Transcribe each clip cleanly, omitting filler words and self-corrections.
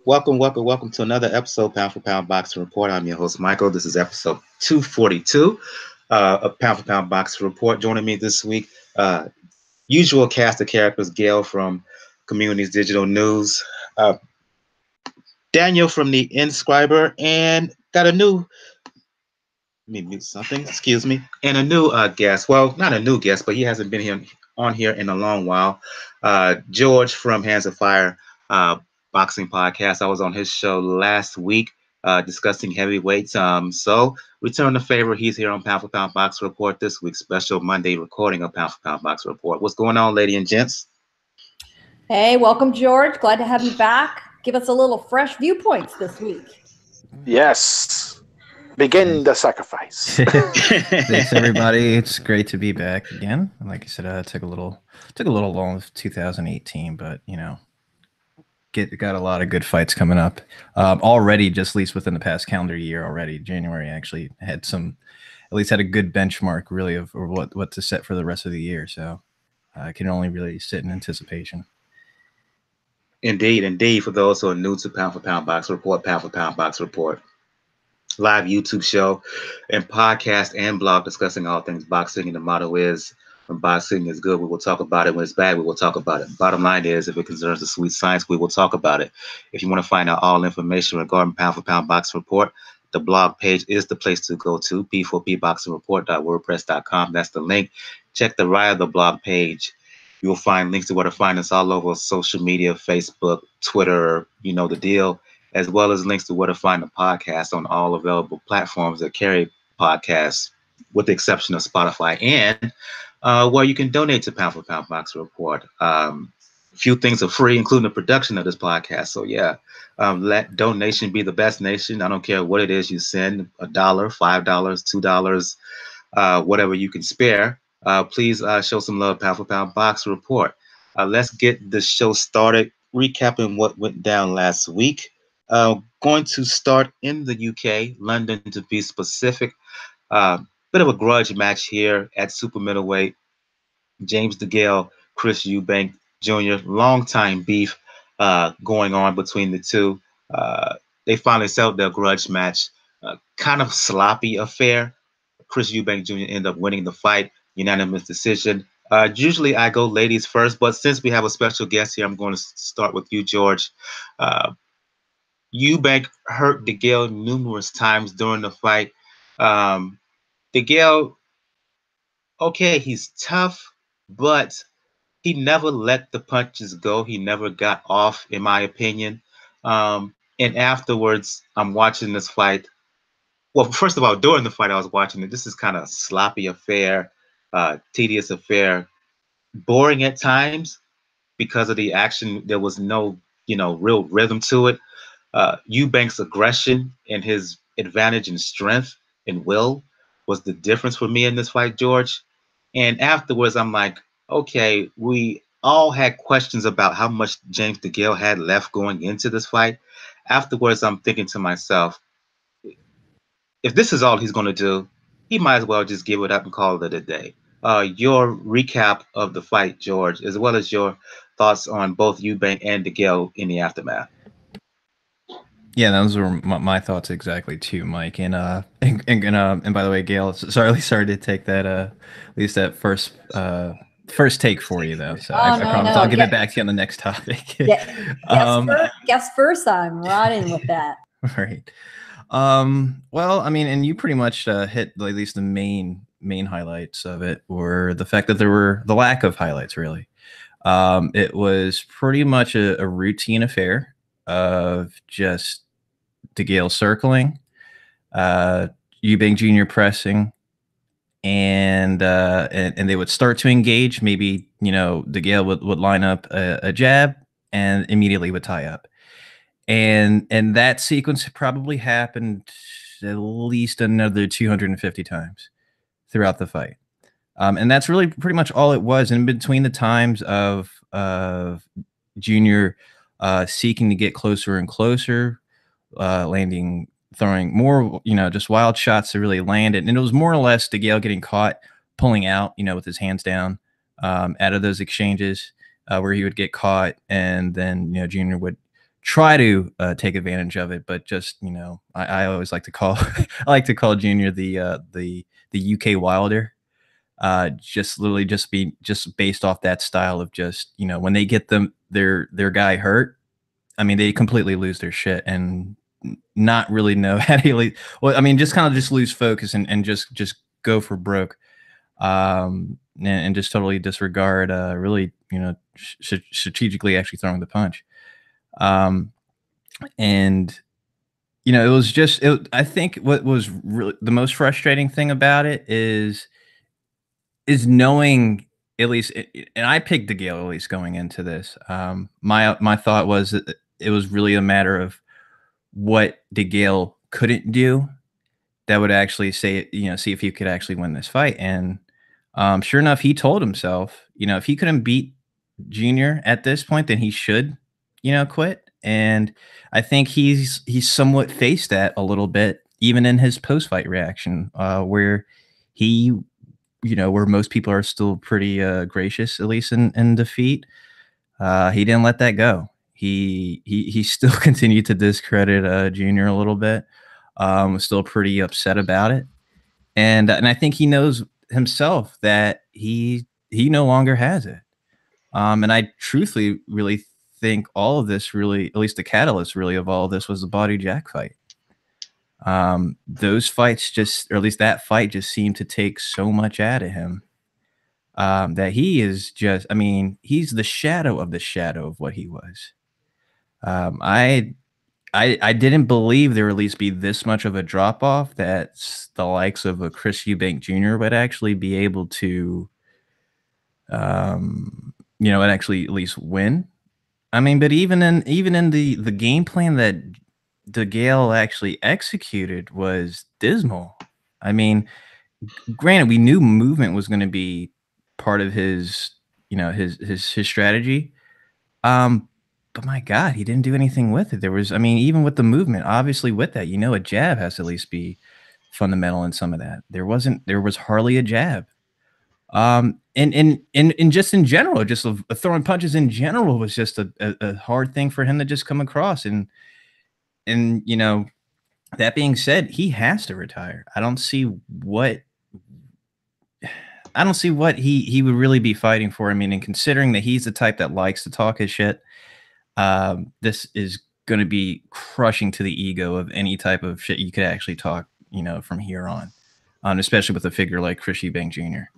Welcome to another episode, Pound for Pound Boxing Report. I'm your host, Michael. This is episode 242 of Pound for Pound Boxing Report. Joining me this week, usual cast of characters, Gail from Communities Digital News, Daniel from the Inscriber, and got a new, let me mute something, excuse me, and a new guest. Well, not a new guest, but he hasn't been here on here in a long while. George from Hands of Fire Boxing Podcast. I was on his show last week discussing heavyweights. So return the favor. He's here on Pound for Pound Box Report this week. Special Monday recording of Pound for Pound Box Report. What's going on, lady and gents? Hey, welcome, George. Glad to have you back. Give us a little fresh viewpoints this week. Yes. Begin the sacrifice. Thanks, everybody. It's great to be back again. Like I said, it took a little long with 2018, but got a lot of good fights coming up already. Just at least within the past calendar year already, January actually had a good benchmark really of what to set for the rest of the year. So I can only really sit in anticipation. Indeed. For those who are new to Pound for Pound Box Report, Pound for Pound Box Report, live YouTube show and podcast and blog discussing all things boxing. And the motto is, when boxing is good, we will talk about it. When it's bad, we will talk about it. Bottom line is, if it concerns the sweet science, we will talk about it. If you want to find out all information regarding Pound for Pound Boxing Report, the blog page is the place to go to, p4pboxingreport.wordpress.com. That's the link. Check the right of the blog page. You will find links to where to find us all over social media, Facebook, Twitter, you know the deal, as well as links to where to find the podcast on all available platforms that carry podcasts, with the exception of Spotify, and where you can donate to Pound for Pound Box Report. A few things are free, including the production of this podcast. So let donation be the best nation. I don't care what it is you send, $1, $5, $2, whatever you can spare. Please show some love, Pound for Pound Box Report. Let's get the show started, recapping what went down last week. Going to start in the UK, London to be specific. Bit of a grudge match here at super middleweight. James DeGale, Chris Eubank Jr. Long-time beef going on between the two. They finally settled their grudge match. Kind of sloppy affair. Chris Eubank Jr. ended up winning the fight, unanimous decision. Usually I go ladies first, but since we have a special guest here, I'm going to start with you, George. Eubank hurt DeGale numerous times during the fight. DeGale, okay, he's tough, but he never let the punches go. He never got off, in my opinion. And afterwards, I'm watching this fight. Well, first of all, during the fight, I was watching it. This is kind of sloppy affair, tedious affair, boring at times because of the action. There was no, real rhythm to it. Eubank's aggression and his advantage and strength and will was the difference for me in this fight, George. And afterwards, I'm like, okay, we all had questions about how much James DeGale had left going into this fight. Afterwards, I'm thinking to myself, if this is all he's going to do, he might as well just give it up and call it a day. Your recap of the fight, George, as well as your thoughts on both Eubank and DeGale in the aftermath. Yeah, those were my thoughts exactly too, Mike. And by the way, Gail, sorry to take that at least that first take for you though. So I promise I'll give it back to you on the next topic. Guess first. I'm riding with that. Right. Well, I mean, and you pretty much hit at least the main highlights of it, or the fact that there were the lack of highlights. Really, it was pretty much a routine affair of just DeGale circling, Eubank Jr. pressing, and they would start to engage. Maybe DeGale would line up a jab and immediately would tie up, and that sequence probably happened at least another 250 times throughout the fight, and that's really pretty much all it was. In between the times of Junior seeking to get closer and closer, throwing more, just wild shots to really land it. And it was more or less DeGale getting caught pulling out, with his hands down out of those exchanges where he would get caught. And then, Junior would try to take advantage of it, but just, you know, I always like to call I like to call Junior the UK Wilder. Just literally just based off that style of just, you know, when they get their guy hurt, I mean, they completely lose their shit and not really know how to, well, I mean, just kind of just lose focus and just go for broke. And just totally disregard, really, you know, strategically actually throwing the punch. And, you know, it was just, I think what was really the most frustrating thing about it is knowing, at least, and I picked DeGale at least going into this. My thought was that it was really a matter of what DeGale couldn't do that would actually say, you know, see if he could actually win this fight. And sure enough, he told himself, you know, if he couldn't beat Junior at this point, then he should, you know, quit. And I think he's somewhat faced that a little bit, even in his post-fight reaction, where he, you know, where most people are still pretty gracious, at least in defeat. He didn't let that go. He still continued to discredit Junior a little bit. Was still pretty upset about it, and I think he knows himself that he no longer has it. And I truthfully really think all of this really, at least the catalyst really of all of this, was the Body Jack fight. Those fights just, or at least that fight, just seemed to take so much out of him that he is just, I mean, he's the shadow of what he was. I didn't believe there would at least be this much of a drop off that the likes of a Chris Eubank Jr. would actually be able to, you know, actually at least win. I mean, but even in the game plan that DeGale actually executed was dismal. I mean, granted, we knew movement was going to be part of his, you know, his strategy. But my God, he didn't do anything with it. There was, I mean, even with the movement, obviously with that, you know, a jab has to at least be fundamental in some of that. There was hardly a jab. And just in general, just throwing punches in general was just a hard thing for him to just come across. And, you know, that being said, he has to retire. I don't see what he would really be fighting for. I mean, and considering that he's the type that likes to talk his shit, this is going to be crushing to the ego of any type of shit you could actually talk, you know, from here on, especially with a figure like Chris Eubank Jr.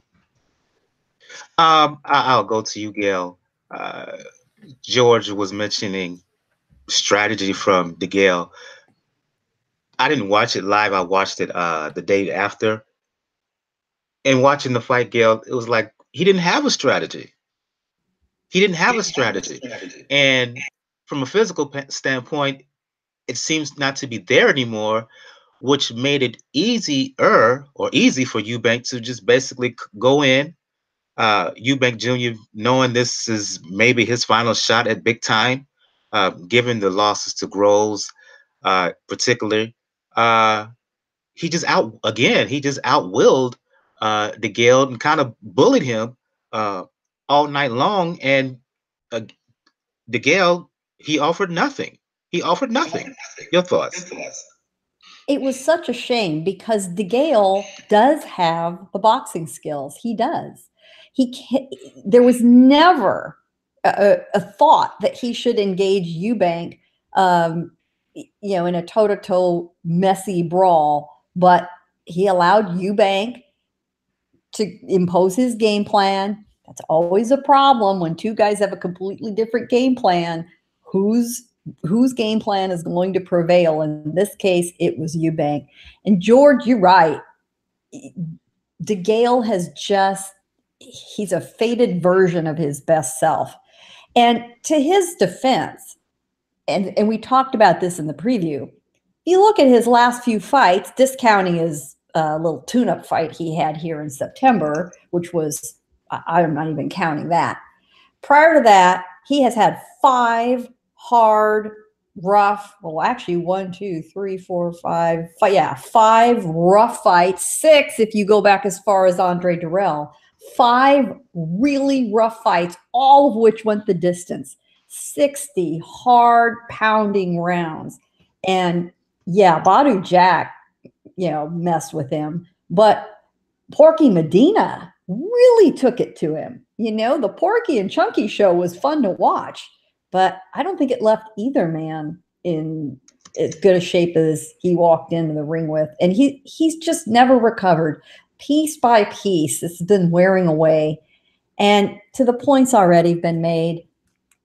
I'll go to you, Gail. George was mentioning strategy from DeGale. I didn't watch it live. I watched it the day after. And watching the fight, Gail, it was like he didn't have a strategy. He didn't have a strategy. And from a physical standpoint, it seems not to be there anymore, which made it easy for Eubank to just basically go in. Eubank Jr., knowing this is maybe his final shot at big time, given the losses to Groves, particularly, he just outwilled DeGale and kind of bullied him all night long. And DeGale, he offered nothing. Your thoughts? It was such a shame because DeGale does have the boxing skills. He does. There was never a thought that he should engage Eubank, you know, in a toe-to-toe messy brawl, but he allowed Eubank to impose his game plan. That's always a problem when two guys have a completely different game plan. Whose game plan is going to prevail? In this case, it was Eubank. And George, you're right. DeGale he's a faded version of his best self. And to his defense, and we talked about this in the preview, you look at his last few fights, discounting his little tune-up fight he had here in September, which was, I'm not even counting that. Prior to that, he has had 5 hard, rough, well, actually 5 rough fights, 6 if you go back as far as Andre Dirrell. 5 really rough fights, all of which went the distance. 60 hard pounding rounds. And yeah, Badu Jack, messed with him, but Porky Medina really took it to him. The Porky and Chunky show was fun to watch, but I don't think it left either man in as good a shape as he walked into the ring with. And he's just never recovered. Piece by piece, it's been wearing away. And to the points already been made,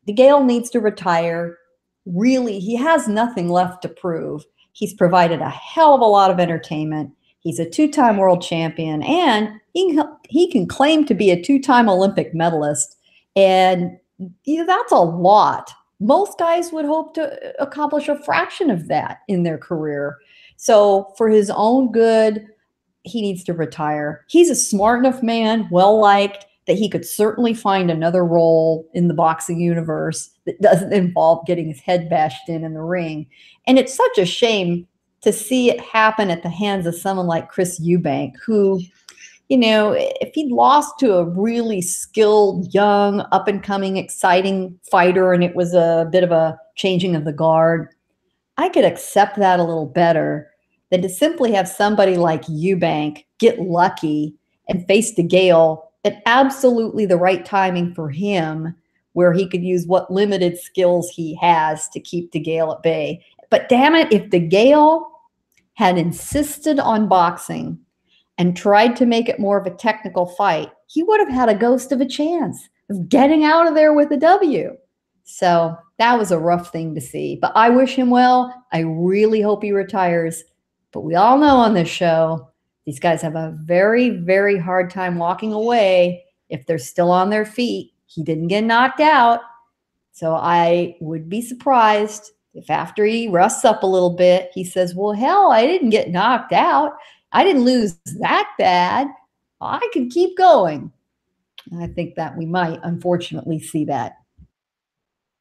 DeGale needs to retire. Really, he has nothing left to prove. He's provided a hell of a lot of entertainment. He's a 2-time world champion, and he can claim to be a 2-time Olympic medalist. And that's a lot. Most guys would hope to accomplish a fraction of that in their career. So for his own good, he needs to retire. He's a smart enough man, well-liked, that he could certainly find another role in the boxing universe that doesn't involve getting his head bashed in the ring. And it's such a shame to see it happen at the hands of someone like Chris Eubank, who, if he'd lost to a really skilled, young, up-and-coming, exciting fighter and it was a bit of a changing of the guard, I could accept that a little better than to simply have somebody like Eubank get lucky and face DeGale at absolutely the right timing for him, where he could use what limited skills he has to keep DeGale at bay. But damn it, if DeGale had insisted on boxing and tried to make it more of a technical fight, he would have had a ghost of a chance of getting out of there with a W. So that was a rough thing to see. But I wish him well. I really hope he retires. But we all know on this show, these guys have a very, very hard time walking away if they're still on their feet. He didn't get knocked out. So I would be surprised if after he rusts up a little bit, he says, well, hell, I didn't get knocked out. I didn't lose that bad. I could keep going. And I think that we might, unfortunately, see that.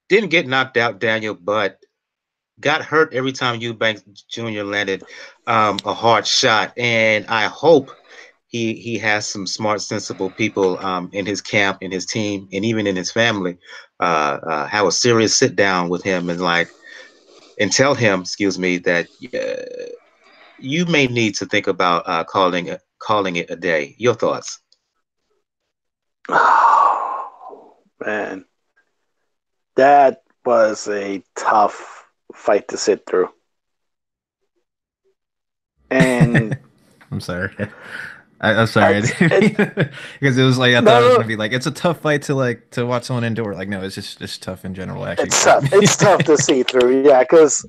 Didn't get knocked out, Daniel, but got hurt every time Eubank Jr. landed a hard shot. And I hope he has some smart, sensible people in his camp, in his team, and even in his family. Have a serious sit down with him and tell him, that you may need to think about calling it a day. Your thoughts? Oh, man. That was a tough fight to sit through. And I'm sorry. I'm sorry. Because it was like, I thought it was gonna be like, it's a tough fight to watch someone endure. Like, no, it's just tough in general, actually. It's tough. It's tough to see through, yeah, because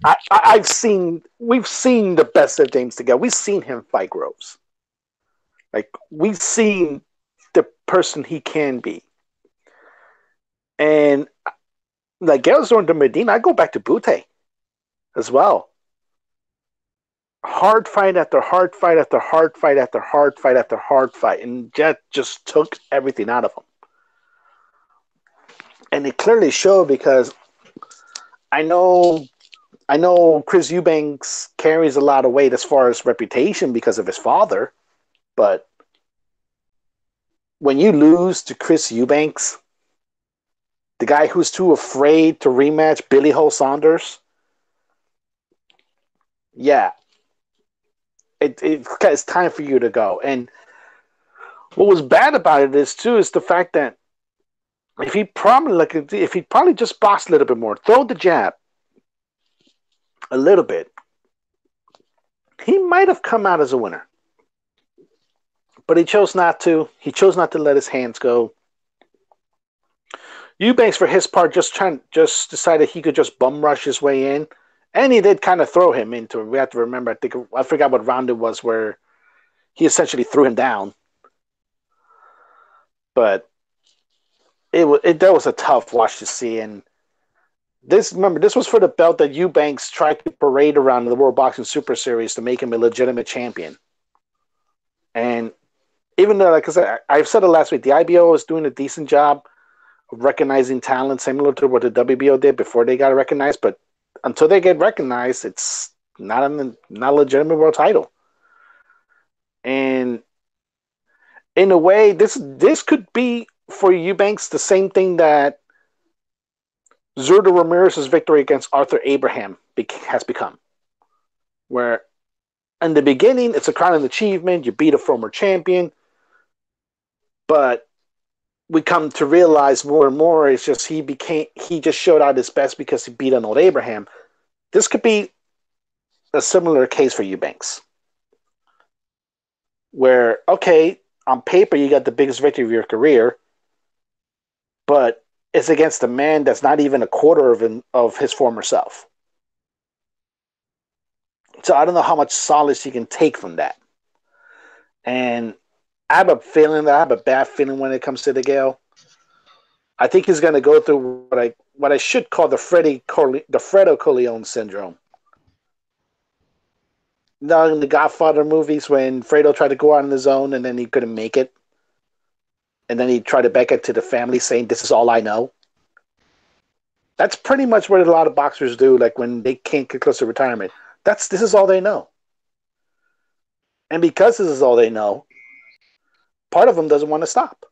we've seen the best of James DeGale. We've seen him fight Groves. Like, we've seen the person he can be. And like Gale's going to Medina, I go back to Butte as well. Hard fight after hard fight after hard fight after hard fight after hard fight, and that just took everything out of him. And it clearly showed, because I know Chris Eubanks carries a lot of weight as far as reputation because of his father, but when you lose to Chris Eubanks, the guy who's too afraid to rematch Billy Ho Saunders, yeah, it's time for you to go. And what was bad about it is the fact that if he probably just boxed a little bit more, throw the jab a little bit, he might have come out as a winner. But he chose not to. He chose not to let his hands go. Eubanks, for his part, just decided he could just bum rush his way in. And he did kind of throw him into it. We have to remember, I forgot what round it was where he essentially threw him down. But that was a tough watch to see. And this was for the belt that Eubanks tried to parade around in the World Boxing Super Series to make him a legitimate champion. And even though, like I said, I've said it last week, the IBO is doing a decent job of recognizing talent, similar to what the WBO did before they got recognized. But until they get recognized, it's not a legitimate world title. And in a way, this could be for Eubanks the same thing that Zurdo Ramirez's victory against Arthur Abraham has become. Where in the beginning, it's a crowning achievement. You beat a former champion. But we come to realize more and more it's just he just showed out his best because he beat an old Abraham. This could be a similar case for Eubanks. Where, okay, on paper you got the biggest victory of your career, but it's against a man that's not even a quarter of his former self. So I don't know how much solace you can take from that. And I have a bad feeling when it comes to DeGale. I think he's going to go through what I should call the Fredo Corleone syndrome. Now in the Godfather movies, when Fredo tried to go out on his own and then he couldn't make it, and then he tried to back it to the family saying, "This is all I know." That's pretty much what a lot of boxers do. Like when they can't get close to retirement, this is all they know. And because this is all they know, part of them doesn't want to stop.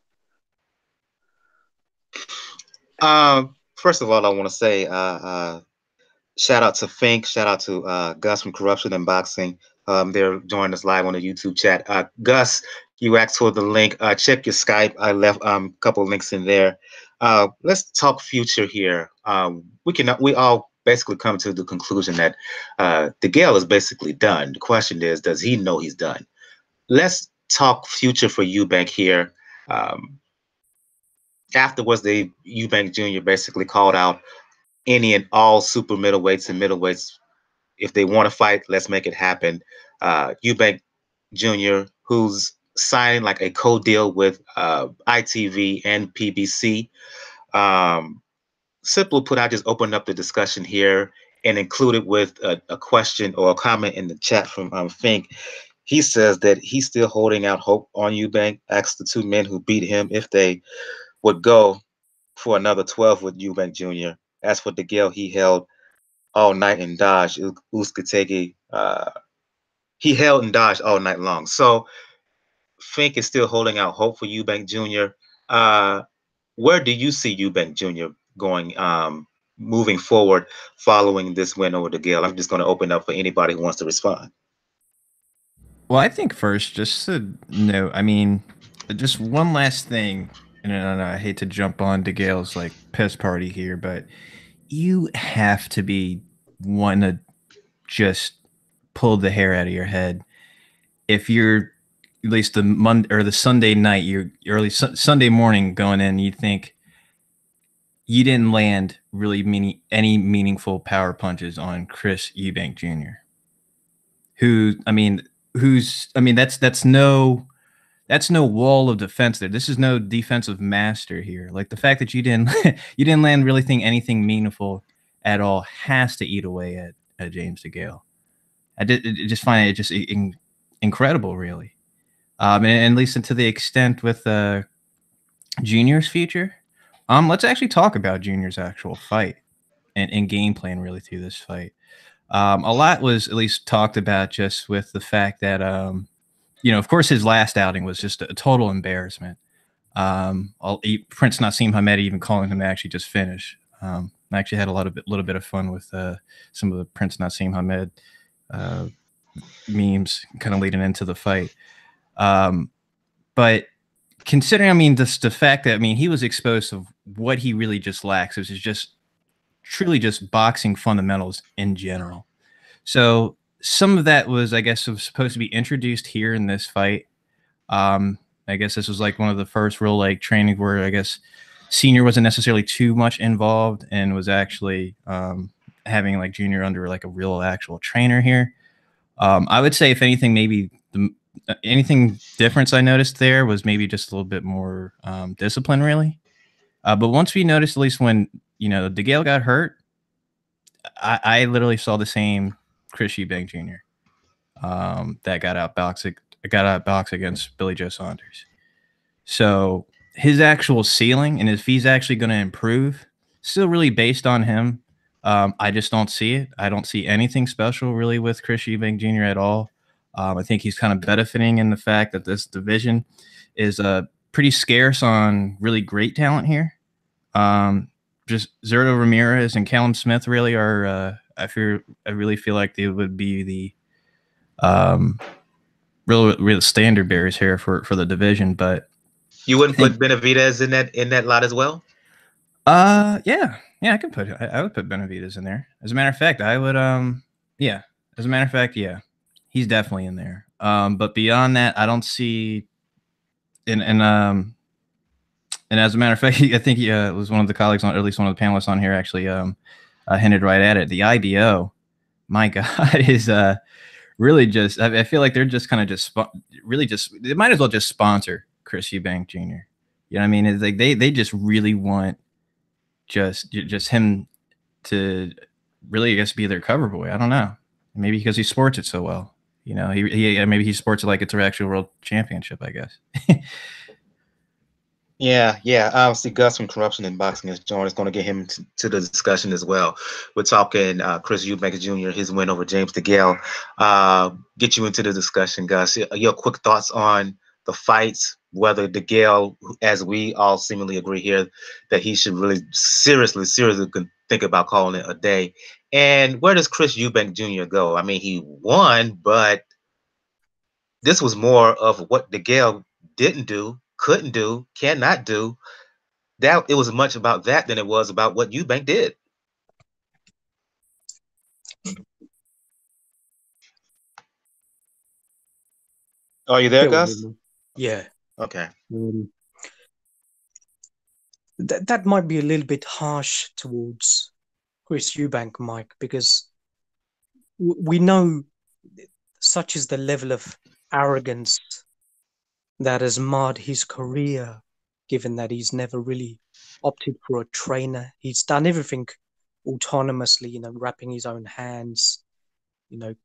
First of all, I want to say shout out to Fink, shout out to Gus from Corruption and Boxing. They're joining us live on the YouTube chat. Gus, you asked for the link. Check your Skype. I left a couple of links in there. Let's talk future here. We all basically come to the conclusion that DeGale is basically done. The question is, does he know he's done? Let's talk future for Eubank here. Afterwards, Eubank Jr. basically called out any and all super middleweights and middleweights. If they want to fight, let's make it happen. Eubank Jr., who's signing like a co-deal with ITV and PBC. Simply put, I just opened up the discussion here and included with a question or a comment in the chat from Fink. He says that he's still holding out hope on Eubank. Asked the two men who beat him if they would go for another 12 with Eubank Jr. As for DeGale, he held all night and dodged Uzcategui. He held and dodged all night long. So Fink is still holding out hope for Eubank Jr. Where do you see Eubank Jr. going moving forward following this win over DeGale? I'm just going to open up for anybody who wants to respond. Well, I think first, just to note, I mean, just one last thing, and I hate to jump on DeGale's like piss party here, but you have to be one to just pull the hair out of your head if you're at least the Monday or the Sunday night, you're early Sunday morning going in, you think you didn't land really any meaningful power punches on Chris Eubank Jr. That's no wall of defense there. This is no defensive master here. Like the fact that you didn't land really anything meaningful at all has to eat away at James DeGale. I just find it just incredible, really. And at least to the extent with Junior's future, let's actually talk about Junior's actual fight and game plan really through this fight. A lot was at least talked about just with the fact that, of course, his last outing was just a total embarrassment. Prince Nassim Hamed even calling him actually just finish. I actually had a little bit of fun with some of the Prince Nassim Hamed memes kind of leading into the fight. But considering, the fact that, he was exposed to what he really just lacks, which is just truly just boxing fundamentals in general. So some of that was, I guess, was supposed to be introduced here in this fight. I guess this was like one of the first real like training where I guess Senior wasn't necessarily too much involved and was actually having like Junior under like a real actual trainer here. I would say if anything, maybe anything difference I noticed there was maybe just a little bit more discipline, really. But once we noticed, at least when DeGale got hurt, I literally saw the same Chris Eubank Jr. That got outboxed against Billy Joe Saunders. So his actual ceiling and if he's actually going to improve, still really based on him. I just don't see it. I don't see anything special really with Chris Eubank Jr. at all. I think he's kind of benefiting in the fact that this division is pretty scarce on really great talent here. just Zerto Ramirez and Callum Smith really are. I really feel like they would be the real standard bearers here for the division. But you wouldn't put Benavidez in that lot as well? Yeah, I could put I would put Benavidez in there. As a matter of fact, I would yeah. As a matter of fact, yeah, he's definitely in there. But beyond that, I don't see. And as a matter of fact, I think he was one of the colleagues on, or at least one of the panelists on here, actually hinted right at it. The IBO, my God, is really just. I feel like they're just kind of just really just. They might as well just sponsor Chris Eubank Jr. You know what I mean? It's like they just really want just him to really, I guess, be their cover boy. I don't know. Maybe because he sports it so well. You know, he maybe he sports it like it's an actual world championship, I guess. Yeah. Obviously, Gus from Corruption in Boxing is joining. It's going to get him to the discussion as well. We're talking Chris Eubank Jr., his win over James DeGale. Get you into the discussion, Gus. Your quick thoughts on the fights, whether DeGale, as we all seemingly agree here, that he should really seriously think about calling it a day. And where does Chris Eubank Jr. go? I mean, he won, but this was more of what DeGale didn't do, couldn't do, cannot do. That it was much about that than it was about what Eubank did. Are you there, Gus? Yeah. Okay. That might be a little bit harsh towards Chris Eubank, Mike, because we know such is the level of arrogance that has marred his career, given that he's never really opted for a trainer. He's done everything autonomously, you know, wrapping his own hands, you know,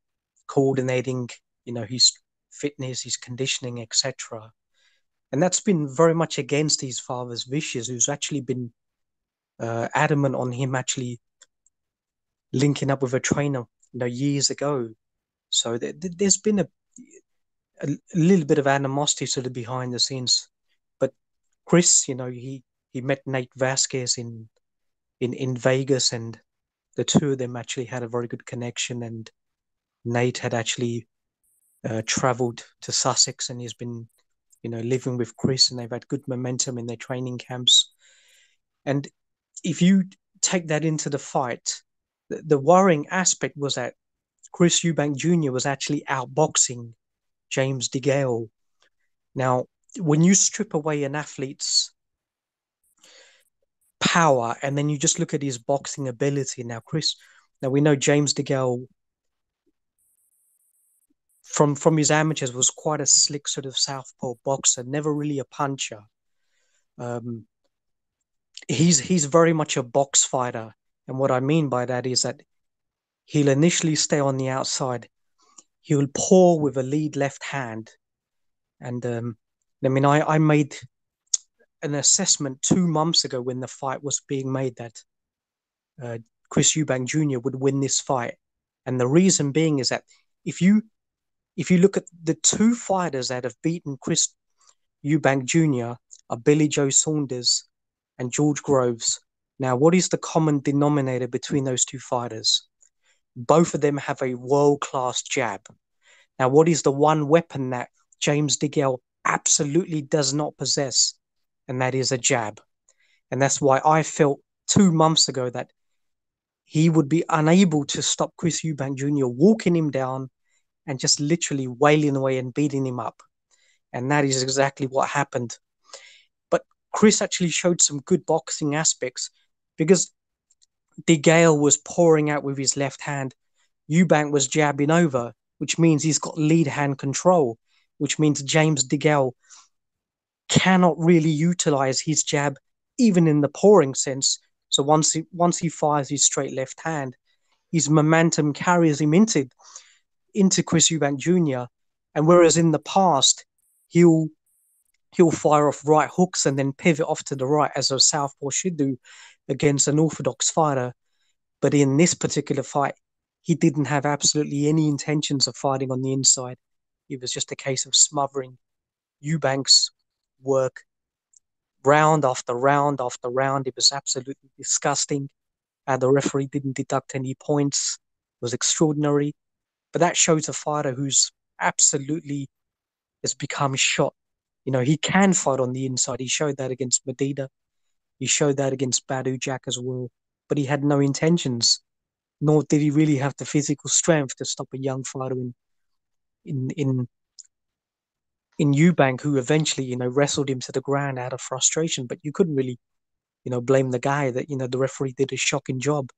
coordinating, you know, his fitness, his conditioning, etc. And that's been very much against his father's wishes, who's actually been adamant on him actually linking up with a trainer, you know, years ago. So there's been a little bit of animosity sort of behind the scenes. But Chris, you know, he met Nate Vasquez in Vegas, and the two of them actually had a very good connection. And Nate had actually traveled to Sussex, and he's been, you know, living with Chris, and they've had good momentum in their training camps. And if you take that into the fight, the worrying aspect was that Chris Eubank Jr. was actually outboxing James DeGale. Now, when you strip away an athlete's power and then you just look at his boxing ability, now we know James DeGale from his amateurs was quite a slick sort of southpaw boxer, never really a puncher. He's very much a box fighter, and what I mean by that is that he'll initially stay on the outside. He'll pour with a lead left hand, and I mean, I made an assessment 2 months ago when the fight was being made that Chris Eubank Jr. would win this fight, and the reason being is that if you look at the two fighters that have beaten Chris Eubank Jr. are Billy Joe Saunders and George Groves. Now, what is the common denominator between those two fighters? Both of them have a world-class jab. Now, what is the one weapon that James DeGale absolutely does not possess? And that is a jab. And that's why I felt 2 months ago that he would be unable to stop Chris Eubank Jr. walking him down and just literally wailing away and beating him up. And that is exactly what happened. But Chris actually showed some good boxing aspects because DeGale was pouring out with his left hand. Eubank was jabbing over, which means he's got lead hand control, which means James DeGale cannot really utilize his jab even in the pouring sense. So once he fires his straight left hand, his momentum carries him into Chris Eubank Jr. And whereas in the past, he'll fire off right hooks and then pivot off to the right as a southpaw should do against an orthodox fighter. But in this particular fight, he didn't have absolutely any intentions of fighting on the inside. It was just a case of smothering Eubank's work, round after round after round. It was absolutely disgusting. The referee didn't deduct any points. It was extraordinary. But that shows a fighter who's absolutely has become shot. You know, he can fight on the inside. He showed that against Medina. He showed that against Badu Jack as well. But he had no intentions, nor did he really have the physical strength to stop a young fighter in Eubank, who eventually, you know, wrestled him to the ground out of frustration. But you couldn't really, you know, blame the guy that, you know, the referee did a shocking job.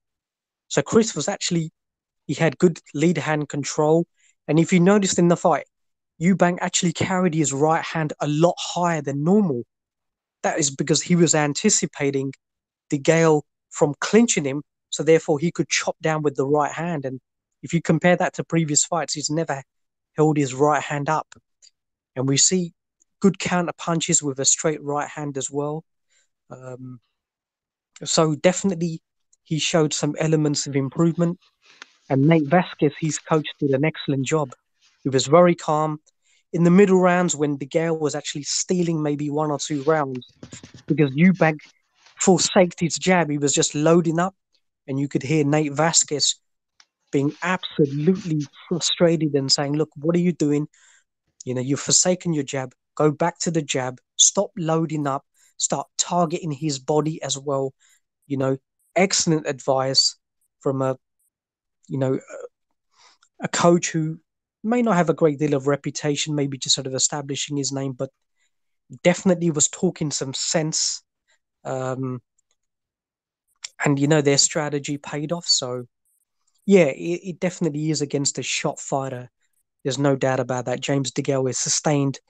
So Chris was actually, he had good lead hand control. And if you noticed in the fight, Eubank actually carried his right hand a lot higher than normal. That is because he was anticipating DeGale from clinching him, so therefore he could chop down with the right hand. And if you compare that to previous fights, he's never held his right hand up. And we see good counter punches with a straight right hand as well. So definitely he showed some elements of improvement. And Nate Vasquez, his coach, did an excellent job. He was very calm. In the middle rounds, when DeGale was actually stealing maybe 1 or 2 rounds, because Eubank forsaked his jab, he was just loading up, and you could hear Nate Vasquez being absolutely frustrated and saying, look, what are you doing? You know, you've forsaken your jab. Go back to the jab. Stop loading up. Start targeting his body as well. You know, excellent advice from a, you know, a coach who may not have a great deal of reputation, maybe just sort of establishing his name, but definitely was talking some sense. And, you know, their strategy paid off. So, yeah, it definitely is against a shot fighter. There's no doubt about that. James DeGale has sustained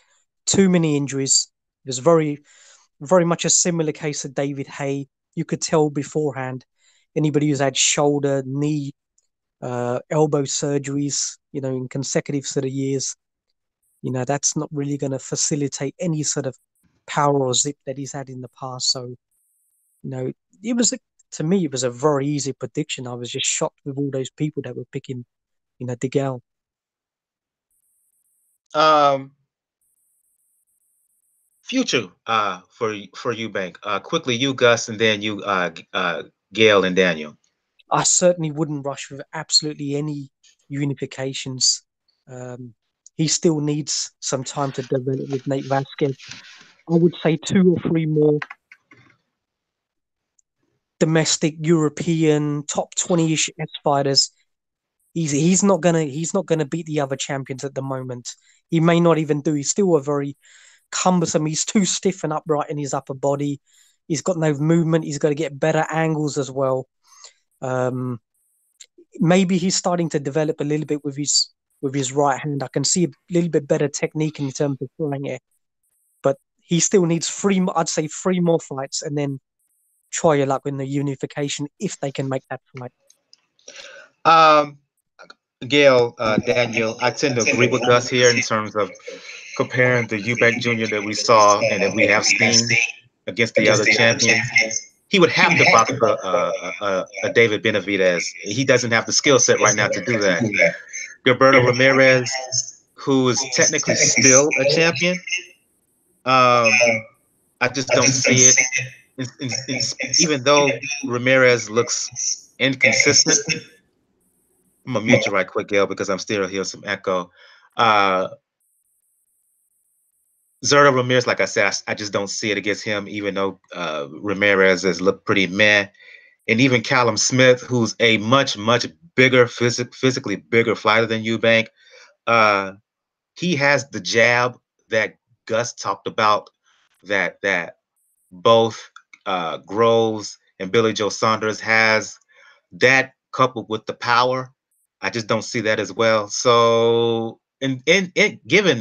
too many injuries. It was very, very much a similar case of David Haye. You could tell beforehand, anybody who's had shoulder, knee, elbow surgeries, you know, in consecutive sort of years, you know, that's not really going to facilitate any sort of power or zip that he's had in the past. So, you know, it was, to me, it was a very easy prediction. I was just shocked with all those people that were picking, you know, DeGale. Future for Eubank. Quickly, you Gus, and then you Gail and Daniel. I certainly wouldn't rush with absolutely any unifications. He still needs some time to develop with Nate Vasquez. I would say 2 or 3 more domestic European top 20-ish S fighters. He's not gonna beat the other champions at the moment. He may not even do. He's still a very cumbersome. He's too stiff and upright in his upper body. He's got no movement. He's got to get better angles as well. Maybe he's starting to develop a little bit with his right hand. I can see a little bit better technique in terms of throwing it, but he still needs 3. I'd say 3 more fights, and then try your luck in the unification if they can make that fight. Gail, Daniel, I tend to agree with Gus here in terms of comparing the Eubank Jr. that we saw and that we have seen against the other champions. He would have to box a David Benavidez. He doesn't have the skill set right now to do that. Gilberto Ramirez, who is technically still a champion, I just don't see it. Even though Ramirez looks inconsistent, I'm gonna mute you right quick, Gail, because I'm still hearing some echo. Zerto Ramirez, like I said, I just don't see it against him, even though Ramirez has looked pretty meh. And even Callum Smith, who's a much, much bigger, physically bigger fighter than Eubank, he has the jab that Gus talked about, that both Groves and Billy Joe Saunders has. That coupled with the power, I just don't see that as well. So, and given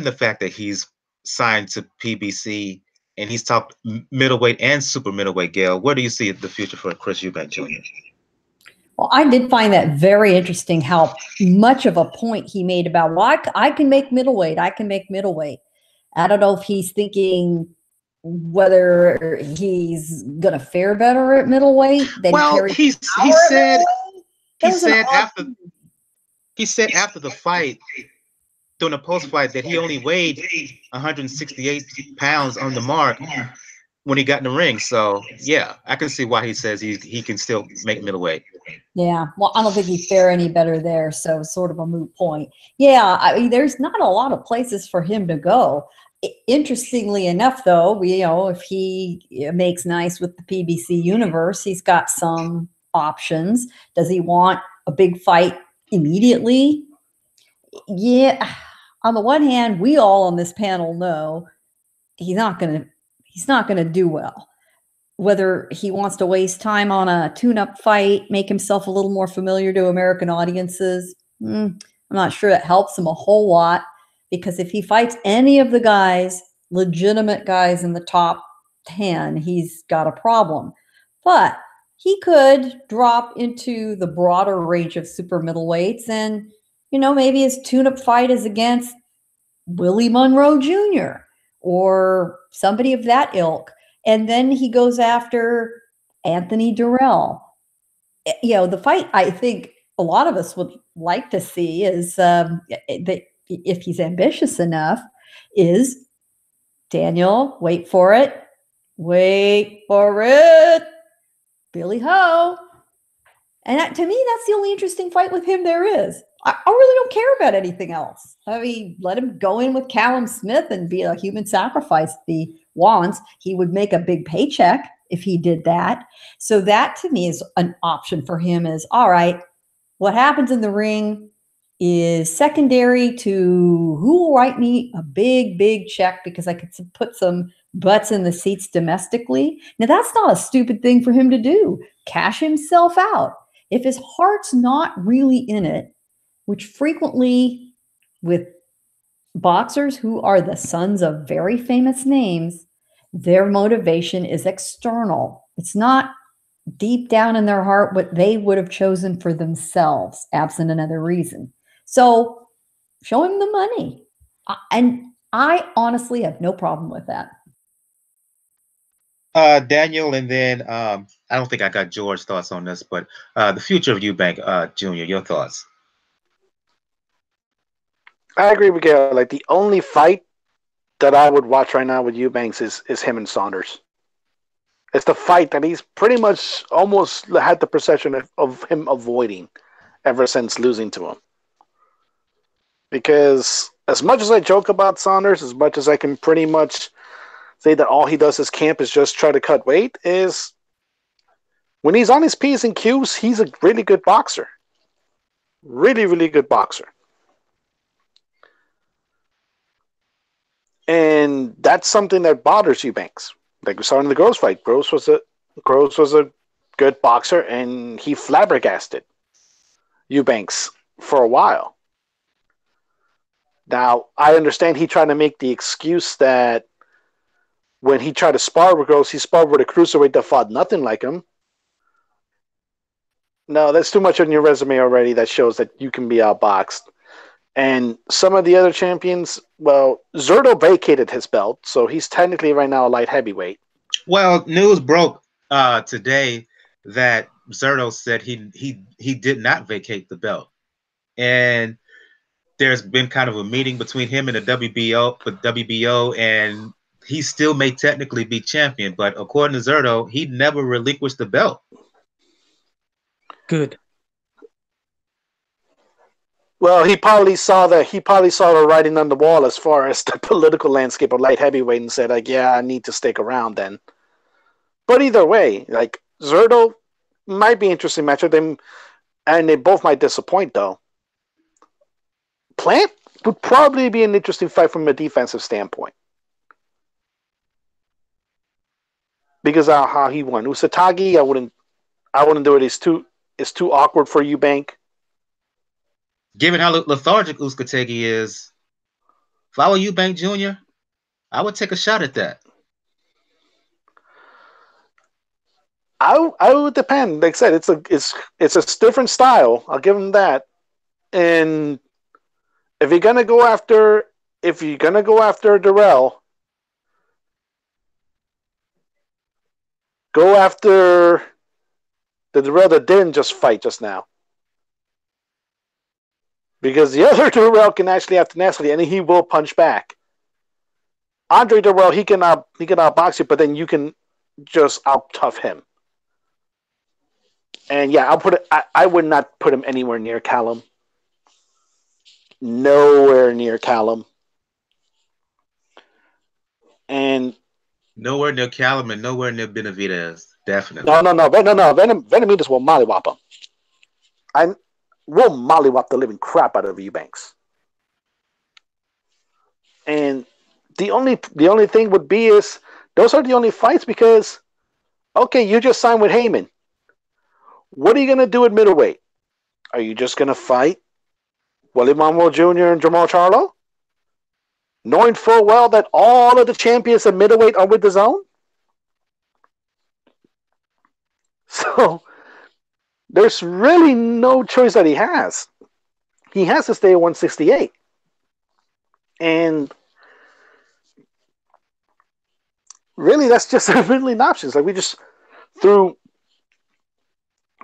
the fact that he's signed to PBC and he's talked middleweight and super middleweight, Gail, where do you see the future for Chris Eubank Jr.? Well, I did find that very interesting, how much of a point he made about, well, I can make middleweight. I can make middleweight. I don't know if he's thinking whether he's going to fare better at middleweight. Well, he said after the fight during the post fight that he only weighed 168 pounds on the mark when he got in the ring. So yeah, I can see why he says he can still make middleweight. Yeah, well, I don't think he'd fare any better there, so sort of a moot point. Yeah, I mean, there's not a lot of places for him to go. Interestingly enough, though, if he makes nice with the PBC universe, he's got some options. Does he want a big fight immediately? Yeah. On the one hand, we all on this panel know he's not gonna do well. Whether he wants to waste time on a tune-up fight, make himself a little more familiar to American audiences, I'm not sure that helps him a whole lot, because if he fights any of the guys, legitimate guys in the top 10, he's got a problem. But he could drop into the broader range of super middleweights, and maybe his tune-up fight is against Willie Monroe Jr. or somebody of that ilk. And then he goes after Anthony Dirrell. The fight I think a lot of us would like to see is that if he's ambitious enough, is Daniel, wait for it, Billy Ho. And to me, that's the only interesting fight with him there is. I really don't care about anything else. I mean, let him go in with Callum Smith and be a human sacrifice if he wants. He would make a big paycheck if he did that. So that to me is an option for him is, all right, what happens in the ring is secondary to who will write me a big, big check because I could put some butts in the seats domestically. Now, that's not a stupid thing for him to do. Cash himself out. If his heart's not really in it, which frequently with boxers who are the sons of very famous names, their motivation is external. It's not deep down in their heart what they would have chosen for themselves, absent another reason. So show him the money. And I honestly have no problem with that. Daniel, and then I don't think I got George's thoughts on this, but the future of Eubank Jr., your thoughts? I agree with Gail. Like, the only fight that I would watch right now with Eubanks is him and Saunders. It's the fight that he's pretty much almost had the perception of him avoiding ever since losing to him. Because as much as I joke about Saunders, as much as I can pretty much say that all he does as camp is just try to cut weight, is when he's on his P's and Q's, he's a really good boxer. Really, really good boxer. And that's something that bothers Eubanks. Like we saw in the Gross fight. Gross was a good boxer, and he flabbergasted Eubanks for a while. Now, I understand he tried to make the excuse that when he tried to spar with Gross, he sparred with a cruiserweight that fought nothing like him. No, that's too much on your resume already that shows that you can be outboxed. And some of the other champions, well, Zurdo vacated his belt, so he's technically right now a light heavyweight. Well, news broke today that Zurdo said he did not vacate the belt, and there's been kind of a meeting between him and the WBO, and he still may technically be champion, but according to Zurdo, he never relinquished the belt. Good. Well, he probably saw the writing on the wall as far as the political landscape of light heavyweight and said, like, yeah, I need to stick around then. But either way, like, Zurdo might be an interesting matchup, and they both might disappoint, though. Plant would probably be an interesting fight from a defensive standpoint. Because of how he won. Usatagi, I wouldn't do it. It's too awkward for Eubank. Given how lethargic Uzcategui is, if I were Eubank Jr., I would take a shot at that. I would depend. Like I said, it's a different style. I'll give him that. And if you're gonna go after Dirrell, go after the Dirrell that didn't just fight just now. Because the other Dirrell can actually have tenacity, and he will punch back. Andre Dirrell, he can outbox you, but then you can just out tough him. And yeah, I would not put him anywhere near Callum. Nowhere near Callum. And nowhere near Callum and nowhere near Benavidez. Definitely. No. Benavidez will mollywop him. I will mollywop the living crap out of Eubanks. And the only thing would be is those are the only fights because okay, you just signed with Heyman. What are you gonna do at middleweight? Are you just gonna fight Willie Monroe Jr. and Jamal Charlo? Knowing full well that all of the champions at middleweight are with the DAZN? So there's really no choice that he has. He has to stay at 168. And really, that's just a middling options. Like we just threw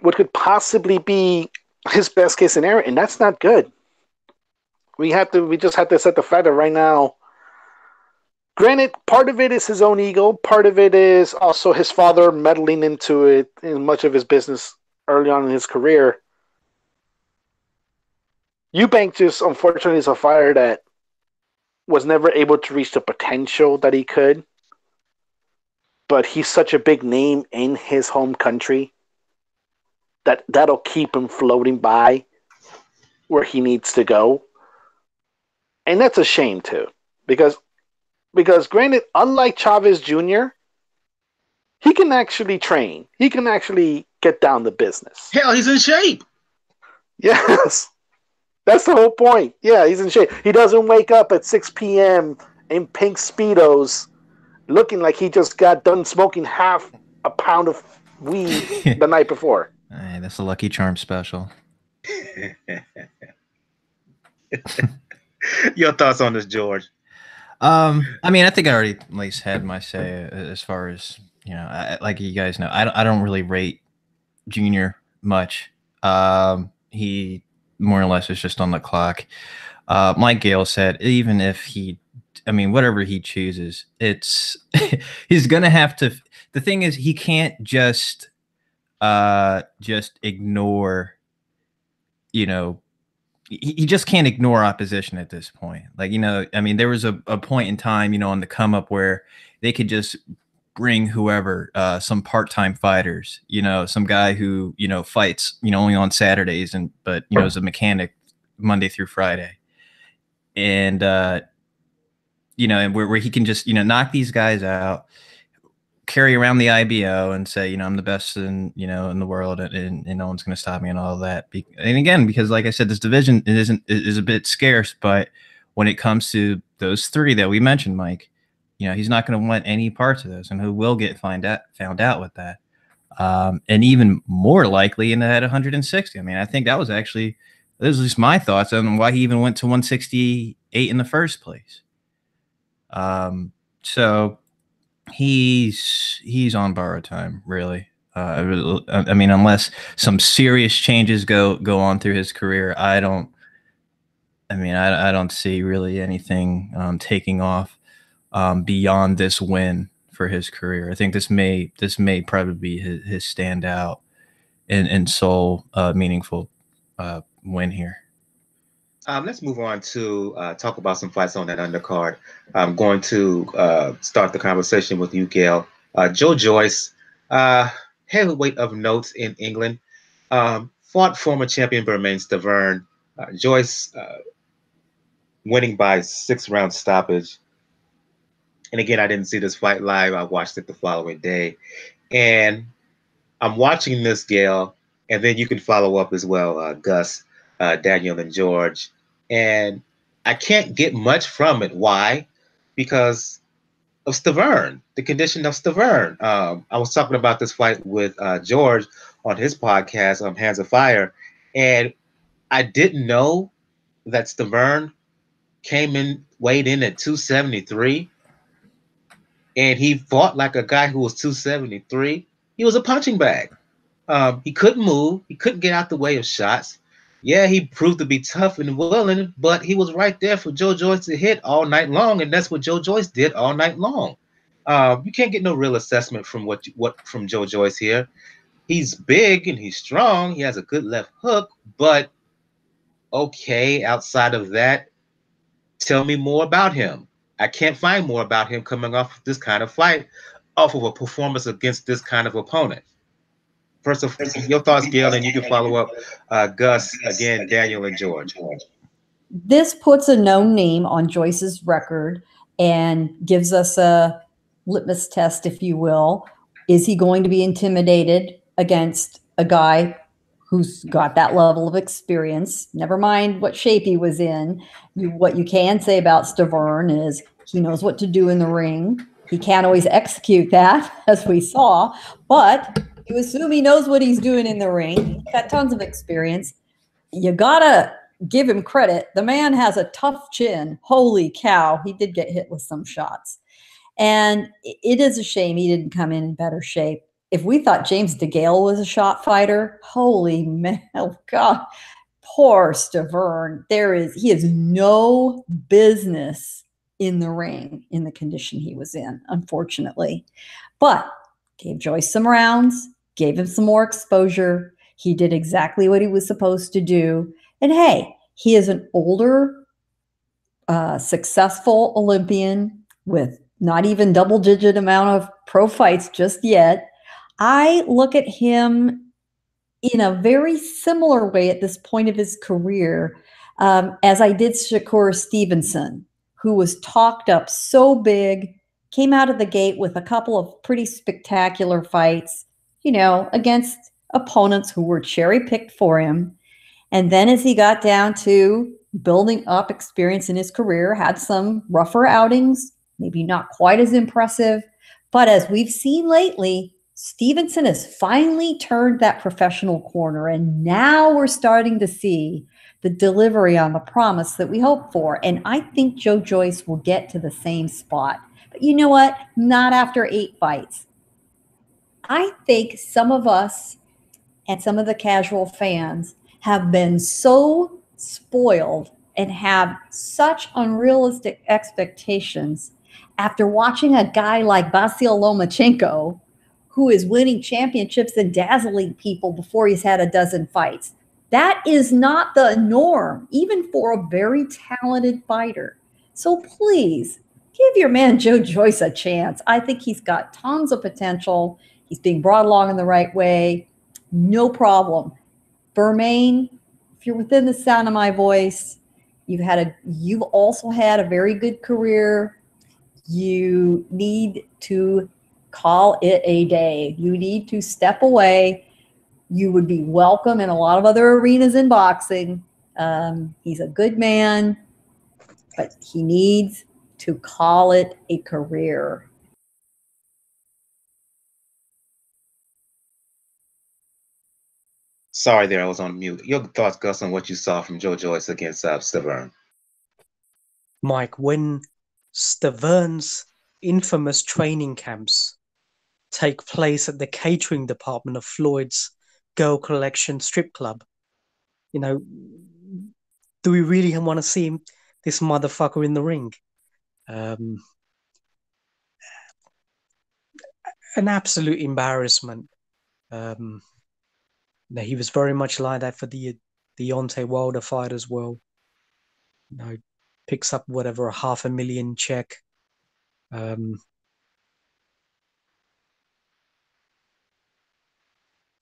what could possibly be his best case scenario, and that's not good. We just have to accept the fact that right now, granted, part of it is his own ego, part of it is also his father meddling into it in much of his business early on in his career. Eubank just unfortunately is a fighter that was never able to reach the potential that he could. But he's such a big name in his home country that'll keep him floating by where he needs to go. And that's a shame too. Because granted, unlike Chavez Jr., he can actually train. He can actually get down to business. Hell, he's in shape. Yes. That's the whole point. Yeah, he's in shape. He doesn't wake up at 6 p.m. in pink Speedos looking like he just got done smoking half a pound of weed the night before. Hey, that's a Lucky Charm special. Your thoughts on this, George? I mean, I think I already at least had my say as far as, you know, like you guys know, I don't really rate Junior much. He more or less is just on the clock. Like Gale said, even if whatever he chooses, he's going to have to. The thing is, he can't just ignore, you know, he just can't ignore opposition at this point. Like, you know, I mean, there was a point in time, you know, on the come up where they could just bring whoever, some part-time fighters, you know, some guy who, you know, fights, you know, only on Saturdays but, you know, is a mechanic Monday through Friday. And, you know, and where he can just, you know, knock these guys out, carry around the IBO and say, you know, I'm the best in the world and no one's going to stop me and all that. And again, because like I said, this division is a bit scarce, but when it comes to those three that we mentioned, Mike, you know, he's not going to want any parts of those, and who will get found out with that. And even more likely in at 160. I mean, I think that was at least my thoughts on why he even went to 168 in the first place. So he's on borrowed time, really. I mean, unless some serious changes go on through his career, I don't see really anything taking off beyond this win for his career. I think this may probably be his standout and sole meaningful win here. Let's move on to talk about some fights on that undercard. I'm going to start the conversation with you, Gail. Joe Joyce, heavyweight of note in England, fought former champion Bermane Stiverne. Joyce winning by 6-round stoppage. And again, I didn't see this fight live. I watched it the following day. And I'm watching this, Gail, and then you can follow up as well, Gus, Daniel, and George. And I can't get much from it. Why? Because of Stiverne, the condition of Stiverne. I was talking about this fight with George on his podcast, Hands of Fire, and I didn't know that Stiverne weighed in at 273, and he fought like a guy who was 273. He was a punching bag. He couldn't move. He couldn't get out the way of shots. Yeah, he proved to be tough and willing, but he was right there for Joe Joyce to hit all night long, and that's what Joe Joyce did all night long. You can't get no real assessment from what from Joe Joyce here. He's big and he's strong. He has a good left hook, but okay, outside of that, tell me more about him. I can't find more about him coming off this kind of fight, off of a performance against this kind of opponent. First of your thoughts, Gail, and you can follow up Gus, again, Daniel, and George. This puts a known name on Joyce's record and gives us a litmus test, if you will. Is he going to be intimidated against a guy who's got that level of experience? Never mind what shape he was in. What you can say about Stiverne is he knows what to do in the ring. He can't always execute that, as we saw, but you assume he knows what he's doing in the ring. He's got tons of experience. You gotta give him credit. The man has a tough chin. Holy cow. He did get hit with some shots. And it is a shame he didn't come in better shape. If we thought James DeGale was a shot fighter, holy man, oh God, poor Stiverne. He has no business in the ring in the condition he was in, unfortunately. But gave Joyce some rounds, gave him some more exposure. He did exactly what he was supposed to do. And hey, he is an older, successful Olympian with not even double-digit amount of pro fights just yet. I look at him in a very similar way at this point of his career as I did Shakur Stevenson, who was talked up so big, came out of the gate with a couple of pretty spectacular fights, against opponents who were cherry-picked for him. And then as he got down to building up experience in his career, had some rougher outings, maybe not quite as impressive. But as we've seen lately, Stevenson has finally turned that professional corner. And now we're starting to see the delivery on the promise that we hope for. And I think Joe Joyce will get to the same spot. But you know what? Not after 8 fights. I think some of us and some of the casual fans have been so spoiled and have such unrealistic expectations after watching a guy like Vasyl Lomachenko, who is winning championships and dazzling people before he's had a dozen fights. That is not the norm, even for a very talented fighter. So please, give your man Joe Joyce a chance. I think he's got tons of potential. He's being brought along in the right way. No problem. Bermane, if you're within the sound of my voice, you've also had a very good career. You need to call it a day. You need to step away. You would be welcome in a lot of other arenas in boxing. He's a good man, but he needs to call it a career. Sorry there, I was on mute. Your thoughts, Gus, on what you saw from Joe Joyce against Stiverne? Mike, when Stiverne's infamous training camps take place at the catering department of Floyd's Girl Collection strip club, do we really want to see this motherfucker in the ring? An absolute embarrassment. He was very much like that for the Deontay Wilder fight as well. Picks up whatever, a $500,000 check.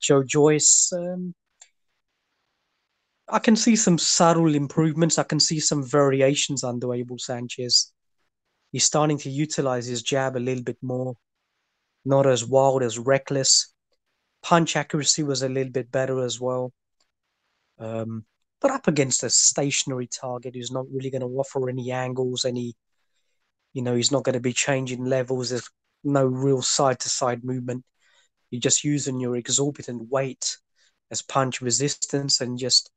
Joe Joyce, I can see some subtle improvements. I can see some variations under Abel Sanchez. He's starting to utilize his jab a little bit more. Not as wild, as reckless. Punch accuracy was a little bit better as well. But up against a stationary target who's not really going to offer any angles, he's not going to be changing levels. There's no real side-to-side movement. You're just using your exorbitant weight as punch resistance and just,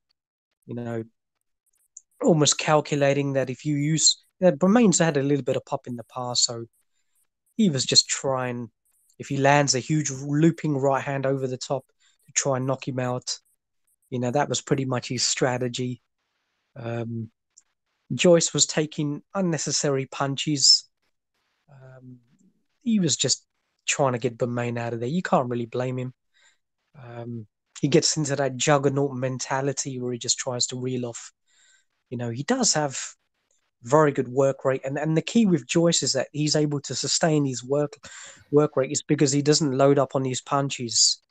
almost calculating that if you use... Bermane's had a little bit of pop in the past, so he was just trying... If he lands a huge looping right hand over the top to try and knock him out, That was pretty much his strategy. Joyce was taking unnecessary punches. He was just trying to get Bermane out of there. You can't really blame him. He gets into that juggernaut mentality where he just tries to reel off. He does have very good work rate, and the key with Joyce is that he's able to sustain his work rate is because he doesn't load up on his punches.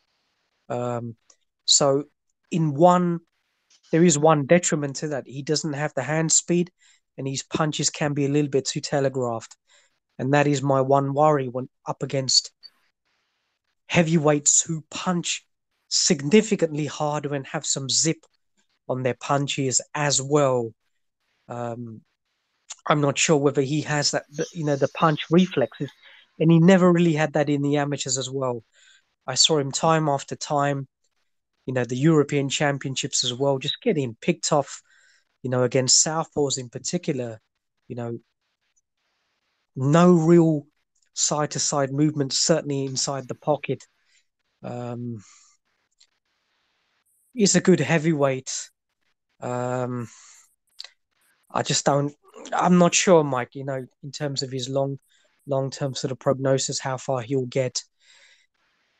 So there is one detriment to that. He doesn't have the hand speed, and his punches can be a little bit too telegraphed. And that is my one worry when up against heavyweights who punch significantly harder and have some zip on their punches as well. I'm not sure whether he has that, the punch reflexes, and he never really had that in the amateurs as well. I saw him time after time, the European Championships as well, just getting picked off, against southpaws in particular. No real side-to-side movement, certainly inside the pocket. He's a good heavyweight. I'm not sure, Mike, in terms of his long-term sort of prognosis, how far he'll get.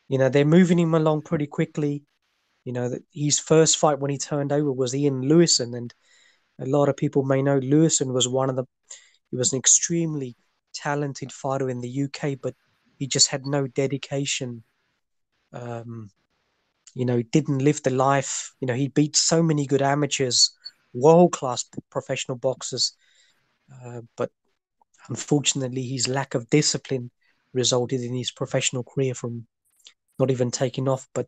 They're moving him along pretty quickly. His first fight when he turned over was Ian Lewison, and a lot of people may know Lewison was he was an extremely talented fighter in the UK, but he just had no dedication. He didn't live the life. He beat so many good amateurs, world-class professional boxers, but unfortunately his lack of discipline resulted in his professional career from not even taking off. But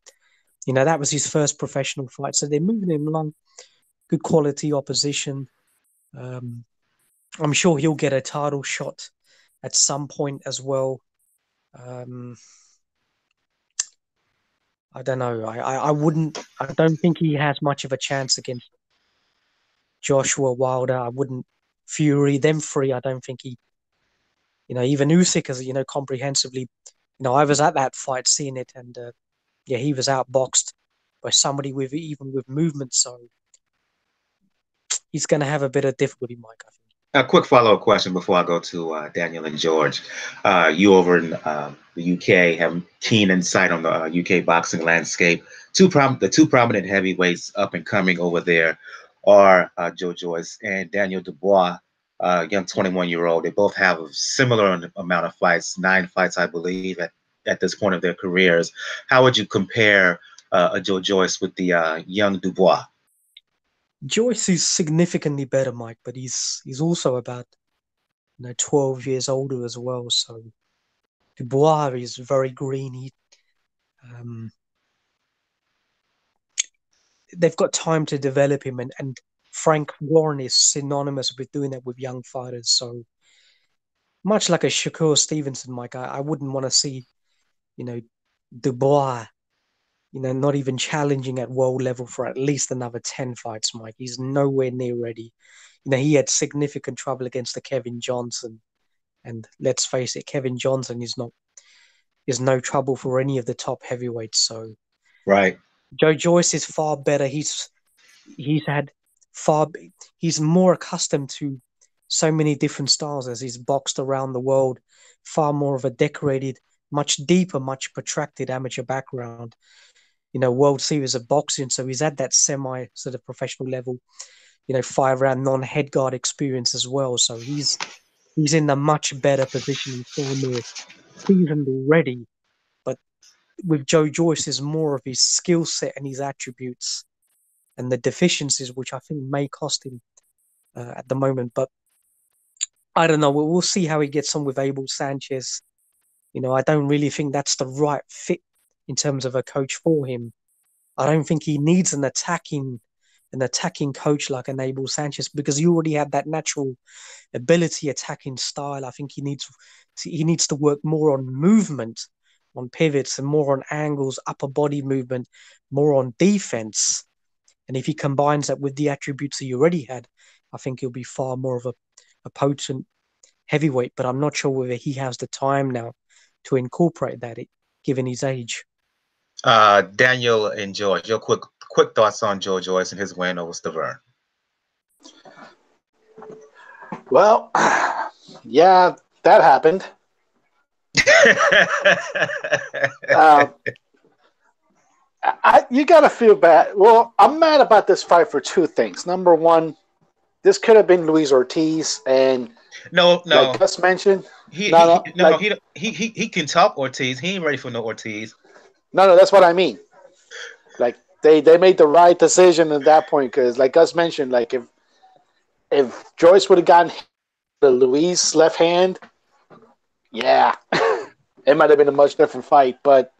that was his first professional fight, so they're moving him along. Good quality opposition. I'm sure he'll get a title shot at some point as well. I don't know. I don't think he has much of a chance against Joshua Wilder. I wouldn't. Fury, them three, I don't think he, even Usyk as, comprehensively, I was at that fight seeing it, and he was outboxed by somebody with movement, so he's going to have a bit of difficulty, Mike, I think. A quick follow-up question before I go to Daniel and George. You over in the UK have keen insight on the UK boxing landscape. The two prominent heavyweights up and coming over there are Joe Joyce and Daniel Dubois, young 21-year-old. They both have a similar amount of fights, 9 fights, I believe, at this point of their careers. How would you compare Joe Joyce with the young Dubois? Joyce is significantly better, Mike, but he's also about 12 years older as well. So Dubois is very green. They've got time to develop him, and Frank Warren is synonymous with doing that with young fighters. So much like a Shakur Stevenson, Mike, I wouldn't want to see, Dubois, not even challenging at world level for at least another 10 fights, Mike. He's nowhere near ready. He had significant trouble against the Kevin Johnson. And let's face it, Kevin Johnson is no trouble for any of the top heavyweights. So right. Joe Joyce is far better. He's more accustomed to so many different styles as he's boxed around the world, far more of a decorated, much deeper, much protracted amateur background. World Series of boxing, so he's at that semi sort of professional level, 5-round non-head guard experience as well. So he's in a much better position. He's far more seasoned already. But with Joe Joyce is more of his skill set and his attributes and the deficiencies, which I think may cost him at the moment. But I don't know. We'll see how he gets on with Abel Sanchez. I don't really think that's the right fit in terms of a coach for him. I don't think he needs an attacking coach like an Abel Sanchez, because he already had that natural ability, attacking style. I think he needs to work more on movement, on pivots, and more on angles, upper body movement, more on defense. And if he combines that with the attributes he already had, I think he'll be far more of a potent heavyweight. But I'm not sure whether he has the time now to incorporate that, given his age. Daniel and George, your quick quick thoughts on Joyce and his win over Stiverne. Well, yeah, that happened. You gotta feel bad. Well, I'm mad about this fight for two things. Number one, this could have been Luis Ortiz, and no, like Gus mentioned, he can top Ortiz. He ain't ready for no Ortiz. No, that's what I mean. Like they made the right decision at that point because, like Gus mentioned, like if Joyce would have gotten the Luis left hand, yeah, it might have been a much different fight. But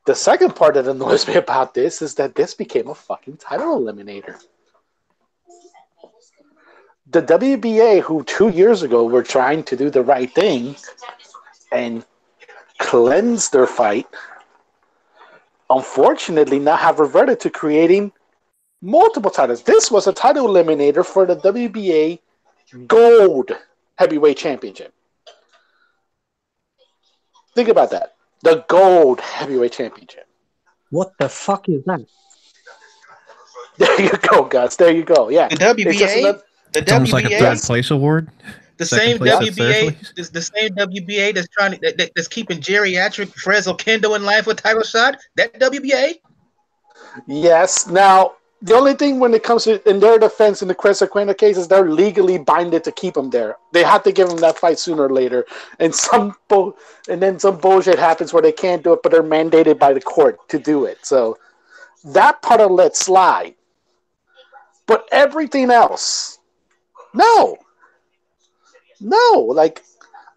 the second part that annoys me about this is that this became a fucking title eliminator. The WBA, who 2 years ago were trying to do the right thing and cleanse their fight, unfortunately now have reverted to creating multiple titles. This was a title eliminator for the WBA Gold Heavyweight Championship. Think about that. The Gold Heavyweight Championship. What the fuck is that? There you go, Gus. There you go. Yeah. The WBA? It's almost like a third place award. The same WBA, the same WBA that's trying to that's keeping geriatric Fresno Kendo in life with title shot. That WBA. Yes. Now the only thing when it comes to in their defense in the Quetzalcoatl case is they're legally binded to keep him there. They have to give him that fight sooner or later, and then some bullshit happens where they can't do it, but they're mandated by the court to do it. So that part I'll let slide. But everything else, no. Like,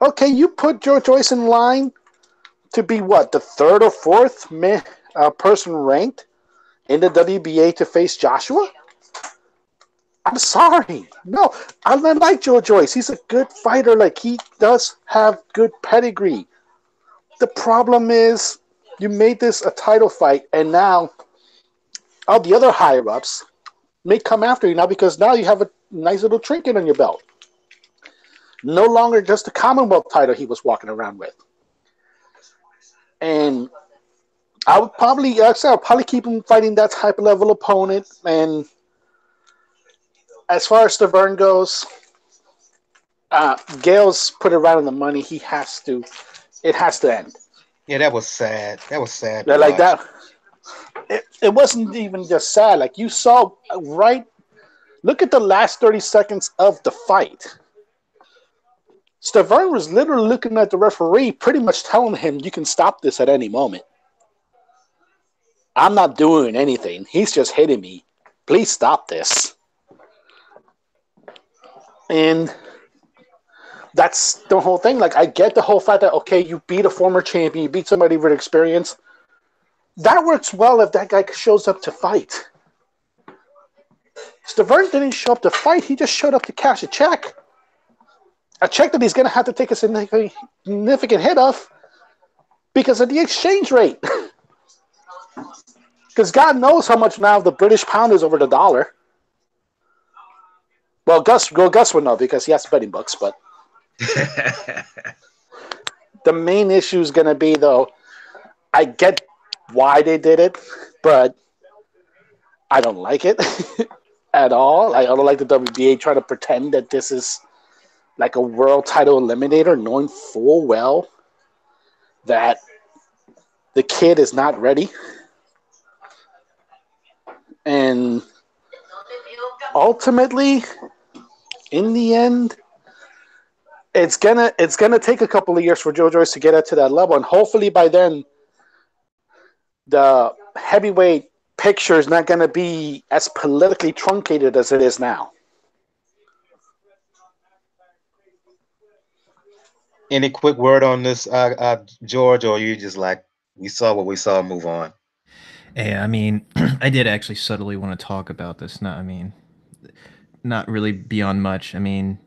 okay, you put Joyce in line to be what, the third or fourth person ranked in the WBA to face Joshua? I'm sorry. No, I like Joyce. He's a good fighter. Like, he does have good pedigree. The problem is you made this a title fight, and now all the other higher-ups may come after you now because now you have a nice little trinket on your belt. No longer just the Commonwealth title he was walking around with. And I'll probably keep him fighting that type of level opponent. And as far as Stiverne goes, Gale's put it right on the money. It has to end. Yeah, that was sad. That was sad. Like that. It wasn't even just sad. Like you saw right. Look at the last 30 seconds of the fight. Stiverne was literally looking at the referee, pretty much telling him, you can stop this at any moment. I'm not doing anything. He's just hitting me. Please stop this. And that's the whole thing. Like, I get the whole fact that, okay, you beat a former champion, you beat somebody with experience. That works well if that guy shows up to fight. Stiverne didn't show up to fight. He just showed up to cash a check. A check that he's going to have to take a significant hit off because of the exchange rate. Because God knows how much now the British pound is over the dollar. Well, Gus would know because he has betting books, but the main issue is going to be, though, I get why they did it, but I don't like it at all. I don't like the WBA trying to pretend that this is like a world title eliminator, knowing full well that the kid is not ready. And ultimately, in the end, it's gonna take a couple of years for Joyce to get up to that level, and hopefully by then, the heavyweight picture is not gonna be as politically truncated as it is now. Any quick word on this, George, or you just like, we saw what we saw, move on? Yeah, I mean, I did actually subtly want to talk about this. Not really beyond much. I mean,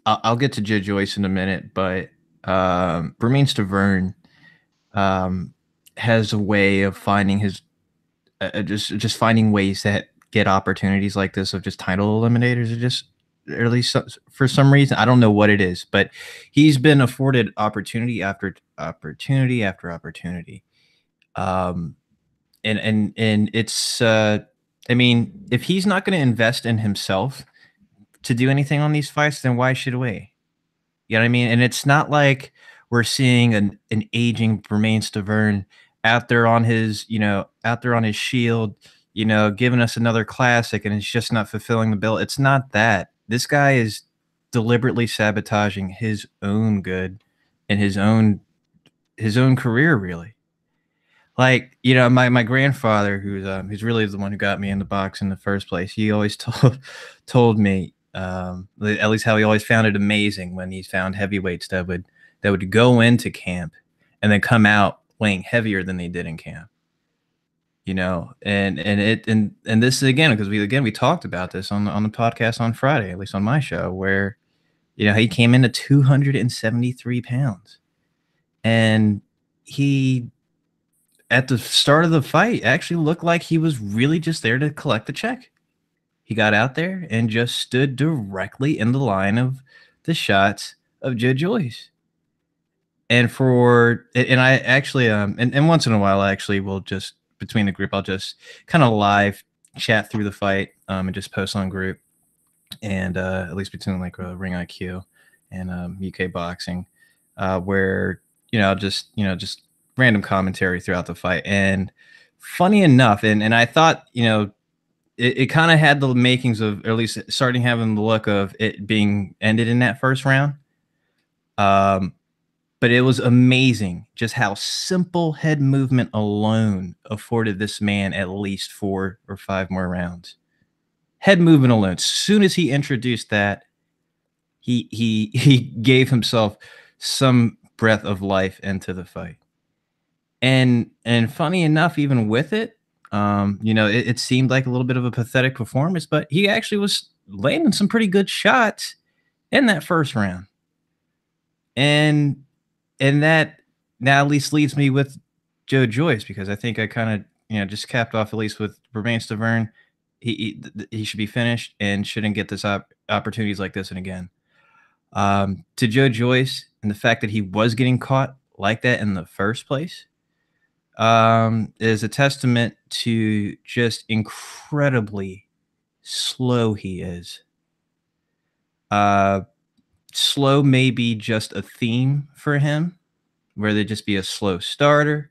I'll get to Joyce in a minute, but Bermane Stiverne has a way of finding his just finding ways to get opportunities like this of just title eliminators, or at least for some reason. I don't know what it is, but he's been afforded opportunity after opportunity after opportunity. and it's I mean, if he's not going to invest in himself to do anything on these fights, then why should we? You know what I mean? And it's not like we're seeing an aging Bermane Stiverne out there on his, out there on his shield, giving us another classic, and it's just not fulfilling the bill. It's not that. This guy is deliberately sabotaging his own good and his own career, really. Like, my grandfather, who's really the one who got me into boxing in the first place, he always told me, at least how he always found it amazing when he found heavyweights that would go into camp and then come out weighing heavier than they did in camp. And this is again because we talked about this on the podcast on Friday, at least on my show, where he came in at 273 pounds, and he, at the start of the fight, actually looked like he was really just there to collect the check. He got out there and just stood directly in the line of the shots of Joyce. And I actually, and once in a while, I actually will just, between the group, I'll just kind of live chat through the fight, and just post on group. And at least between like Ring IQ and UK Boxing, where, just random commentary throughout the fight. And funny enough, and I thought, it kind of had the makings of, or at least starting having the look of it being ended in that first round. But it was amazing just how simple head movement alone afforded this man at least 4 or 5 more rounds. Head movement alone. As soon as he introduced that, he gave himself some breath of life into the fight. And funny enough, even with it, it seemed like a little bit of a pathetic performance, but he actually was landing some pretty good shots in that first round. And that now at least leads me with Joyce, because I think I kind of, just capped off at least with Bermane Stiverne. He should be finished and shouldn't get this opportunities like this and again. To Joyce, and the fact that he was getting caught like that in the first place, is a testament to just incredibly slow he is. Slow may be just a theme for him, where there just be a slow starter,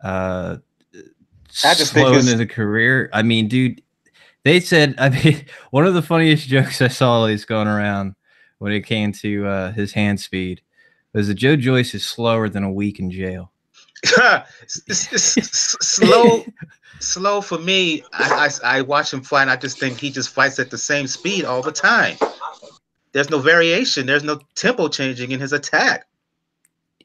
I just slow think into the career. I mean, dude, they said, one of the funniest jokes I saw is going around when it came to his hand speed was that Joyce is slower than a week in jail. Slow for me. I watch him fight, and I just think he just fights at the same speed all the time. There's no variation. There's no tempo changing in his attack.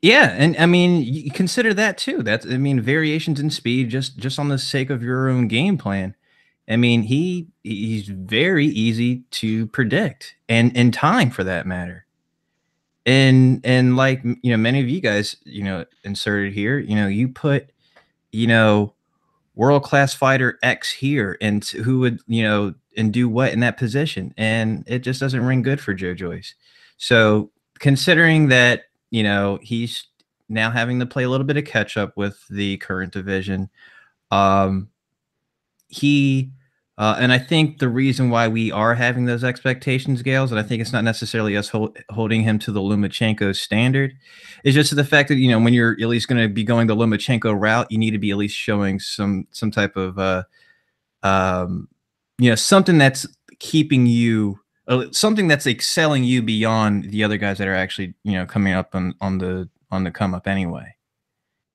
Yeah, and I mean, you consider that too. Variations in speed just on the sake of your own game plan. I mean, he's very easy to predict, and in time for that matter. And like, many of you guys, inserted here, you put, world-class fighter X here, and who would, and do what in that position, and it just doesn't ring good for Joyce. So considering that, he's now having to play a little bit of catch up with the current division, and I think the reason why we are having those expectations, Gales, and I think it's not necessarily us holding him to the Lomachenko standard, is just the fact that, when you're at least going to be going the Lomachenko route, you need to be at least showing some type of, something that's keeping you, something that's excelling you beyond the other guys that are actually, coming up on the come up anyway.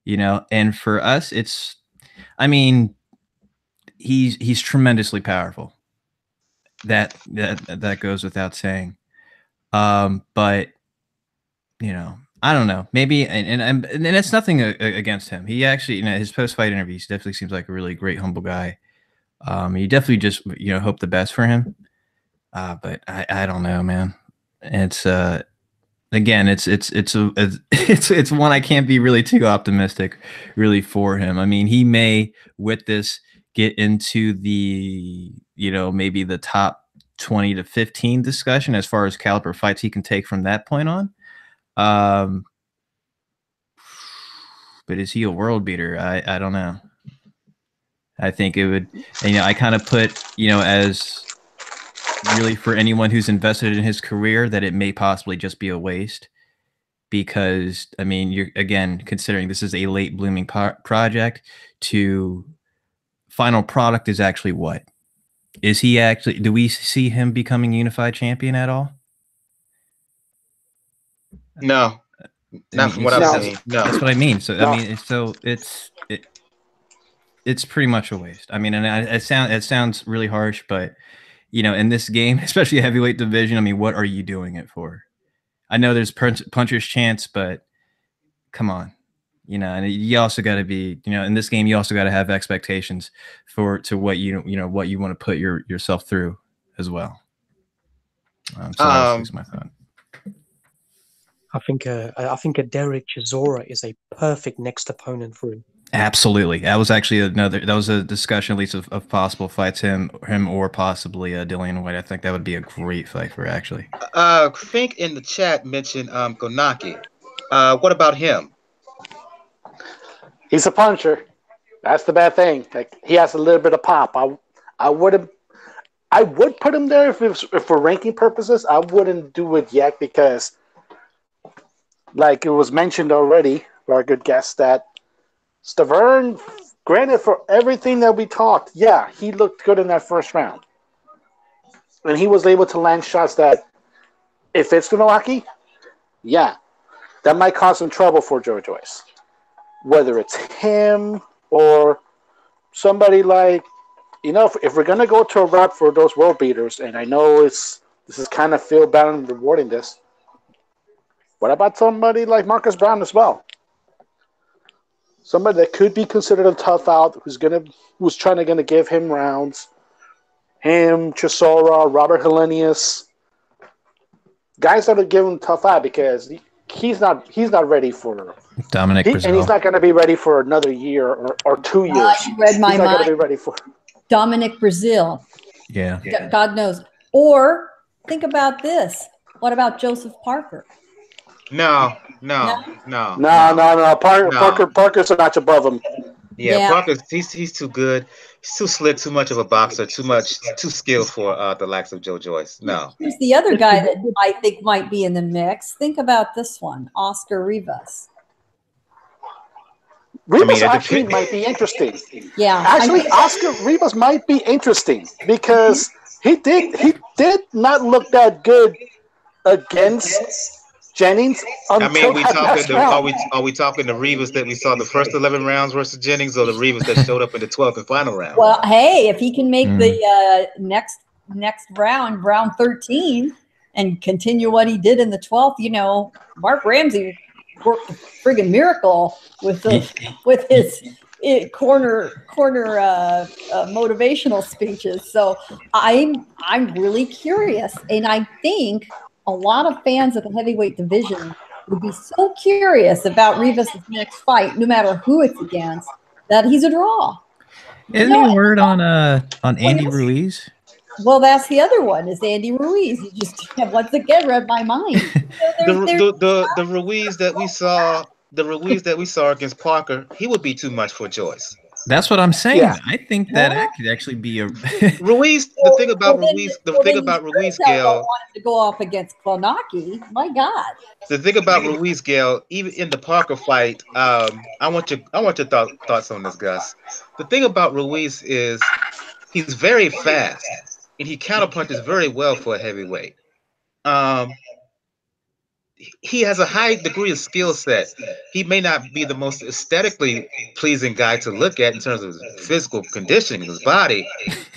And for us, it's, he's tremendously powerful. That goes without saying. But I don't know. Maybe, and it's nothing against him. He actually, his post-fight interviews definitely seems like a really great, humble guy. You definitely just hope the best for him. But I don't know, man. It's again, it's one I can't be really too optimistic really for him. I mean, he may with this get into the, maybe the top 20 to 15 discussion as far as caliber fights he can take from that point on. But is he a world beater? I don't know. I think it would, and, I kind of put, as really for anyone who's invested in his career, that it may possibly just be a waste. Because, I mean, you're, again, considering this is a late blooming project, to final product is actually what? Is he actually, do we see him becoming unified champion at all? No, not from what I've seen. No, that's what I mean. So, No. I mean, it's pretty much a waste. I mean, and it sounds really harsh, but, in this game, especially a heavyweight division, I mean, what are you doing it for? I know there's puncher's chance, but come on, and you also got to be, in this game, you also got to have expectations to what what you want to put yourself through as well. So that's my thought. I think a Derek Chisora is a perfect next opponent for him. Absolutely, that was actually a discussion, at least of possible fights, him or possibly Dillian White. I think that would be a great fight for actually. Fink in the chat mentioned Konaki. What about him? He's a puncher. That's the bad thing. Like, he has a little bit of pop. I would put him there if for ranking purposes. I wouldn't do it yet because, like it was mentioned already by our good guest, that Stiverne, granted for everything that we talked, yeah, he looked good in that first round. And he was able to land shots that, if it's Konaki, yeah, that might cause some trouble for Joyce. Whether it's him or somebody like, if we're going to go to a route for those world beaters, and I know this is kind of feel bad and rewarding this, what about somebody like Marcus Brown as well? Somebody that could be considered a tough out, who's trying to give him rounds. Him, Chisora, Robert Helenius. Guys that are giving tough out because he's not ready for Dominic Brazil. And he's not going to be ready for another year or 2 years. You read my he's not mind. going to be ready for Dominic Brazil. Yeah. God knows. Or think about this. What about Joseph Parker? No. Parker's a notch above him. Yeah, Parker's he's too good. He's too slick, too much of a boxer, too skilled for the likes of Joyce. No. Here's the other guy that I think might be in the mix. Think about this one, Oscar Rivas. Rivas actually might be interesting. Yeah. Actually, Oscar Rivas might be interesting because he did not look that good against Jennings. I mean, are we talking the Rivas that we saw the first 11 rounds versus Jennings, or the Rivas that showed up in the 12th and final round? Well, hey, if he can make the next round 13, and continue what he did in the 12th, Mark Ramsey worked a friggin' miracle with his corner motivational speeches. So I'm really curious, and I think a lot of fans of the heavyweight division would be so curious about Rivas' next fight, no matter who it's against, that he's a draw. Isn't any word on Andy Ruiz? Well, that's the other one, is Andy Ruiz. You just have once again read my mind. The Ruiz that we saw against Parker, he would be too much for Joyce. That's what I'm saying. Yeah. I think that could actually be a Ruiz. The thing about Ruiz, Gail, wanted to go off against Konaki. My God. The thing about Ruiz, Gail, even in the Parker fight, I want your thoughts on this, Gus. The thing about Ruiz is he's very fast, and he counterpunches very well for a heavyweight. He has a high degree of skill set. He may not be the most aesthetically pleasing guy to look at in terms of his physical conditioning of his body,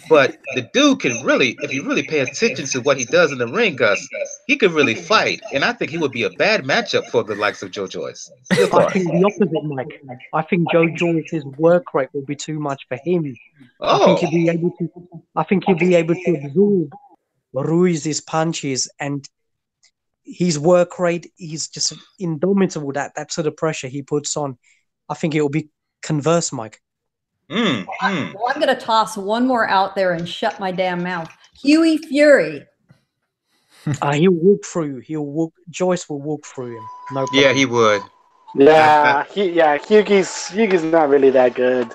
but the dude can really, if you really pay attention to what he does in the ring, Gus, he could really fight. And I think he would be a bad matchup for the likes of Joyce. I think the opposite, Mike. I think Joyce's work rate will be too much for him. I think he'll be able to absorb Ruiz's punches, and his work rate, he's just indomitable. That sort of pressure he puts on, I think it will be converse, Mike. Well, I'm going to toss one more out there and shut my damn mouth. Hughie Fury. He'll walk through. Joyce will walk through him. No problem. Yeah, he would. Yeah, Hughie's not really that good.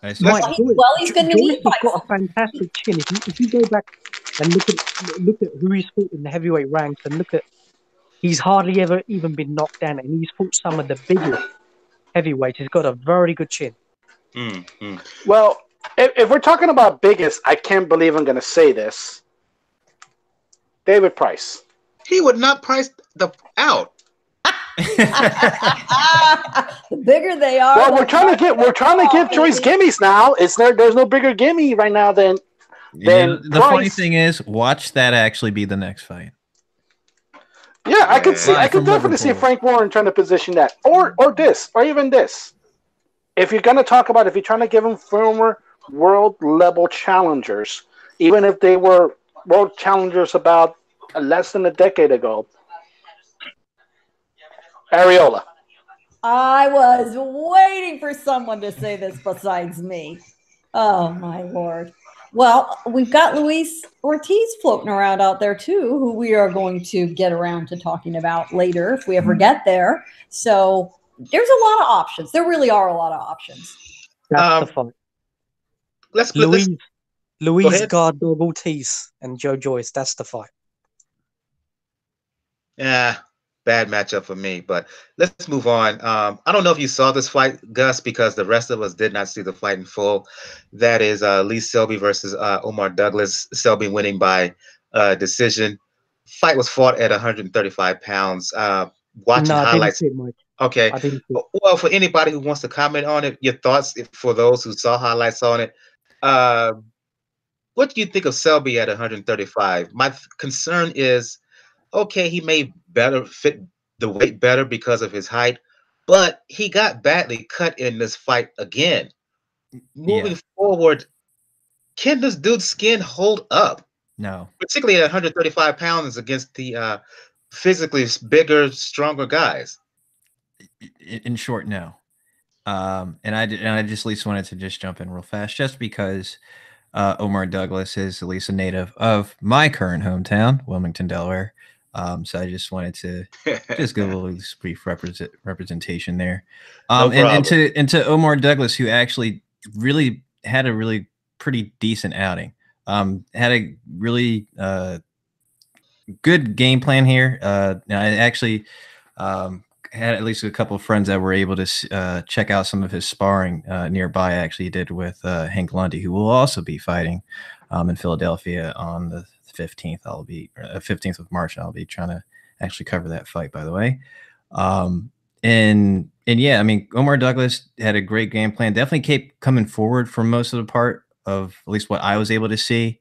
I see. Mike, He's going to Joyce need has got fights. a fantastic chin. If you go back and look at who he's fought in the heavyweight ranks, and look at he's hardly ever even been knocked down, and he's fought some of the biggest heavyweights. He's got a very good chin. Well, if we're talking about biggest, I can't believe I'm going to say this. David Price. He would not price out. The bigger they are. Well, we're trying to give Joyce gimmies now. There's no bigger gimme right now than the Price. funny thing is, watch that actually be the next fight. Yeah, I could from definitely see Liverpool. Frank Warren trying to position that, or even this. If you're going to talk about, if you're trying to give him former world level challengers, even if they were world challengers about less than a decade ago, Arreola. I was waiting for someone to say this besides me. Oh, my Lord. Well, we've got Luis Ortiz floating around out there, too, who we are going to get around to talking about later if we ever get there. So there's a lot of options. There really are a lot of options. That's the fight. Luis Guard Dog Ortiz and Joe Joyce. That's the fight. Yeah, bad matchup for me, but let's move on. I don't know if you saw this fight, Gus, because the rest of us did not see the fight in full. That is Lee Selby versus Omar Douglas. Selby winning by decision. Fight was fought at 135 pounds. Watching highlights. Okay. Well, for anybody who wants to comment on it, your thoughts for those who saw highlights on it. What do you think of Selby at 135? My concern is, okay, he may better fit the weight better because of his height, but he got badly cut in this fight again. Moving forward, can this dude's skin hold up? No. Particularly at 135 pounds against the physically bigger, stronger guys. In short, no. And I just at least wanted to just jump in real fast, just because Omar Douglas is at least a native of my current hometown, Wilmington, Delaware. So I just wanted to just give a little brief representation there. And to Omar Douglas, who actually really had a really pretty decent outing. Had a really good game plan here. I actually had at least a couple of friends that were able to check out some of his sparring nearby. I actually did with Hank Lundy, who will also be fighting in Philadelphia on the 15th. 15th of March. I'll be trying to actually cover that fight, by the way. And yeah, I mean, Omar Douglas had a great game plan. Definitely kept coming forward for most of the part of at least what I was able to see,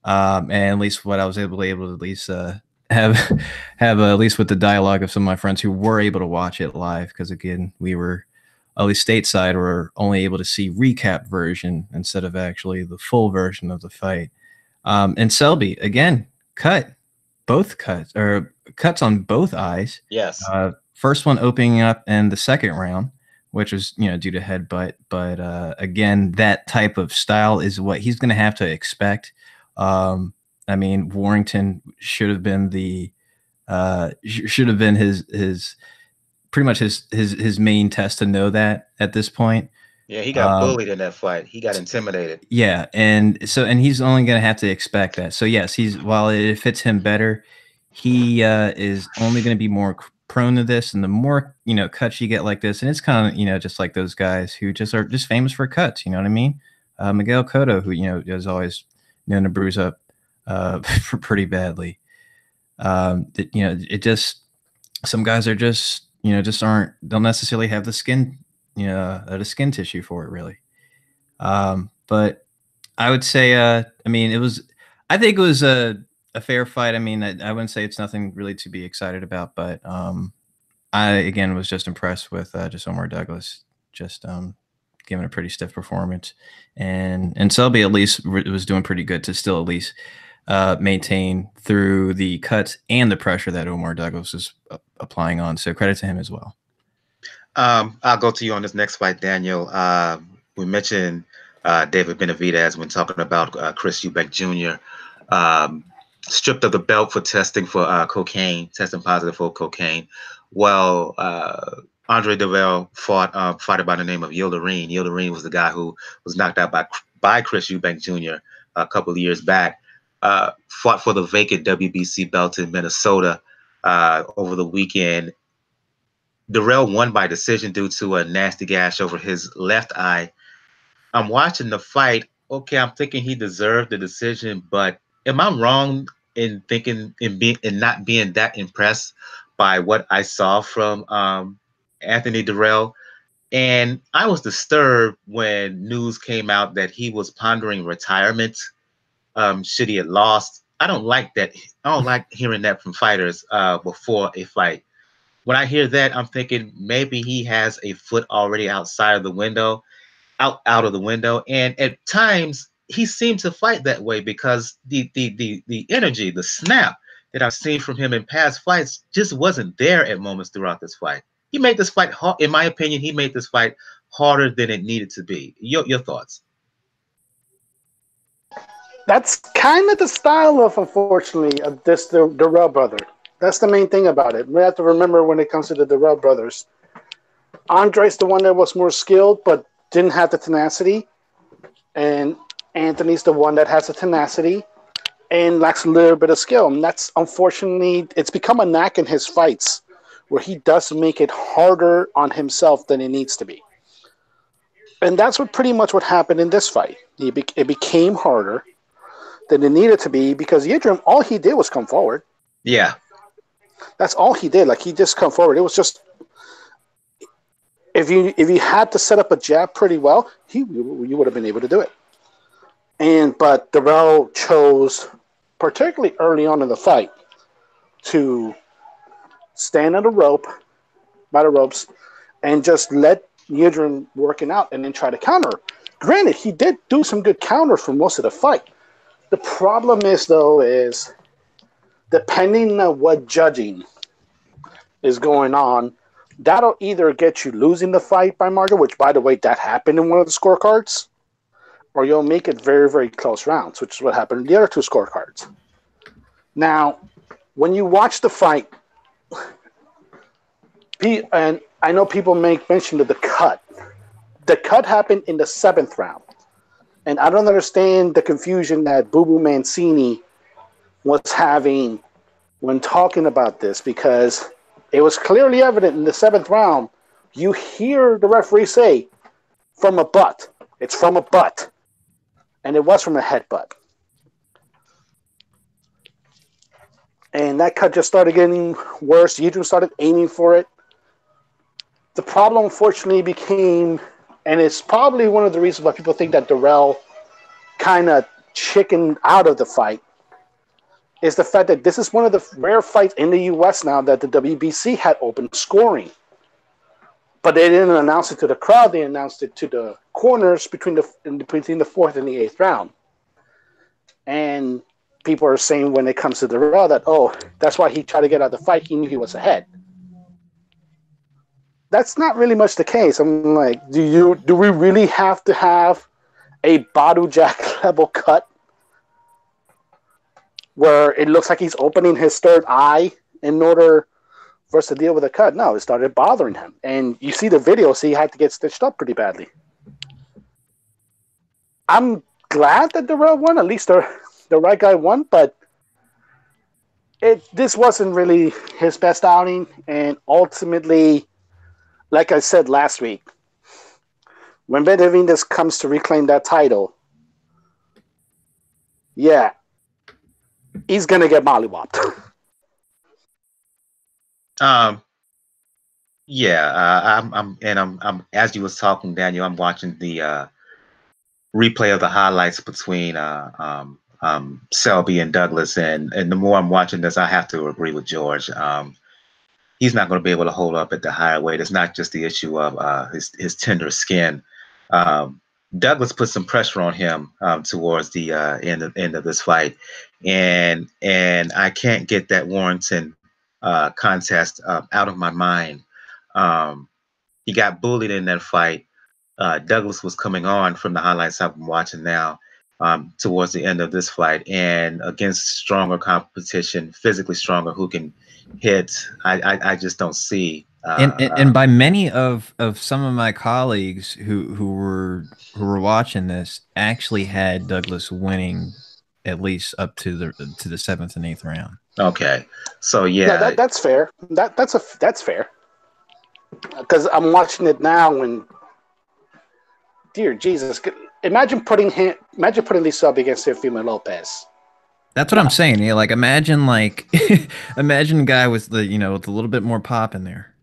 and at least what I was able to at least have at least with the dialogue of some of my friends who were able to watch it live, because again, we were at least stateside, were only able to see recap version instead of actually the full version of the fight. And Selby again cuts on both eyes. Yes. First one opening up in the second round, which was due to headbutt. But again, that type of style is what he's going to have to expect. I mean, Warrington should have been his pretty much his main test to know that at this point. Yeah, he got bullied in that fight. He got intimidated. Yeah, and he's only going to have to expect that. So yes, while it fits him better, he is only going to be more prone to this. And the more cuts you get like this, and it's kind of just like those guys who just are just famous for cuts. You know what I mean? Miguel Cotto, who is always known to bruise up pretty badly. It just, some guys are just don't necessarily have the skin. The skin tissue for it, really. But I would say, I think it was a fair fight. I mean, I wouldn't say it's nothing really to be excited about, but I, again, was just impressed with just Omar Douglas, just giving a pretty stiff performance. And Selby at least was doing pretty good to still at least maintain through the cuts and the pressure that Omar Douglas is applying on. So credit to him as well. I'll go to you on this next fight, Daniel. We mentioned David Benavidez when talking about Chris Eubank Jr. Stripped of the belt for testing for cocaine, testing positive for cocaine. Well, Andre Dirrell fought a fighter by the name of Yildirim. Yildirim was the guy who was knocked out by Chris Eubank Jr. a couple of years back. Fought for the vacant WBC belt in Minnesota over the weekend. Dirrell won by decision due to a nasty gash over his left eye. I'm watching the fight. Okay, I'm thinking he deserved the decision, but am I wrong in thinking in not being that impressed by what I saw from Anthony Dirrell? And I was disturbed when news came out that he was pondering retirement. Should he have lost? I don't like that. I don't like hearing that from fighters before a fight. When I hear that, I'm thinking maybe he has a foot already outside of the window, out of the window. And at times he seemed to fight that way because the energy, the snap that I've seen from him in past fights just wasn't there at moments throughout this fight. He made this fight hard, in my opinion, he made this fight harder than it needed to be. Your thoughts? That's kind of the style of, unfortunately, of the Dirrell brother. That's the main thing about it. We have to remember when it comes to the Dirrell brothers. Andre's the one that was more skilled, but didn't have the tenacity. And Anthony's the one that has the tenacity and lacks a little bit of skill. And that's, unfortunately, it's become a knack in his fights where he does make it harder on himself than it needs to be. And that's pretty much what happened in this fight. It became harder than it needed to be because Yildirim, all he did was come forward. Yeah. That's all he did. Like, he just come forward. It was just, if you had to set up a jab pretty well, you would have been able to do it. But Dirrell chose, particularly early on in the fight, to stand on the rope, by the ropes, and just let Yildirim working out and then try to counter. Granted, he did do some good counters for most of the fight. The problem is, though, is depending on what judging is going on, that'll either get you losing the fight by margin, which, by the way, that happened in one of the scorecards, or you'll make it very, very close rounds, which is what happened in the other two scorecards. Now, when you watch the fight, and I know people make mention of the cut. The cut happened in the 7th round. And I don't understand the confusion that Boo Boo Mancini was having when talking about this, because it was clearly evident in the 7th round. You hear the referee say, from a butt. It's from a butt. And it was from a headbutt. And that cut just started getting worse. Yildirim started aiming for it. The problem, unfortunately, became, and it's probably one of the reasons why people think that Dirrell kind of chickened out of the fight, is the fact that this is one of the rare fights in the U.S. now that the WBC had open scoring. But they didn't announce it to the crowd. They announced it to the corners between the 4th and the 8th round. And people are saying when it comes to Dirrell that, oh, that's why he tried to get out of the fight. He knew he was ahead. That's not really much the case. I'm like, do we really have to have a Badu Jack level cut where it looks like he's opening his third eye in order for us to deal with a cut? No, it started bothering him. And you see the video, so he had to get stitched up pretty badly. I'm glad that Dirrell won. At least the right guy won, but this wasn't really his best outing. And ultimately, like I said last week, when Benavidez comes to reclaim that title, yeah, he's gonna get mollywopped. I'm as you was talking, Daniel, I'm watching the replay of the highlights between Selby and Douglas, and the more I'm watching this, I have to agree with George. He's not going to be able to hold up at the higher weight. It's not just the issue of his tender skin. Douglas put some pressure on him towards the end of this fight, and I can't get that Warrington contest out of my mind. He got bullied in that fight. Douglas was coming on from the highlights I'm watching now towards the end of this fight, and against stronger competition, physically stronger, who can hit, I just don't see. And by many of some of my colleagues who were watching this actually had Douglas winning at least up to the 7th and 8th round. Okay, so No, yeah, that's fair. That's fair. Because I'm watching it now, and dear Jesus, imagine putting Lisa up against Teofimo Lopez. That's what I'm saying. Yeah, like imagine imagine a guy with with a little bit more pop in there.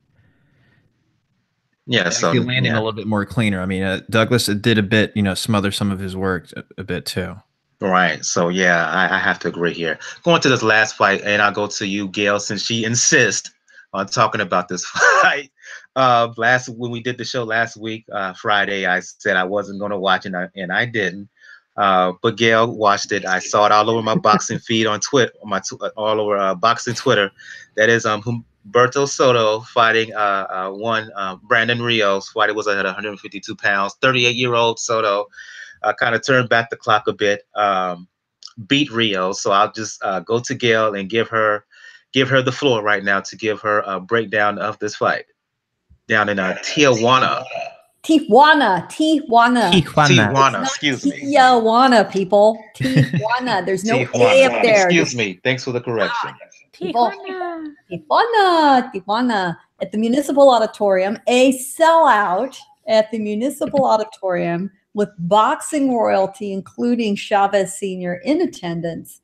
yeah. So Actually landing a yeah. little bit more cleaner. I mean, Douglas did a bit, smother some of his work a bit too. Right. So yeah, I have to agree here. Going to this last fight, and I'll go to you, Gail, since she insists on talking about this fight. When we did the show last week, Friday, I said I wasn't going to watch it, and I didn't. But Gail watched it. I saw it all over my boxing feed on Twitter, all over boxing Twitter. That is Humberto Soto fighting Brandon Rios. Fight was at 152 pounds. 38-year-old Soto. Kind of turned back the clock a bit, beat Rio. So I'll just go to Gail and give her the floor right now to give her a breakdown of this fight down in Tijuana. Tijuana. Excuse me. Tijuana, people. Tijuana. There's no A up there. Excuse me. Thanks for the correction. Tijuana. At the Municipal Auditorium, a sellout at the Municipal Auditorium with boxing royalty, including Chavez Sr. in attendance.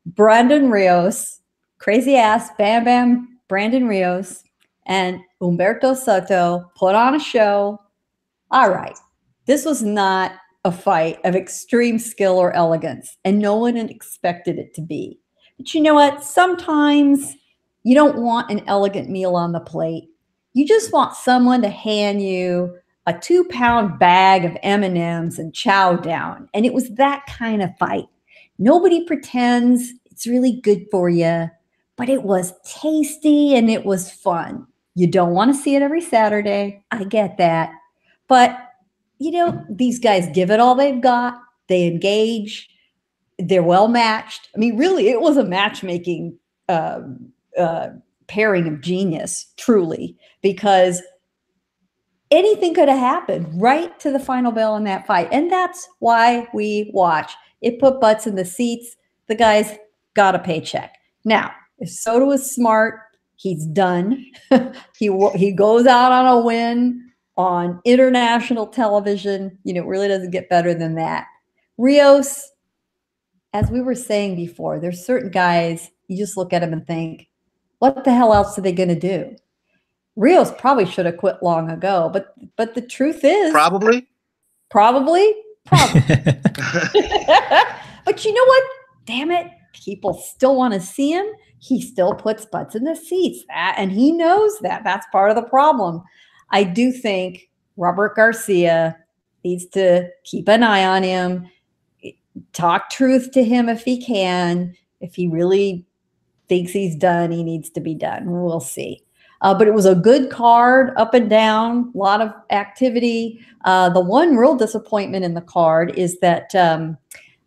Brandon Rios, crazy ass, Bam Bam Brandon Rios, and Humberto Soto put on a show. All right, this was not a fight of extreme skill or elegance, and no one had expected it to be. But you know what? Sometimes you don't want an elegant meal on the plate. You just want someone to hand you a 2-pound bag of M&Ms and chow down. And it was that kind of fight. Nobody pretends it's really good for you, but it was tasty and it was fun. You don't want to see it every Saturday. I get that. But, these guys give it all they've got. They engage. They're well matched. I mean, really, it was a matchmaking pairing of genius, truly, because anything could have happened right to the final bell in that fight. And that's why we watch. It put butts in the seats. The guys got a paycheck. Now, if Soto is smart, he's done. He goes out on a win on international television. It really doesn't get better than that. Rios, as we were saying before, there's certain guys, you just look at them and think, what the hell else are they going to do? Rios probably should have quit long ago, but the truth is probably. But you know what? Damn it. People still want to see him. He still puts butts in the seats. And he knows that. That's part of the problem. I do think Robert Garcia needs to keep an eye on him, talk truth to him if he can. If he really thinks he's done, he needs to be done. We'll see. But it was a good card, up and down, a lot of activity. The one real disappointment in the card is that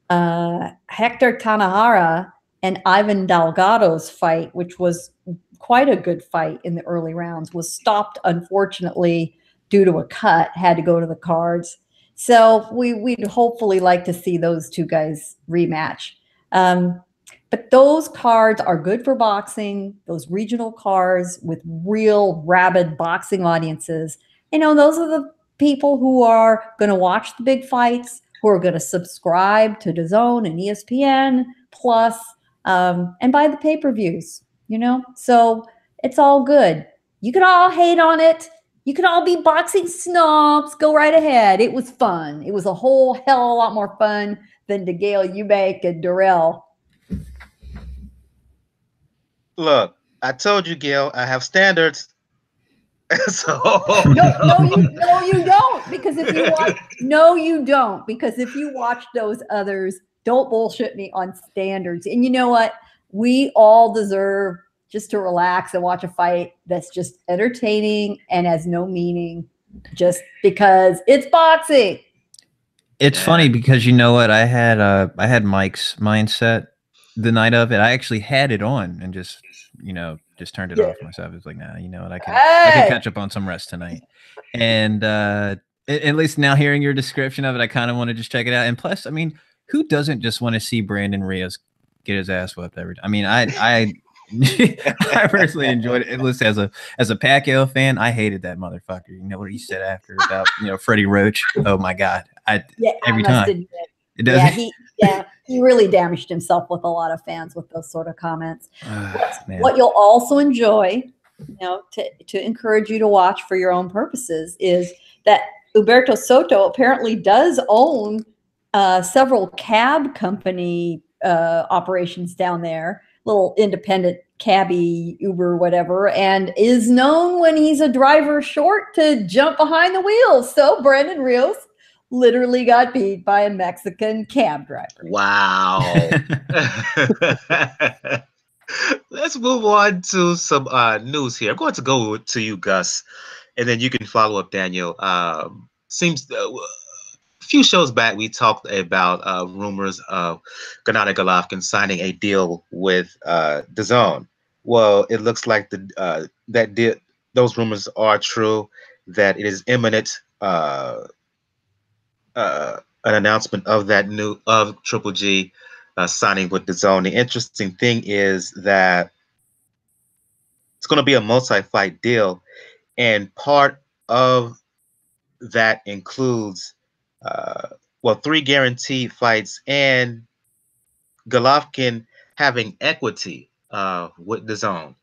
Hector Tanahara and Ivan Delgado's fight, which was quite a good fight in the early rounds, was stopped, unfortunately, due to a cut, had to go to the cards. So we'd hopefully like to see those two guys rematch. But those cards are good for boxing, those regional cards with real rabid boxing audiences. Those are the people who are going to watch the big fights, who are going to subscribe to DAZN and ESPN Plus, and buy the pay-per-views, So it's all good. You can all hate on it. You can all be boxing snobs. Go right ahead. It was fun. It was a whole hell of a lot more fun than DeGale, Eubank, and Dirrell. Look, I told you, Gail, I have standards. So no, you don't. Because if you watch those others, don't bullshit me on standards. And you know what? We all deserve just to relax and watch a fight that's just entertaining and has no meaning, just because it's boxing. It's funny because you know what? I had Mike's mindset the night of it, I actually had it on and just turned it Yeah. off myself. It's like, nah, you know what? I can catch up on some rest tonight. And at least now hearing your description of it, I kind of want to just check it out. And plus, I mean, who doesn't just want to see Brandon Rios get his ass whipped every time? I mean, I I personally enjoyed it. Listen, as a Pacquiao fan, I hated that motherfucker. You know what he said after about Freddie Roach? Oh my God! Every time. It does. He really damaged himself with a lot of fans with those sort of comments. What you'll also enjoy, to encourage you to watch for your own purposes, is that Huberto Soto apparently does own several cab company operations down there, little independent cabbie, Uber, whatever, and is known when he's a driver short to jump behind the wheels. So Brandon Rios literally got beat by a Mexican cab driver. Wow. Let's move on to some news here. I'm going to go to you, Gus, and then you can follow up, Daniel. Seems a few shows back we talked about rumors of Gennady Golovkin signing a deal with DAZN. Well, it looks like those rumors are true, that it is imminent. An announcement of Triple G signing with DAZN. The interesting thing is that it's going to be a multi-fight deal, and part of that includes 3 guaranteed fights and Golovkin having equity with DAZN.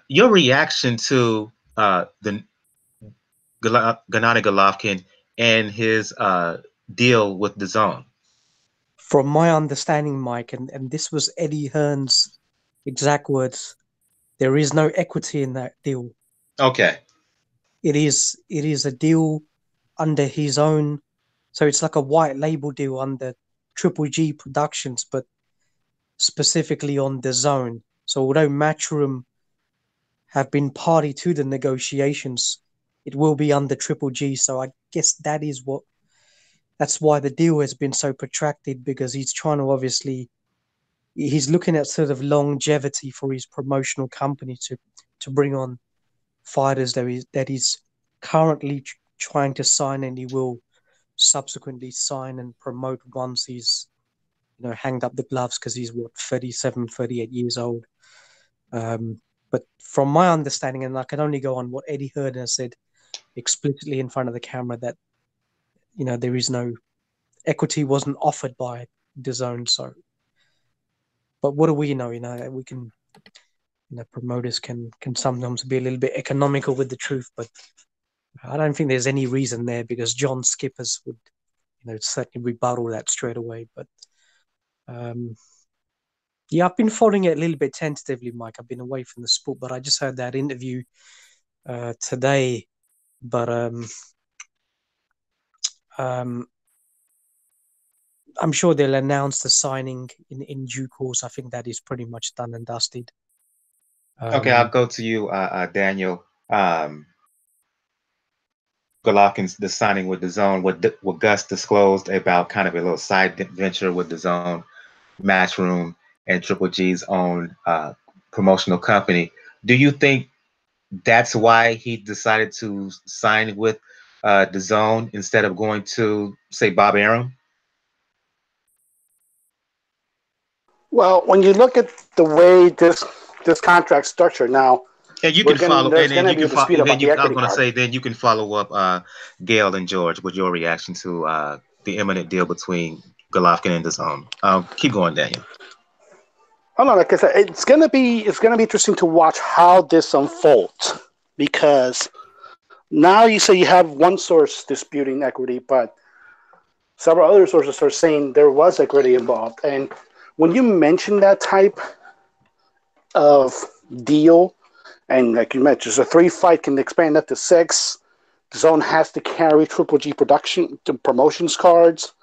Your reaction to the Gennady Golovkin and his deal with DAZN? From my understanding, Mike, and this was Eddie Hearn's exact words, there is no equity in that deal. Okay. It is a deal under his own, so it's like a white label deal under Triple G Productions, but specifically on DAZN. So although Matchroom have been party to the negotiations, it will be under Triple G. So I guess that's why the deal has been so protracted, because he's trying to he's looking at sort of longevity for his promotional company to bring on fighters that he's currently trying to sign, and he will subsequently sign and promote once he's hanged up the gloves, because he's 37, 38 years old. But from my understanding, and I can only go on what Eddie Hearn has said explicitly in front of the camera, that there is no equity, wasn't offered by DAZN. So, but what do we know? We can, promoters can sometimes be a little bit economical with the truth, but I don't think there's any reason there, because John Skippers would, certainly rebuttal that straight away. But I've been following it a little bit tentatively, Mike. I've been away from the sport, but I just heard that interview today. But I'm sure they'll announce the signing in due course. I think that is pretty much done and dusted. Okay, I'll go to you, Daniel. Golovkin's the signing with DAZN, what Gus disclosed about kind of a little side venture with DAZN, Matchroom, and Triple G's own promotional company. Do you think that's why he decided to sign with DAZN instead of going to, say, Bob Arum? Well, when you look at the way this contract's structured now, and you can follow. There's going to be a dispute about the equity. I'm going to say, then you can follow up, Gail and George, with your reaction to the imminent deal between Golovkin and DAZN. Keep going, Daniel. Hold on, like I said, it's going to be interesting to watch how this unfolds, because now you say you have one source disputing equity, but several other sources are saying there was equity involved. And when you mention that type of deal, and like you mentioned, just a 3-fight can expand up to 6. DAZN has to carry Triple G production to promotions cards.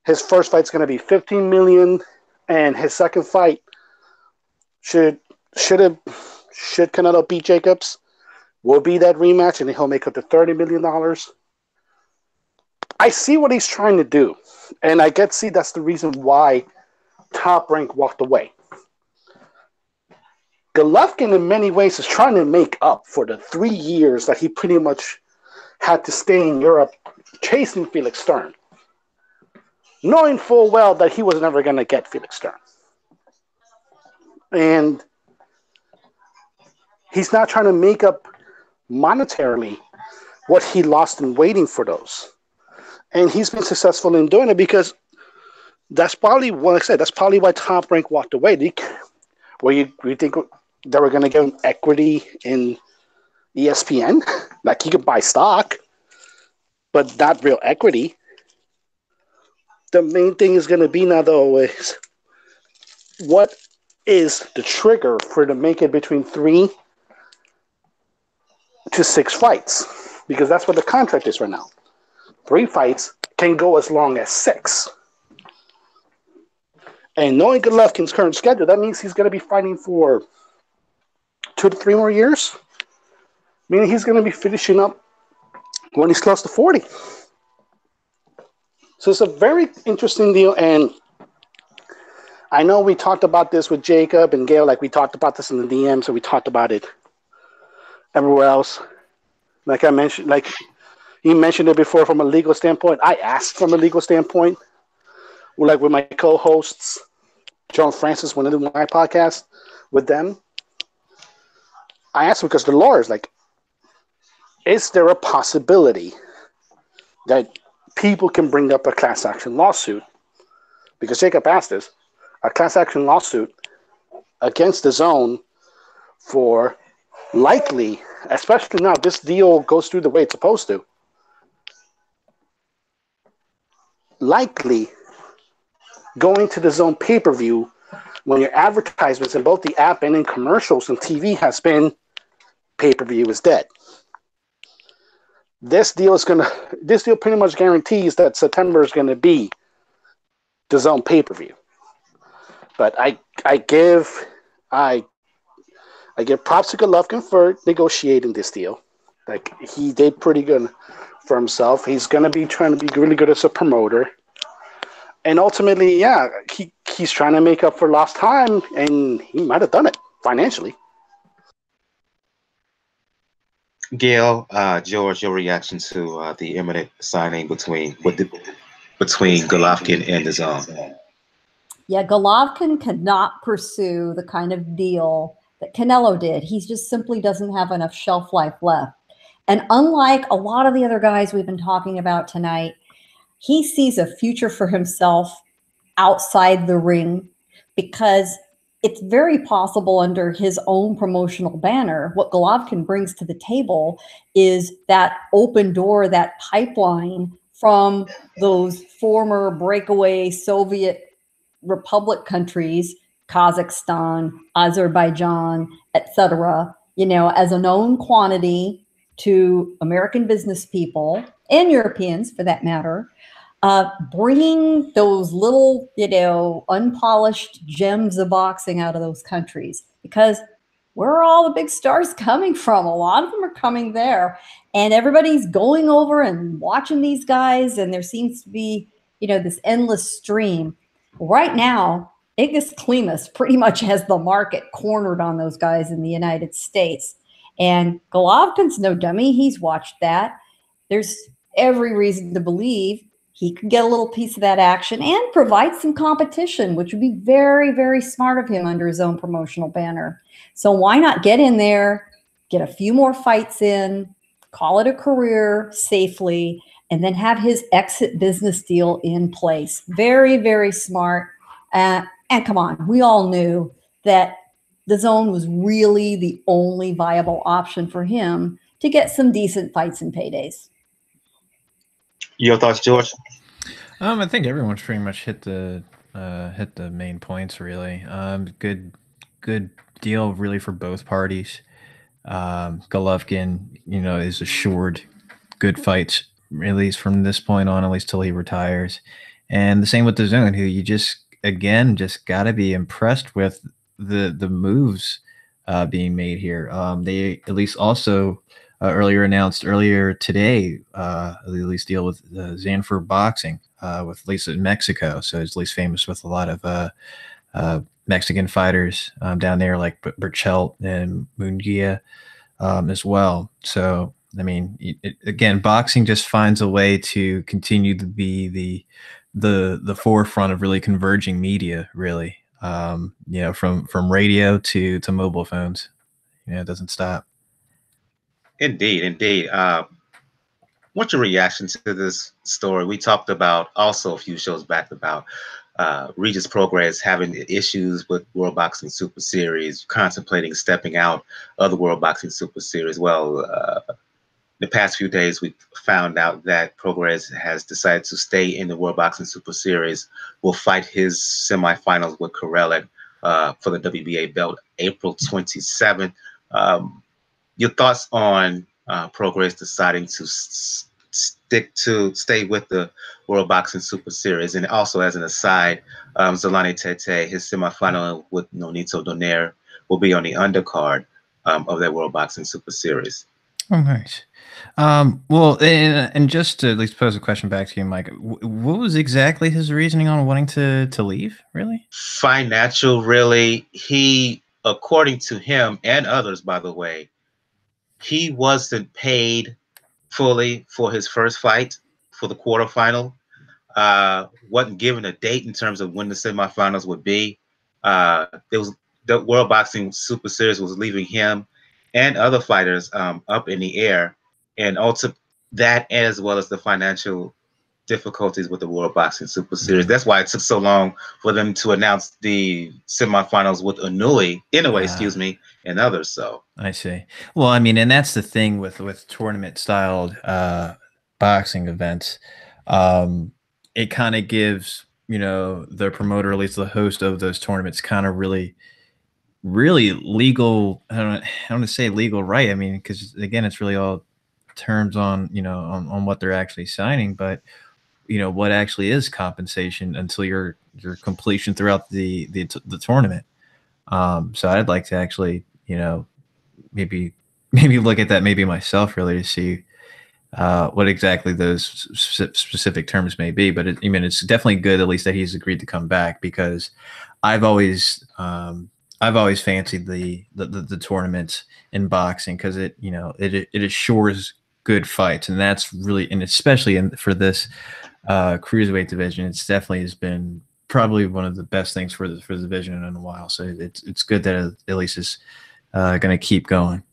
His first fight's going to be $15 million, and his second fight should Canelo beat Jacobs, will be that rematch, and he'll make up to $30 million. I see what he's trying to do, and I see that's the reason why Top Rank walked away. Golovkin, in many ways, is trying to make up for the 3 years that he pretty much had to stay in Europe chasing Felix Stern, knowing full well that he was never going to get Felix Stern. And he's not trying to make up monetarily what he lost in waiting for those. And he's been successful in doing it because that's probably, like I said, that's probably why Top Rank walked away. Where you think they were going to give him equity in ESPN? Like he could buy stock, but not real equity. The main thing is going to be now, though, is what is the trigger for to make it between 3 to 6 fights? Because that's what the contract is right now. 3 fights can go as long as 6. And knowing Golovkin's current schedule, that means he's going to be fighting for 2 to 3 more years. Meaning he's going to be finishing up when he's close to 40. So it's a very interesting deal. And I know we talked about this with Jacob and Gail, like we talked about this in the DM, so we talked about it everywhere else. Like I mentioned, like you mentioned it before from a legal standpoint. I asked from a legal standpoint, like with my co-hosts, Joe and Francis, when I do my podcast with them. I asked because the lawyers, like, is there a possibility that people can bring up a class action lawsuit? Because Jacob asked this, a class action lawsuit against the DAZN for likely, especially now this deal goes through the way it's supposed to, likely going to the DAZN pay-per-view when your advertisements in both the app and in commercials and TV has been pay-per-view is dead. This deal pretty much guarantees that September is going to be the DAZN pay-per-view. But I give props to Golovkin for negotiating this deal. Like he did pretty good for himself. He's going to be trying to be really good as a promoter. And ultimately, yeah, he's trying to make up for lost time, and he might have done it financially. Gail, George, your reaction to the imminent signing between Golovkin and DAZN? Yeah, Golovkin cannot pursue the kind of deal that Canelo did. He just simply doesn't have enough shelf life left. And unlike a lot of the other guys we've been talking about tonight, he sees a future for himself outside the ring because it's very possible under his own promotional banner. What Golovkin brings to the table is that open door, that pipeline from those former breakaway Soviet Republic countries, Kazakhstan, Azerbaijan, etc., as a known quantity to American business people and Europeans for that matter, bringing those little, unpolished gems of boxing out of those countries. Because where are all the big stars coming from? A lot of them are coming there. And everybody's going over and watching these guys. And there seems to be, this endless stream. Right now, Ignas Klimas pretty much has the market cornered on those guys in the United States. And Golovkin's no dummy. He's watched that. There's every reason to believe he could get a little piece of that action and provide some competition, which would be very, very smart of him under his own promotional banner. So why not get in there, get a few more fights in, call it a career safely, and then have his exit business deal in place. Very, very smart. And come on, we all knew that the DAZN was really the only viable option for him to get some decent fights and paydays. Your thoughts, George? I think everyone's pretty much hit the main points. Really, good deal really for both parties. Golovkin, is assured good fights at least from this point on, at least till he retires, and the same with the DAZN, who you just got to be impressed with the moves being made here. They at least also announced earlier today, the least deal with Zanfer Boxing, with at least in Mexico. So he's at least famous with a lot of Mexican fighters down there, like Berchelt and Munguia as well. So, I mean, again, boxing just finds a way to continue to be the forefront of really converging media, really. You know, from radio to mobile phones. You know, it doesn't stop. Indeed, indeed. What's your reaction to this story? We talked about also a few shows back about Regis Prograis having issues with World Boxing Super Series, contemplating stepping out of the World Boxing Super Series. Well, the past few days, we found out that Prograis has decided to stay in the World Boxing Super Series. Will fight his semifinals with Relikh for the WBA belt April 27th. Your thoughts on Prograis deciding to stay with the World Boxing Super Series? And also, as an aside, Zolani Tete, his semifinal with Nonito Donaire, will be on the undercard of that World Boxing Super Series. Oh, nice. Well, and just to at least pose a question back to you, Mike, what was exactly his reasoning on wanting to leave, really? Financial, really. He, according to him and others, by the way, he wasn't paid fully for his first fight for the quarterfinal. Wasn't given a date in terms of when the semifinals would be. There was the World Boxing Super Series was leaving him and other fighters up in the air, and also that, as well as the financial difficulties with the World Boxing Super Series. That's why it took so long for them to announce the semifinals with Inoue, excuse me, and others. So I see. Well, I mean, and that's the thing with tournament styled boxing events. It kind of gives, you know, the promoter, at least the host of those tournaments, kind of really legal. I don't want to say legal right. I mean, because again, it's really all terms on, you know, on what they're actually signing, but you know what actually is compensation until your completion throughout the tournament. So I'd like to actually, you know, maybe look at that maybe myself, really, to see what exactly those specific terms may be. But I mean, it's definitely good at least that he's agreed to come back, because I've always fancied the tournaments in boxing, because it, you know, it assures good fights, and that's really, and especially for this cruiserweight division, it's definitely has been probably one of the best things for the division in a while. So it's good that it at least is going to keep going.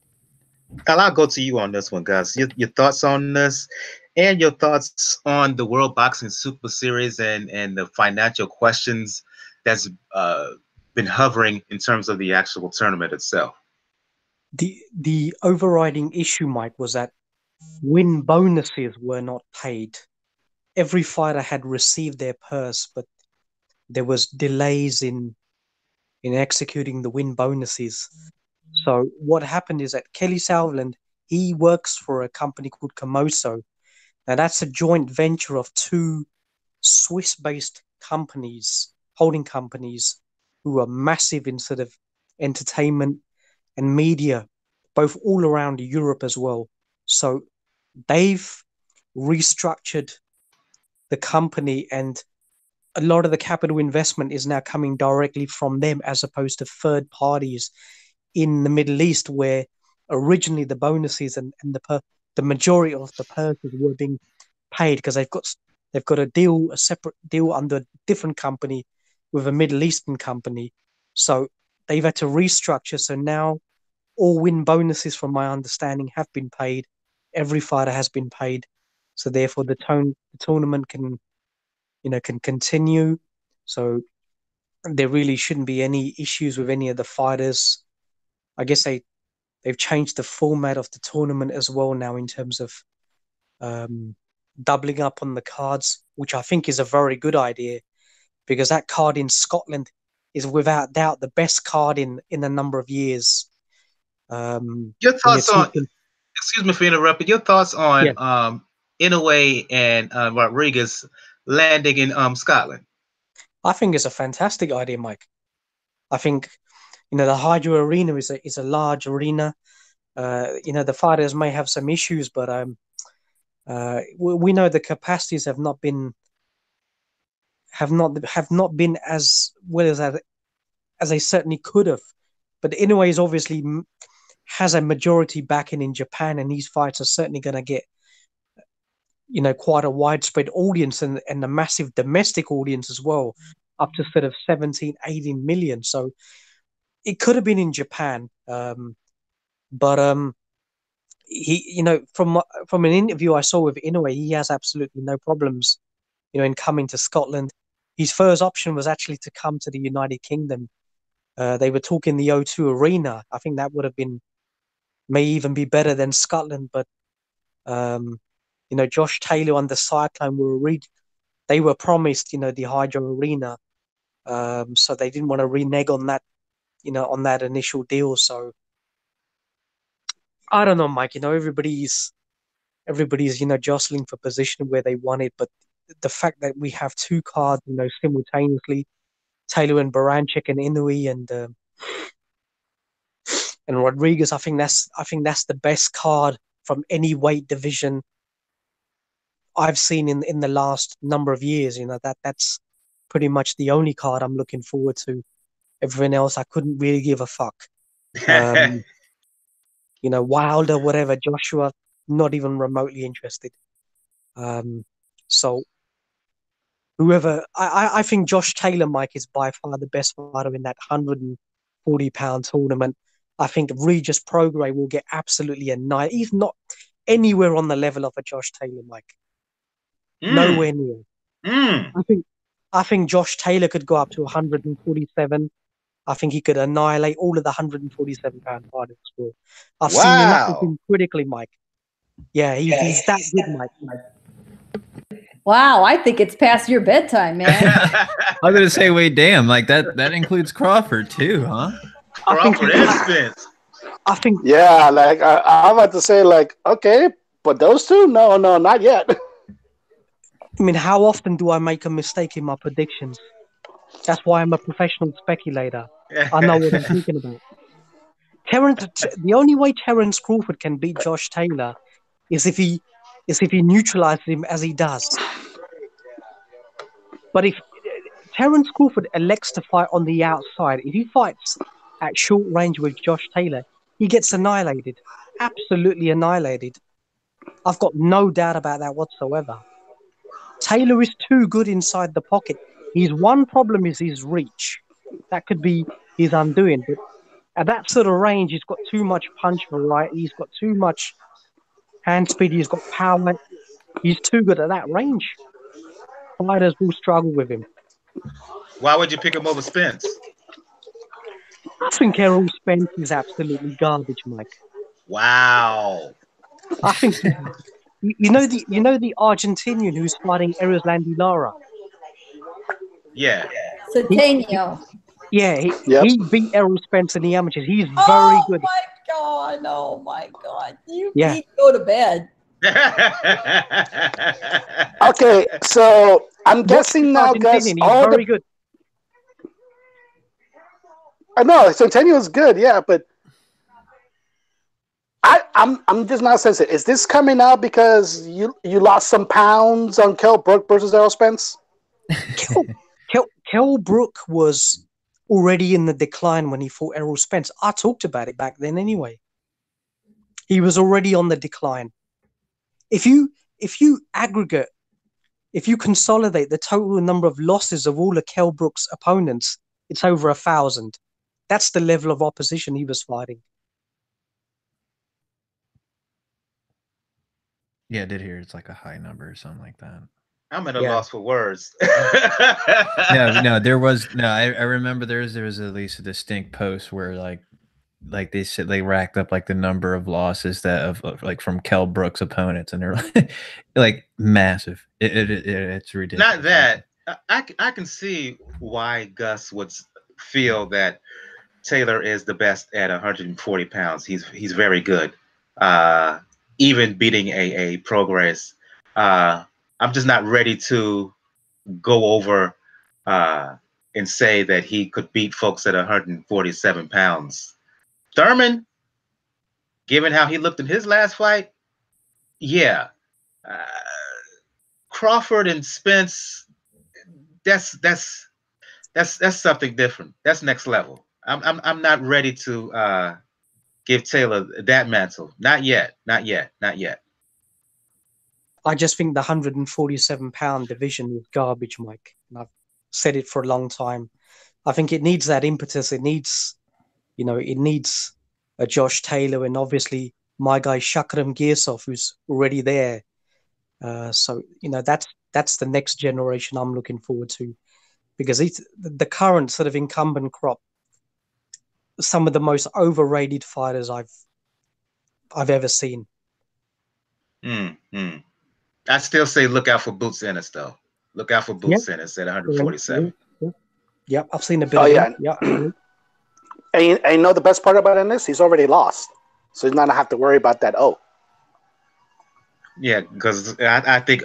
I'll go to you on this one, Gus. Your thoughts on this, and your thoughts on the World Boxing Super Series and the financial questions that's been hovering in terms of the actual tournament itself. The overriding issue, Mike, was that win bonuses were not paid. Every fighter had received their purse, but there was delays in executing the win bonuses. So what happened is that Kelly Southland, he works for a company called Camoso. Now that's a joint venture of two Swiss-based companies, holding companies, who are massive in sort of entertainment and media, both all around Europe as well. So they've restructured the company, and a lot of the capital investment is now coming directly from them as opposed to third parties in the Middle East, where originally the bonuses and the majority of the purses were being paid because they've got a separate deal under a different company with a Middle Eastern company. So they've had to restructure. So now all win bonuses, from my understanding, have been paid. Every fighter has been paid. So therefore the tournament can continue. So there really shouldn't be any issues with any of the fighters. I guess they've changed the format of the tournament as well now, in terms of doubling up on the cards, which I think is a very good idea, because that card in Scotland is without doubt the best card in a number of years. Your thoughts on, excuse me for interrupting, your thoughts on Inoue and Rodriguez landing in Scotland? I think it's a fantastic idea, Mike. I think, you know, the Hydro Arena is a large arena. You know, the fighters may have some issues, but we know the capacities have not been have not been as well as they certainly could have. But Inoue is obviously has a majority backing in Japan, and these fights are certainly going to get, you know, quite a widespread audience and a massive domestic audience as well, up to sort of 17, 18 million. So it could have been in Japan, but he, you know, from an interview I saw with Inoue, he has absolutely no problems, you know, in coming to Scotland. His first option was actually to come to the United Kingdom. They were talking the O2 Arena. I think that would have been, may even be better than Scotland. But you know, Josh Taylor and the Cyclone they were promised, you know, the Hydro Arena, so they didn't want to renege on that, you know, on that initial deal. So I don't know, Mike. You know, everybody's you know, jostling for position where they want it, but the fact that we have two cards, you know, simultaneously, Taylor and Baranchik and Inoue and Rodriguez, I think that's the best card from any weight division I've seen in the last number of years. You know, that's pretty much the only card I'm looking forward to. Everything else, I couldn't really give a fuck. You know, Wilder, whatever, Joshua, not even remotely interested. So whoever, I think Josh Taylor, Mike, is by far the best fighter in that 140-pound tournament. I think Regis Prograis will get absolutely annihilated. He's not anywhere on the level of a Josh Taylor, Mike. Nowhere near. I think Josh Taylor could go up to 147. I think he could annihilate all of the 147-pound fighters. I've seen enough of him critically, Mike. Yeah, he's that good, Mike. Wow, I think it's past your bedtime, man. I was gonna say, wait, damn, like that includes Crawford too, huh? Crawford and Spence. I think. Yeah, like I'm about to say, like, okay, but those two, no, not yet. I mean, how often do I make a mistake in my predictions? That's why I'm a professional speculator. I know what I'm thinking about. The only way Terence Crawford can beat Josh Taylor is if he neutralizes him as he does. But if Terence Crawford elects to fight on the outside, if he fights at short range with Josh Taylor, he gets annihilated. Absolutely annihilated. I've got no doubt about that whatsoever. Taylor is too good inside the pocket. His one problem is his reach. That could be his undoing. But at that sort of range, he's got too much punch variety. He's got too much hand speed. He's got power. He's too good at that range. Fighters will struggle with him. Why would you pick him over Spence? I think Errol Spence is absolutely garbage, Mike. Wow. I think you know the Argentinian who's fighting Erislandy Lara. Yeah. Centennial. He beat Errol Spence in the amateurs. He's very good. Oh my God. You need to go to bed. Okay, so I'm guessing now, Gus. He's very good. I know Centennial is good, yeah, but I'm just not sensitive. Is this coming out because you lost some pounds on Kell Brook versus Errol Spence? Kell Brook was already in the decline when he fought Errol Spence. I talked about it back then anyway. He was already on the decline. If you aggregate, if you consolidate the total number of losses of all of Kell Brook's opponents, it's over 1,000. That's the level of opposition he was fighting. Yeah, I did hear it's like a high number or something like that. I'm at a loss for words. No, there was no. I remember there was at least a distinct post where like they said they racked up like the number of losses that of like from Kell Brook's opponents, and they're like massive. It's ridiculous. Not that I can see why Gus would feel that Taylor is the best at 140 pounds. He's very good. Even beating a Prograis. I'm just not ready to go over and say that he could beat folks at 147 pounds. Thurman, given how he looked in his last fight, yeah. Crawford and Spence, that's something different. That's next level. I'm not ready to give Taylor that mantle. Not yet. Not yet. Not yet. I just think the 147-pound division is garbage, Mike. And I've said it for a long time. I think it needs that impetus. It needs, it needs a Josh Taylor and obviously my guy Shakram Girsov, who's already there. So that's the next generation I'm looking forward to, because the current sort of incumbent crop, some of the most overrated fighters I've ever seen. I still say look out for Boots Ennis, though. Look out for Boots Ennis at 147. Yeah, I've seen a bit of him. Yeah. And you know the best part about Ennis? He's already lost. So he's not going to have to worry about that. Yeah, because I think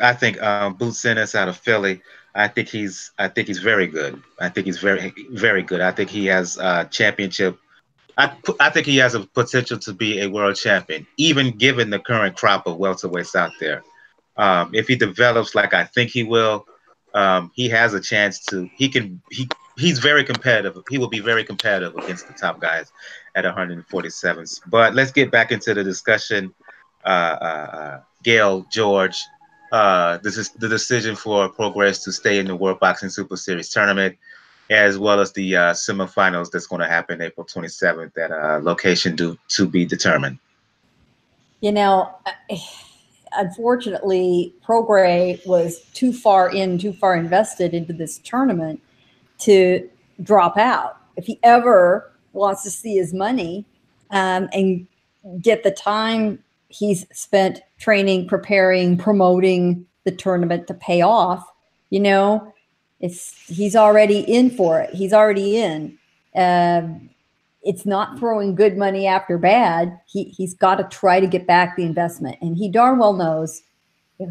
Boots Ennis out of Philly, I think he's very good. I think he's very, very good. I think he has championship. I think he has a potential to be a world champion, even given the current crop of welterweights out there. If he develops like I think he will, he has a chance to. He's very competitive. He will be very competitive against the top guys at 147. But let's get back into the discussion. Gail, George, this is the decision for Prograis to stay in the World Boxing Super Series tournament, as well as the semifinals that's going to happen April 27th at location to be determined. Unfortunately, Prograis was too far invested into this tournament to drop out. If he ever wants to see his money and get the time he's spent training, preparing, promoting the tournament to pay off, he's already in for it. He's already in. It's not throwing good money after bad. He's got to try to get back the investment. And he darn well knows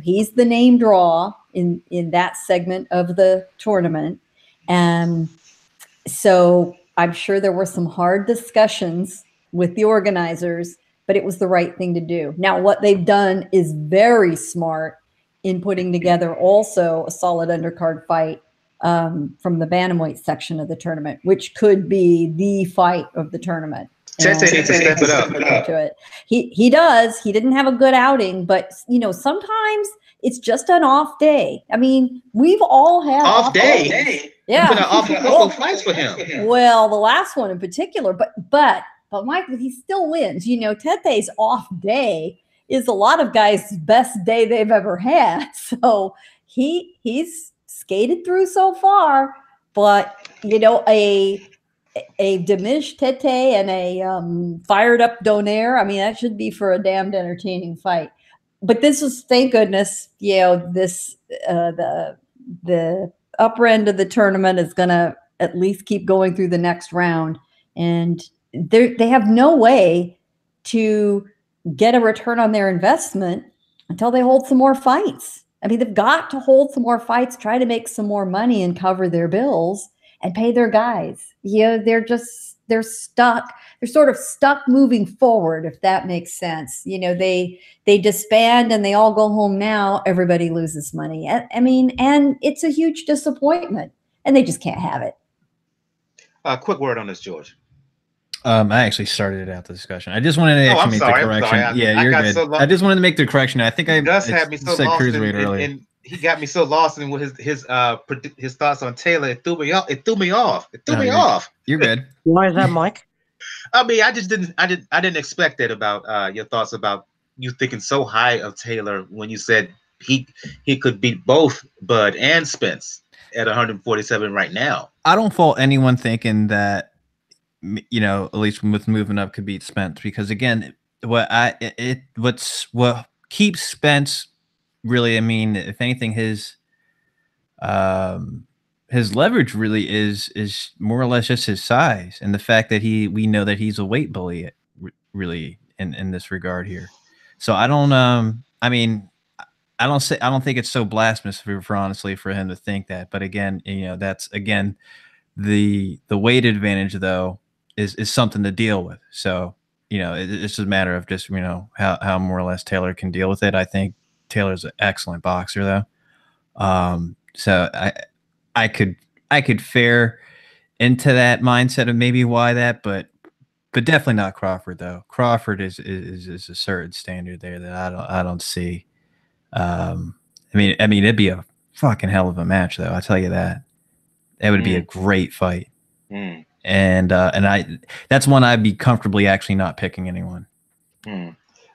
he's the name draw in that segment of the tournament. So I'm sure there were some hard discussions with the organizers, but it was the right thing to do. Now, what they've done is very smart in putting together also a solid undercard fight from the bantamweight section of the tournament, which could be the fight of the tournament. Tete needs to step it up. To it. He does. He didn't have a good outing, but sometimes it's just an off day. I mean, we've all had off day. Yeah, been an awful couple of fights for him. Well, the last one in particular, but Mike, he still wins. Tete's off day is a lot of guys' best day they've ever had. So he's skated through so far, but a diminished Tete and a fired up Donaire, I mean, that should be for a damned entertaining fight. But this was, thank goodness, this the upper end of the tournament is going to at least keep going through the next round, and they have no way to get a return on their investment until they hold some more fights. I mean, they've got to hold some more fights, try to make some more money and cover their bills and pay their guys. They're stuck. They're sort of stuck moving forward, if that makes sense. They disband and they all go home now. Everybody loses money. I mean, and it's a huge disappointment, and they just can't have it. Quick word on this, George. I actually started out the discussion. I just wanted to actually make the correction. Yeah, you're good. So I just wanted to make the correction. I think Gus had me so said lost cruiserweight earlier. He got me so lost in his thoughts on Taylor. It threw me off. It threw me off. You're good. Why is that, Mike? I mean, I didn't expect that about your thoughts about you thinking so high of Taylor when you said he could beat both Bud and Spence at 147 right now. I don't fault anyone thinking that, at least with moving up, could beat Spence, because again, what keeps Spence really, I mean, if anything, his leverage really is more or less just his size and the fact that we know that he's a weight bully really in this regard here. So I don't I don't think it's so blasphemous for honestly for him to think that. But again, that's again the weight advantage though is something to deal with. So it's just a matter of just how more or less Taylor can deal with it. I think Taylor's an excellent boxer though. So I could fare into that mindset of maybe why that, but definitely not Crawford though. Crawford is a certain standard there that I don't see. I mean it'd be a fucking hell of a match though. I tell you that. It would be a great fight. And that's one I'd be comfortably actually not picking anyone.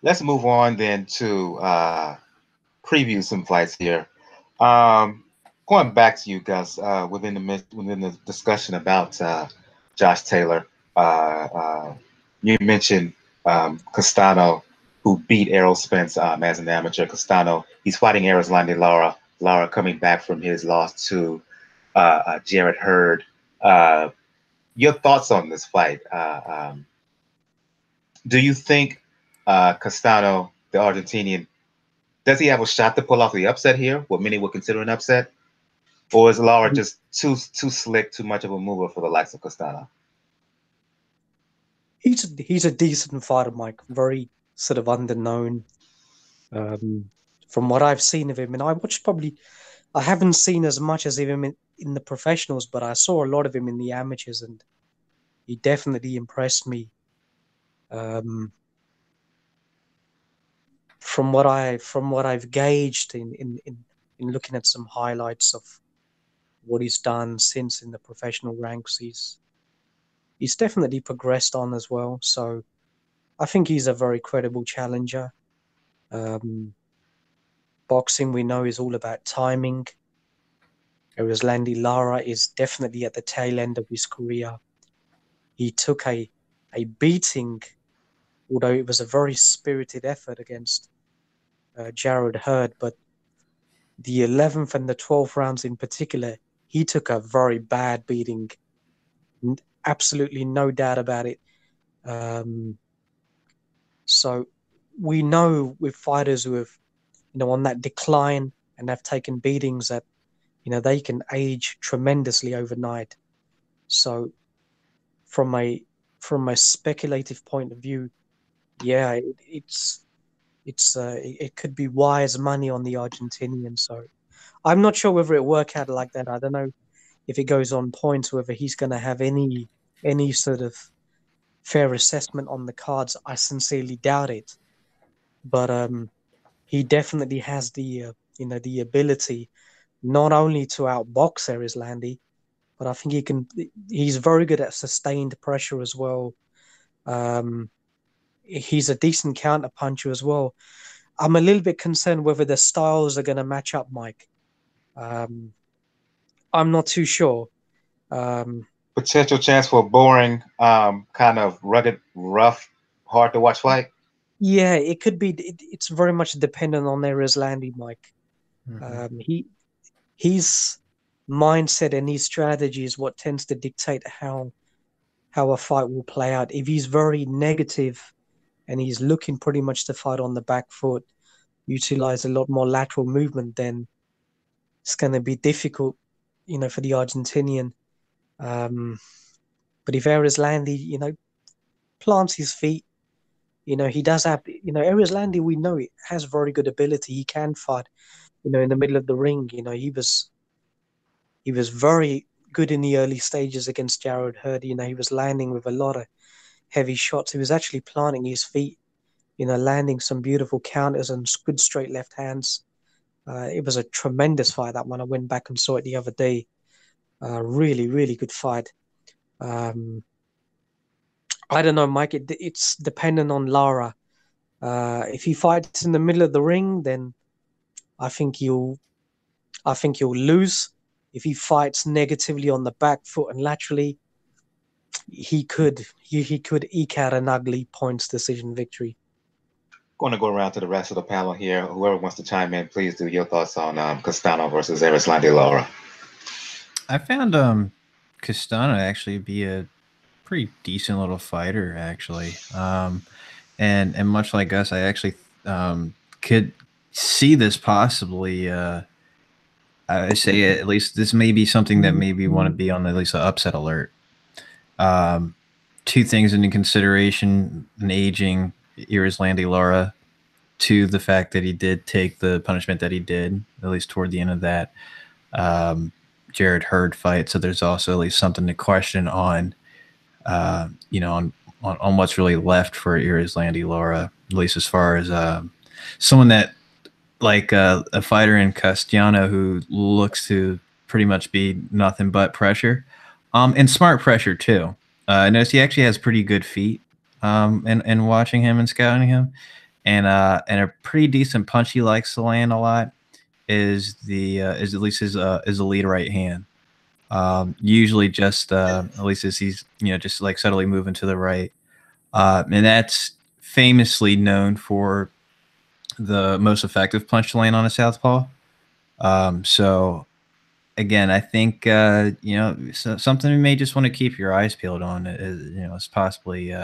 Let's move on then to preview some fights here. Going back to you guys within the discussion about Josh Taylor. You mentioned Castano, who beat Errol Spence as an amateur. Castano, he's fighting Erislandy Lara. Lara coming back from his loss to Jarrett Hurd. Your thoughts on this fight? Do you think Castano, the Argentinian, does he have a shot to pull off the upset here, what many would consider an upset? Or is Lara just too slick, too much of a mover for the likes of Castano? He's a decent fighter, Mike. Very sort of underknown. From what I've seen of him, and I haven't seen as much as him in the professionals, but I saw a lot of him in the amateurs, and he definitely impressed me. From what I've gauged in looking at some highlights of what he's done since in the professional ranks, he's definitely progressed on as well. So I think he's a very credible challenger. Boxing, we know, is all about timing. Erislandy Lara is definitely at the tail end of his career. He took a beating, although it was a very spirited effort against Jarrett Hurd, but the 11th and the 12th rounds in particular, he took a very bad beating. Absolutely no doubt about it. So we know with fighters who have, on that decline and have taken beatings that, they can age tremendously overnight. So from a speculative point of view, yeah, it could be wise money on the Argentinian. So I'm not sure whether it work out like that. I don't know if it goes on points, whether he's going to have any sort of fair assessment on the cards. I sincerely doubt it. But he definitely has the the ability not only to outbox Erislandy, but I think he's very good at sustained pressure as well. He's a decent counter puncher as well. I'm a little bit concerned whether the styles are going to match up, Mike. I'm not too sure. Potential chance for a boring, kind of rugged, rough, hard to watch fight? Yeah, it could be. It's very much dependent on Erislandy, Mike. His mindset and his strategy is what tends to dictate how a fight will play out. If he's very negative and he's looking pretty much to fight on the back foot, utilize a lot more lateral movement, then it's going to be difficult, for the Argentinian. But if Erislandy, plants his feet, he does have, Erislandy, we know it has very good ability. He can fight, in the middle of the ring. He was very good in the early stages against Jarrett Hurd. He was landing with a lot of heavy shots. He was actually planting his feet, landing some beautiful counters and good straight left hands. It was a tremendous fight, that one. I went back and saw it the other day. Really, really good fight. I don't know, Mike. It's dependent on Lara. If he fights in the middle of the ring, then I think he'll lose. If he fights negatively on the back foot and laterally, he could eke out an ugly points decision victory. Going to go around to the rest of the panel here. Whoever wants to chime in, please do your thoughts on Castano versus Erislandy Lara. I found Castano actually be a pretty decent little fighter, actually. And much like us, I actually could see this possibly. I say at least this may be something that maybe want to be on at least an upset alert. Two things into consideration: an aging Erislandy Lara, to the fact that he did take the punishment that he did, at least toward the end of that. Jarrett Hurd fight, so there's also at least something to question on, you know, on what's really left for Erislandy Lara, at least as far as someone that like a fighter in Castano who looks to pretty much be nothing but pressure, and smart pressure too. I noticed he actually has pretty good feet, in watching him and scouting him, and a pretty decent punch he likes to land a lot is at least his lead right hand. Usually just at least as he's, you know, just like subtly moving to the right, and that's famously known for the most effective punch to land on a southpaw. So again, I think you know, something you may just want to keep your eyes peeled on is, you know, it's possibly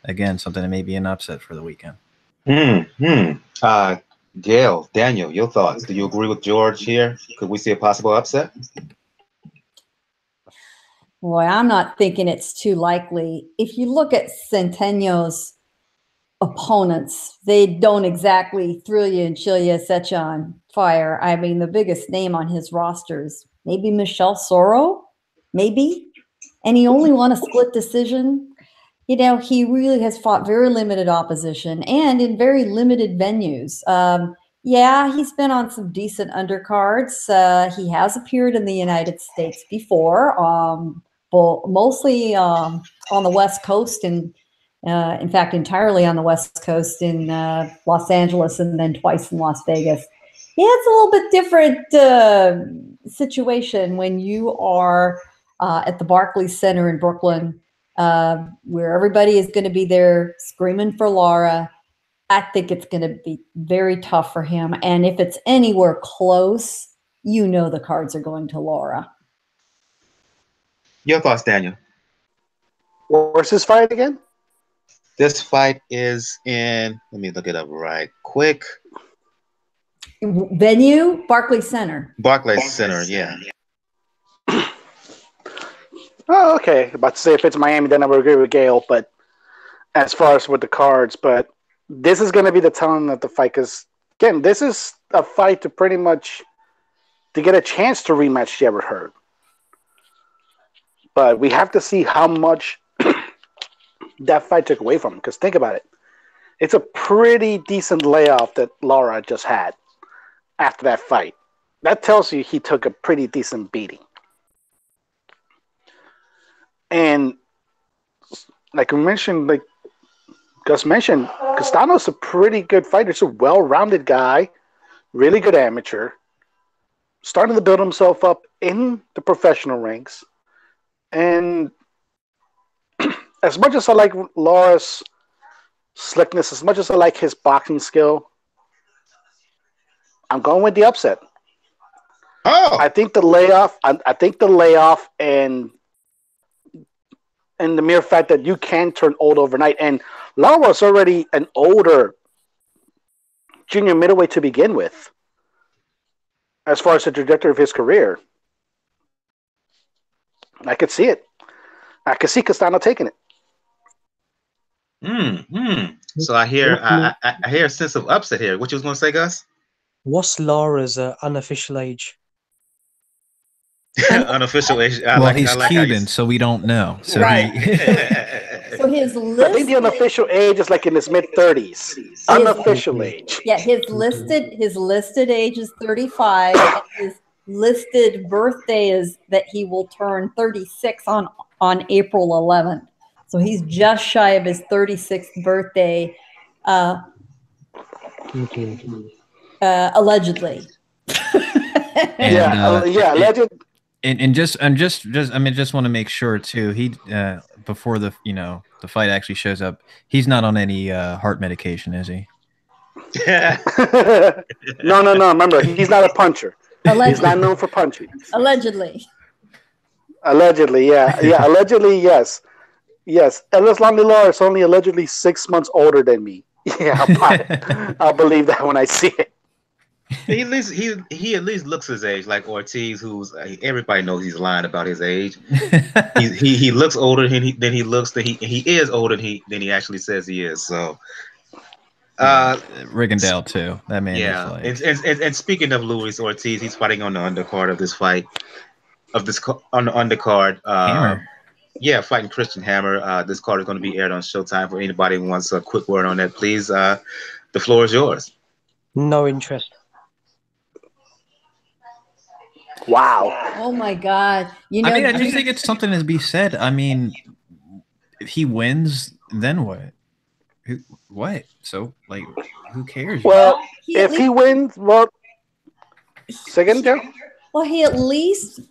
again something that may be an upset for the weekend. Gail, Daniel, your thoughts? Do you agree with George here? Could we see a possible upset? Boy, I'm not thinking it's too likely. If you look at Centenio's opponents, they don't exactly thrill you and chill you, set you on fire. I mean, the biggest name on his rosters, maybe Michelle Soro, maybe, and he only won a split decision. You know, he really has fought very limited opposition and in very limited venues. Yeah, he's been on some decent undercards. He has appeared in the United States before, mostly on the West Coast, and in fact, entirely on the West Coast in Los Angeles, and then twice in Las Vegas. Yeah, it's a little bit different situation when you are at the Barclays Center in Brooklyn, where everybody is going to be there screaming for Lara. I think it's going to be very tough for him. And if it's anywhere close, you know the cards are going to Lara. Your thoughts, Daniel? Where's this fight again? This fight is in, let me look it up right quick. Venue, Barclays Center. Barclays Center, yeah. Oh, okay. About to say if it's Miami, then I would agree with Gail. But as far as with the cards, but this is going to be the telling of the fight, because again, this is a fight to pretty much to get a chance to rematch Jarrett Hurd. But we have to see how much that fight took away from him. Because think about it, it's a pretty decent layoff that Lara just had after that fight. That tells you he took a pretty decent beating. And like we mentioned, like Gus mentioned, Castano's a pretty good fighter. He's a well-rounded guy, really good amateur, starting to build himself up in the professional ranks. And as much as I like Lara's slickness, as much as I like his boxing skill, I'm going with the upset. Oh, I think the layoff. I think the layoff and the mere fact that you can turn old overnight, and Lara was already an older junior middleweight to begin with, as far as the trajectory of his career. I could see it. I could see Castano taking it. So I hear I hear a sense of upset here. What you was going to say, Gus? What's Lara's unofficial age? Unofficial age. He's Cuban, so we don't know. So Right. So his listed, I think the unofficial age is like in his mid-30s. Unofficial age. Yeah, his listed age is 35. And his listed birthday is that he will turn 36 on April 11th. So he's just shy of his 36th birthday, allegedly. Alleged. And just want to make sure too. He before the fight actually shows up, he's not on any heart medication, is he? No. Remember, he's not a puncher. Allegedly. He's not known for punching. Allegedly, yeah. Allegedly, yes. Erislandy Lara is only allegedly 6 months older than me. Yeah, I'll believe that when I see it. He at least looks his age, like Ortiz, who's everybody knows he's lying about his age. he looks older than he is older than he actually says he is. So, Rigondeaux too. That man. Yeah, and speaking of Luis Ortiz, he's fighting on the undercard of this fight. of this on the undercard. Hammer. Yeah, fighting Christian Hammer. This card is going to be aired on Showtime. For anybody who wants a quick word on that, please. The floor is yours. No interest. Wow. Oh my God! You know, I mean, I just think it's something to be said. I mean, if he wins, then what? What? So, like, who cares? Well, if he wins, well, second, Joe. Well, he at least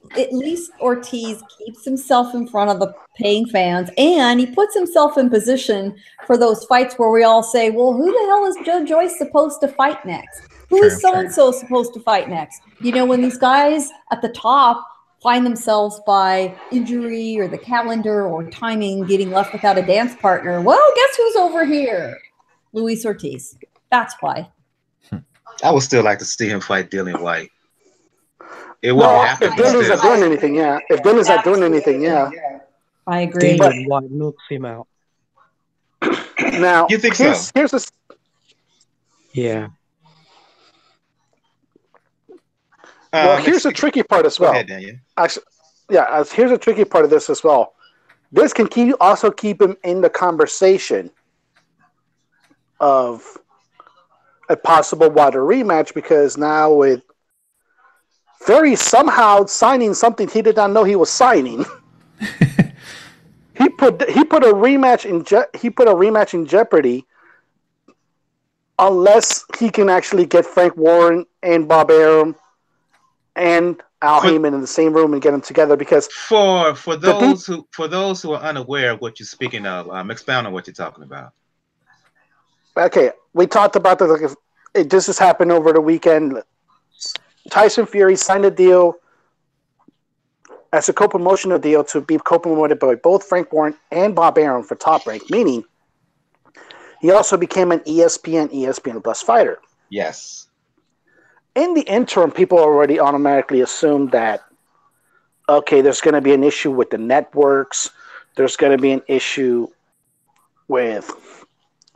Ortiz keeps himself in front of the paying fans, and he puts himself in position for those fights where we all say, "Well, who the hell is Joe Joyce supposed to fight next? Who is so and so supposed to fight next?" You know, when these guys at the top find themselves by injury or the calendar or timing getting left without a dance partner, well, guess who's over here? Luis Ortiz. That's why. I would still like to see him fight Dillian White. It Well, won't happen. if Dillian's not doing anything, yeah. If Dillian's not doing anything, yeah. I agree. Dillian White knocks him out. Now, You think here's the Yeah. well, here's the tricky part as well. Go ahead, Daniel. Actually, yeah, here's a tricky part of this as well. This can also keep him in the conversation of a possible Wilder rematch, because now with Fury somehow signing something he did not know he was signing, he put a rematch in jeopardy unless he can actually get Frank Warren and Bob Arum and Al Heyman in the same room and get them together. Because for those who are unaware of what you're speaking of, expound on what you're talking about. Okay, we talked about this. This has happened over the weekend. Tyson Fury signed a deal as a co-promotional deal to be co-promoted by both Frank Warren and Bob Arum for Top Rank, meaning he also became an ESPN Plus fighter. Yes. In the interim, people already automatically assumed that, okay, there's going to be an issue with the networks. There's going to be an issue with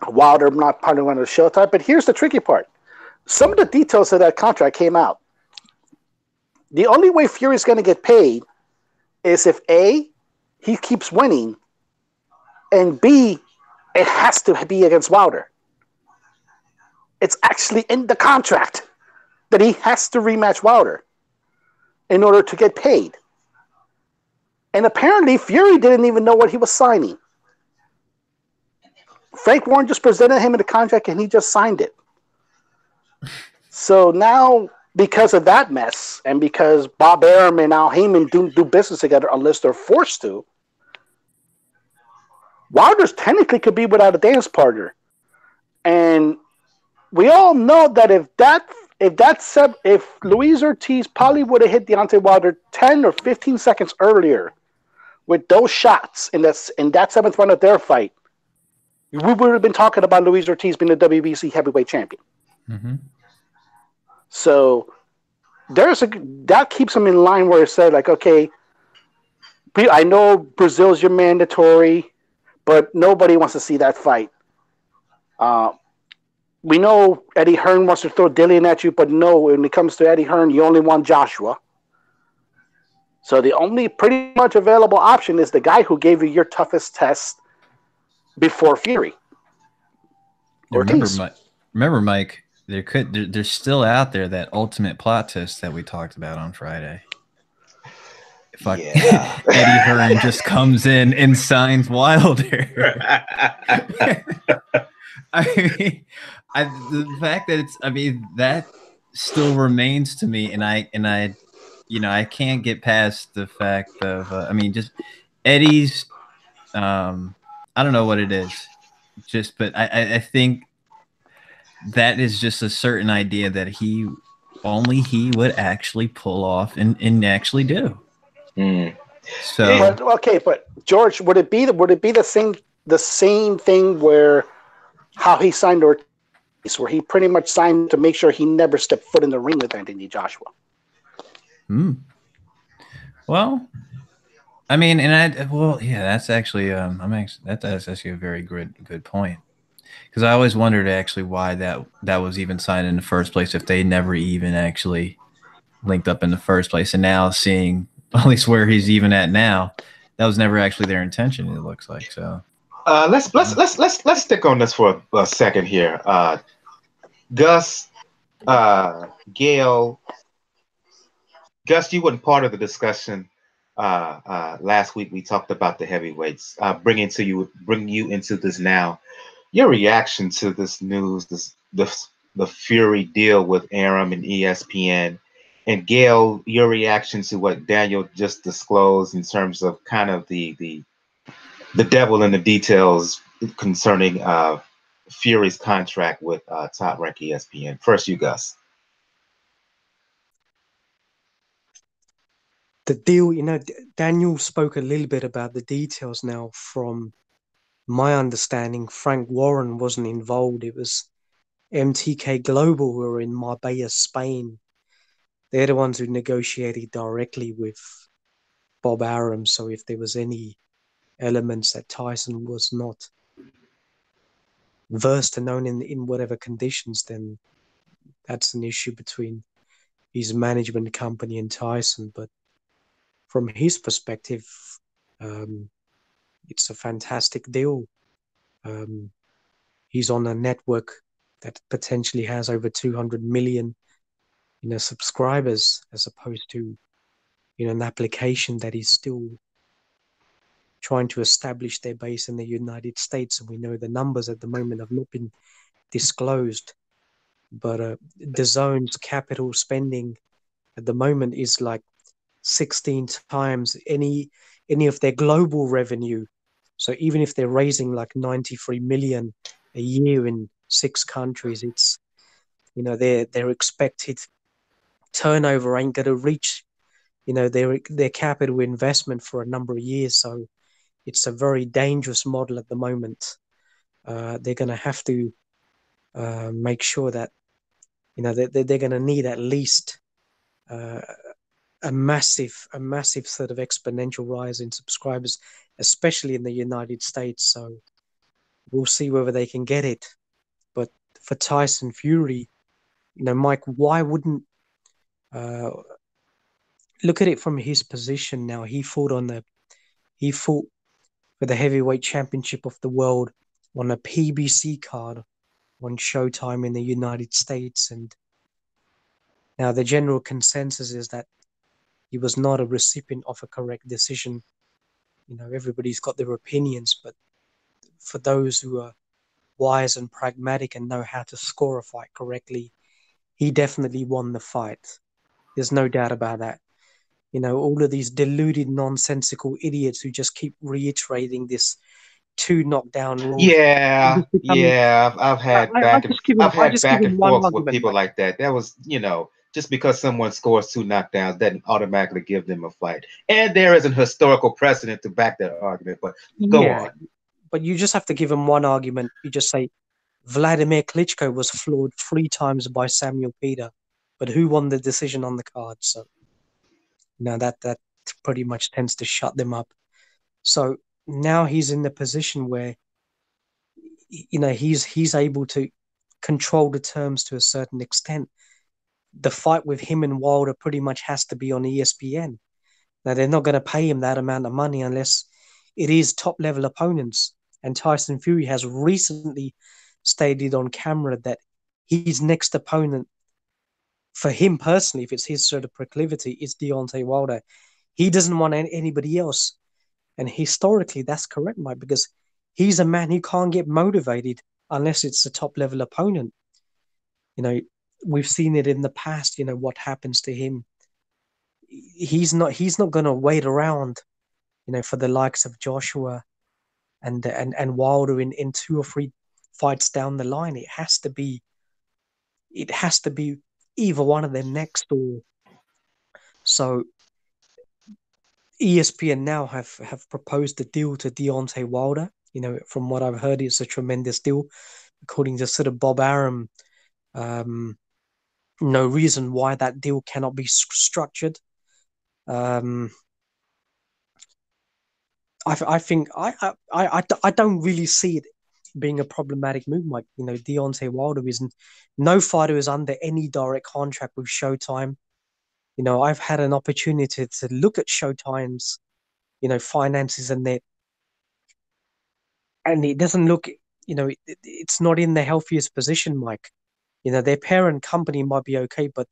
Wilder not partnering on the Showtime. But here's the tricky part. Some of the details of that contract came out. The only way Fury's going to get paid is if A, he keeps winning, and B, it has to be against Wilder. It's actually in the contract that he has to rematch Wilder in order to get paid. And apparently Fury didn't even know what he was signing. Frank Warren just presented him in the contract and he just signed it. So now, because of that mess, and because Bob Arum and Al Heyman do business together unless they're forced to, Wilder's technically could be without a dance partner. And we all know that if Luis Ortiz probably would have hit Deontay Wilder 10 or 15 seconds earlier with those shots in that seventh round of their fight, we would have been talking about Luis Ortiz being the WBC heavyweight champion. Mm-hmm. So that keeps him in line where it said, like, okay, I know Brazil's your mandatory, but nobody wants to see that fight. We know Eddie Hearn wants to throw Dillian at you, but no, when it comes to Eddie Hearn, you only want Joshua. So the only pretty much available option is the guy who gave you your toughest test before Fury. Remember, Mike, there's still out there that ultimate plot twist that we talked about on Friday. Yeah. Eddie Hearn just comes in and signs Wilder. The fact that that still remains to me, and I can't get past the fact of just Eddie's. I don't know what it is, but I think that is just a certain idea that he would actually pull off and actually do. Mm. So but George, would it be the same thing where how he signed Ortiz, where he pretty much signed to make sure he never stepped foot in the ring with Anthony Joshua? Well, that's actually that's actually a very good point, because I always wondered actually why that was even signed in the first place if they never even actually linked up in the first place, and now seeing at least where he's even at now. That was never actually their intention. It looks like so. Let's stick on this for a second here. Gus, Gail, Gus, you weren't part of the discussion last week. We talked about the heavyweights. Bringing you into this now. Your reaction to this news, the Fury deal with Aram and ESPN, and Gail, your reaction to what Daniel just disclosed in terms of kind of the devil in the details concerning Fury's contract with Top Rank ESPN. First, you, Gus. The deal, Daniel spoke a little bit about the details now. From my understanding, Frank Warren wasn't involved. It was MTK Global who were in Marbella, Spain. They're the ones who negotiated directly with Bob Arum. So if there was any elements that Tyson was not versed and known in whatever conditions, then that's an issue between his management company and Tyson. But from his perspective, it's a fantastic deal. He's on a network that potentially has over 200 million, subscribers, as opposed to, an application that is still trying to establish their base in the United States. And we know the numbers at the moment have not been disclosed. But DAZN's capital spending at the moment is like 16 times any of their global revenue. So even if they're raising like 93 million a year in 6 countries, it's, their expected turnover ain't going to reach, their capital investment for a number of years. So it's a very dangerous model at the moment. They're going to have to make sure that, they're going to need at least a massive sort of exponential rise in subscribers, especially in the United States. So we'll see whether they can get it. But for Tyson Fury, Mike, why wouldn't look at it from his position now? He fought for the heavyweight championship of the world on a PBC card on Showtime in the United States, and now the general consensus is that he was not a recipient of a correct decision. Everybody's got their opinions, but for those who are wise and pragmatic and know how to score a fight correctly, he definitely won the fight. There's no doubt about that. All of these deluded, nonsensical idiots who just keep reiterating this 2 knockdown rule. Yeah. I've had back and forth with people like that. That was, just because someone scores 2 knockdowns doesn't automatically give them a fight. And there is an historical precedent to back that argument, but go on. But you just have to give them one argument. You just say, Vladimir Klitschko was floored 3 times by Samuel Peter, but who won the decision on the card? So, that pretty much tends to shut them up. So now he's in the position where, he's able to control the terms to a certain extent. The fight with him and Wilder pretty much has to be on ESPN. Now, they're not going to pay him that amount of money unless it is top-level opponents. And Tyson Fury has recently stated on camera that his next opponent, for him personally, if it's his sort of proclivity, is Deontay Wilder. He doesn't want anybody else. And historically, that's correct, Mike, because he's a man who can't get motivated unless it's a top-level opponent. We've seen it in the past, what happens to him. He's not going to wait around, for the likes of Joshua and Wilder in 2 or 3 fights down the line. It has to be either one of them next, or so. ESPN now have proposed a deal to Deontay Wilder. From what I've heard, it's a tremendous deal. According to sort of Bob Arum, no reason why that deal cannot be structured. I think I don't really see it being a problematic move, Mike. Deontay Wilder no fighter is under any direct contract with Showtime. You know, I've had an opportunity to look at Showtime's, you know, finances and it doesn't look, you know, it's not in the healthiest position, Mike. You know, their parent company might be okay, but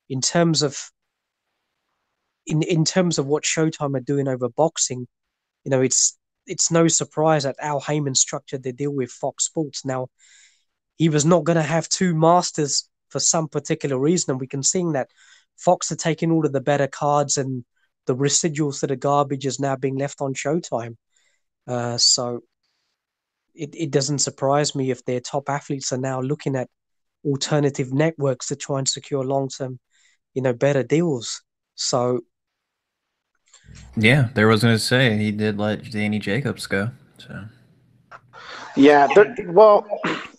in terms of what Showtime are doing over boxing, you know, it's no surprise that Al Heyman structured the deal with Fox Sports. Now, he was not going to have two masters for some particular reason, and we can see that Fox are taking all of the better cards, and the residuals that are garbage is now being left on Showtime. So it doesn't surprise me if their top athletes are now looking at alternative networks to try and secure long-term, you know, better deals. So Yeah, there was going to say he did let Danny Jacobs go. So Yeah, well,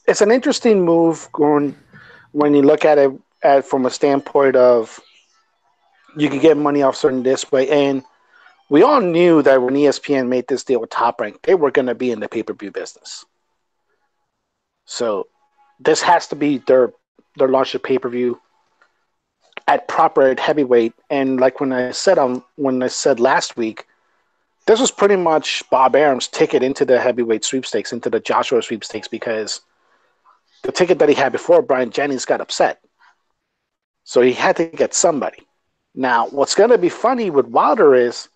it's an interesting move going when you look at it from a standpoint of you can get money off certain this way. And we all knew that when ESPN made this deal with Top Rank, they were going to be in the pay-per-view business. So this has to be their launch of pay-per-view at proper at heavyweight. And like when I said last week, this was pretty much Bob Arum's ticket into the heavyweight sweepstakes, into the Joshua sweepstakes, because the ticket that he had before, Brian Jennings, got upset. So he had to get somebody. Now, what's going to be funny with Wilder is,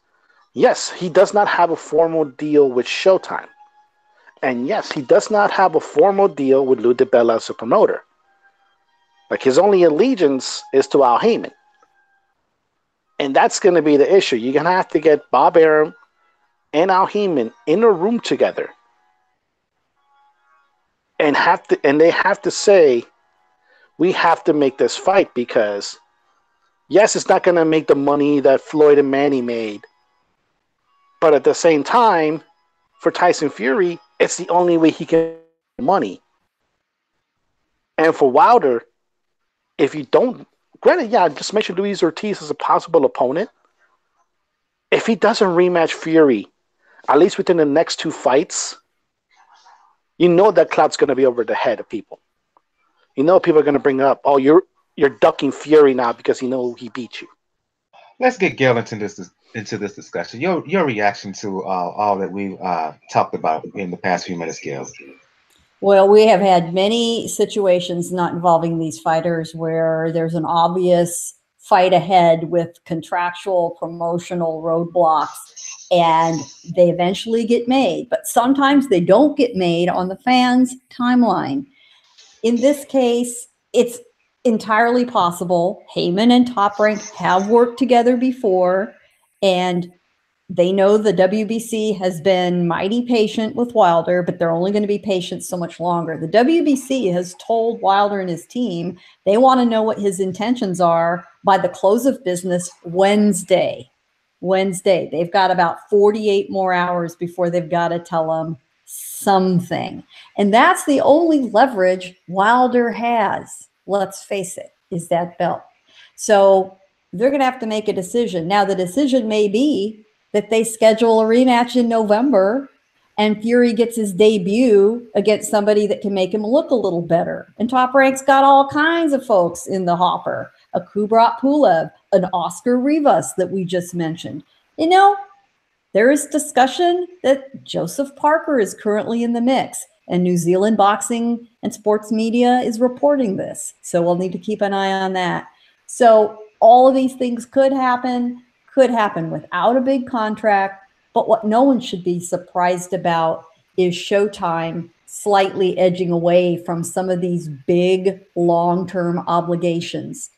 yes, he does not have a formal deal with Showtime. And yes, he does not have a formal deal with Lou DiBella as a promoter. Like, his only allegiance is to Al Heyman. And that's going to be the issue. You're going to have to get Bob Arum and Al Heyman in a room together. And they have to say, we have to make this fight, because yes, it's not going to make the money that Floyd and Manny made. But at the same time, for Tyson Fury, it's the only way he can make money. And for Wilder, if you don't, granted, yeah, just mention Luis Ortiz as a possible opponent. If he doesn't rematch Fury, at least within the next two fights, you know that cloud's going to be over the head of people. You know people are going to bring up, oh, you're ducking Fury now because you know he beat you. Let's get Gail into this discussion. Your reaction to all that we talked about in the past few minutes, Gail. Well, we have had many situations not involving these fighters where there's an obvious fight ahead with contractual promotional roadblocks, and they eventually get made. But sometimes they don't get made on the fans' timeline. In this case, it's entirely possible. Heyman and Top Rank have worked together before, and they know the WBC has been mighty patient with Wilder, but they're only going to be patient so much longer. The WBC has told Wilder and his team they want to know what his intentions are by the close of business Wednesday. They've got about 48 more hours before they've got to tell him something. And that's the only leverage Wilder has, let's face it, is that belt. So they're going to have to make a decision. Now, the decision may be that they schedule a rematch in November and Fury gets his debut against somebody that can make him look a little better. And Top Rank's got all kinds of folks in the hopper. A Kubrat Pulev, an Oscar Rivas that we just mentioned. You know, there is discussion that Joseph Parker is currently in the mix, and New Zealand boxing and sports media is reporting this. So we'll need to keep an eye on that. So all of these things could happen without a big contract. But what no one should be surprised about is Showtime slightly edging away from some of these big long-term obligations.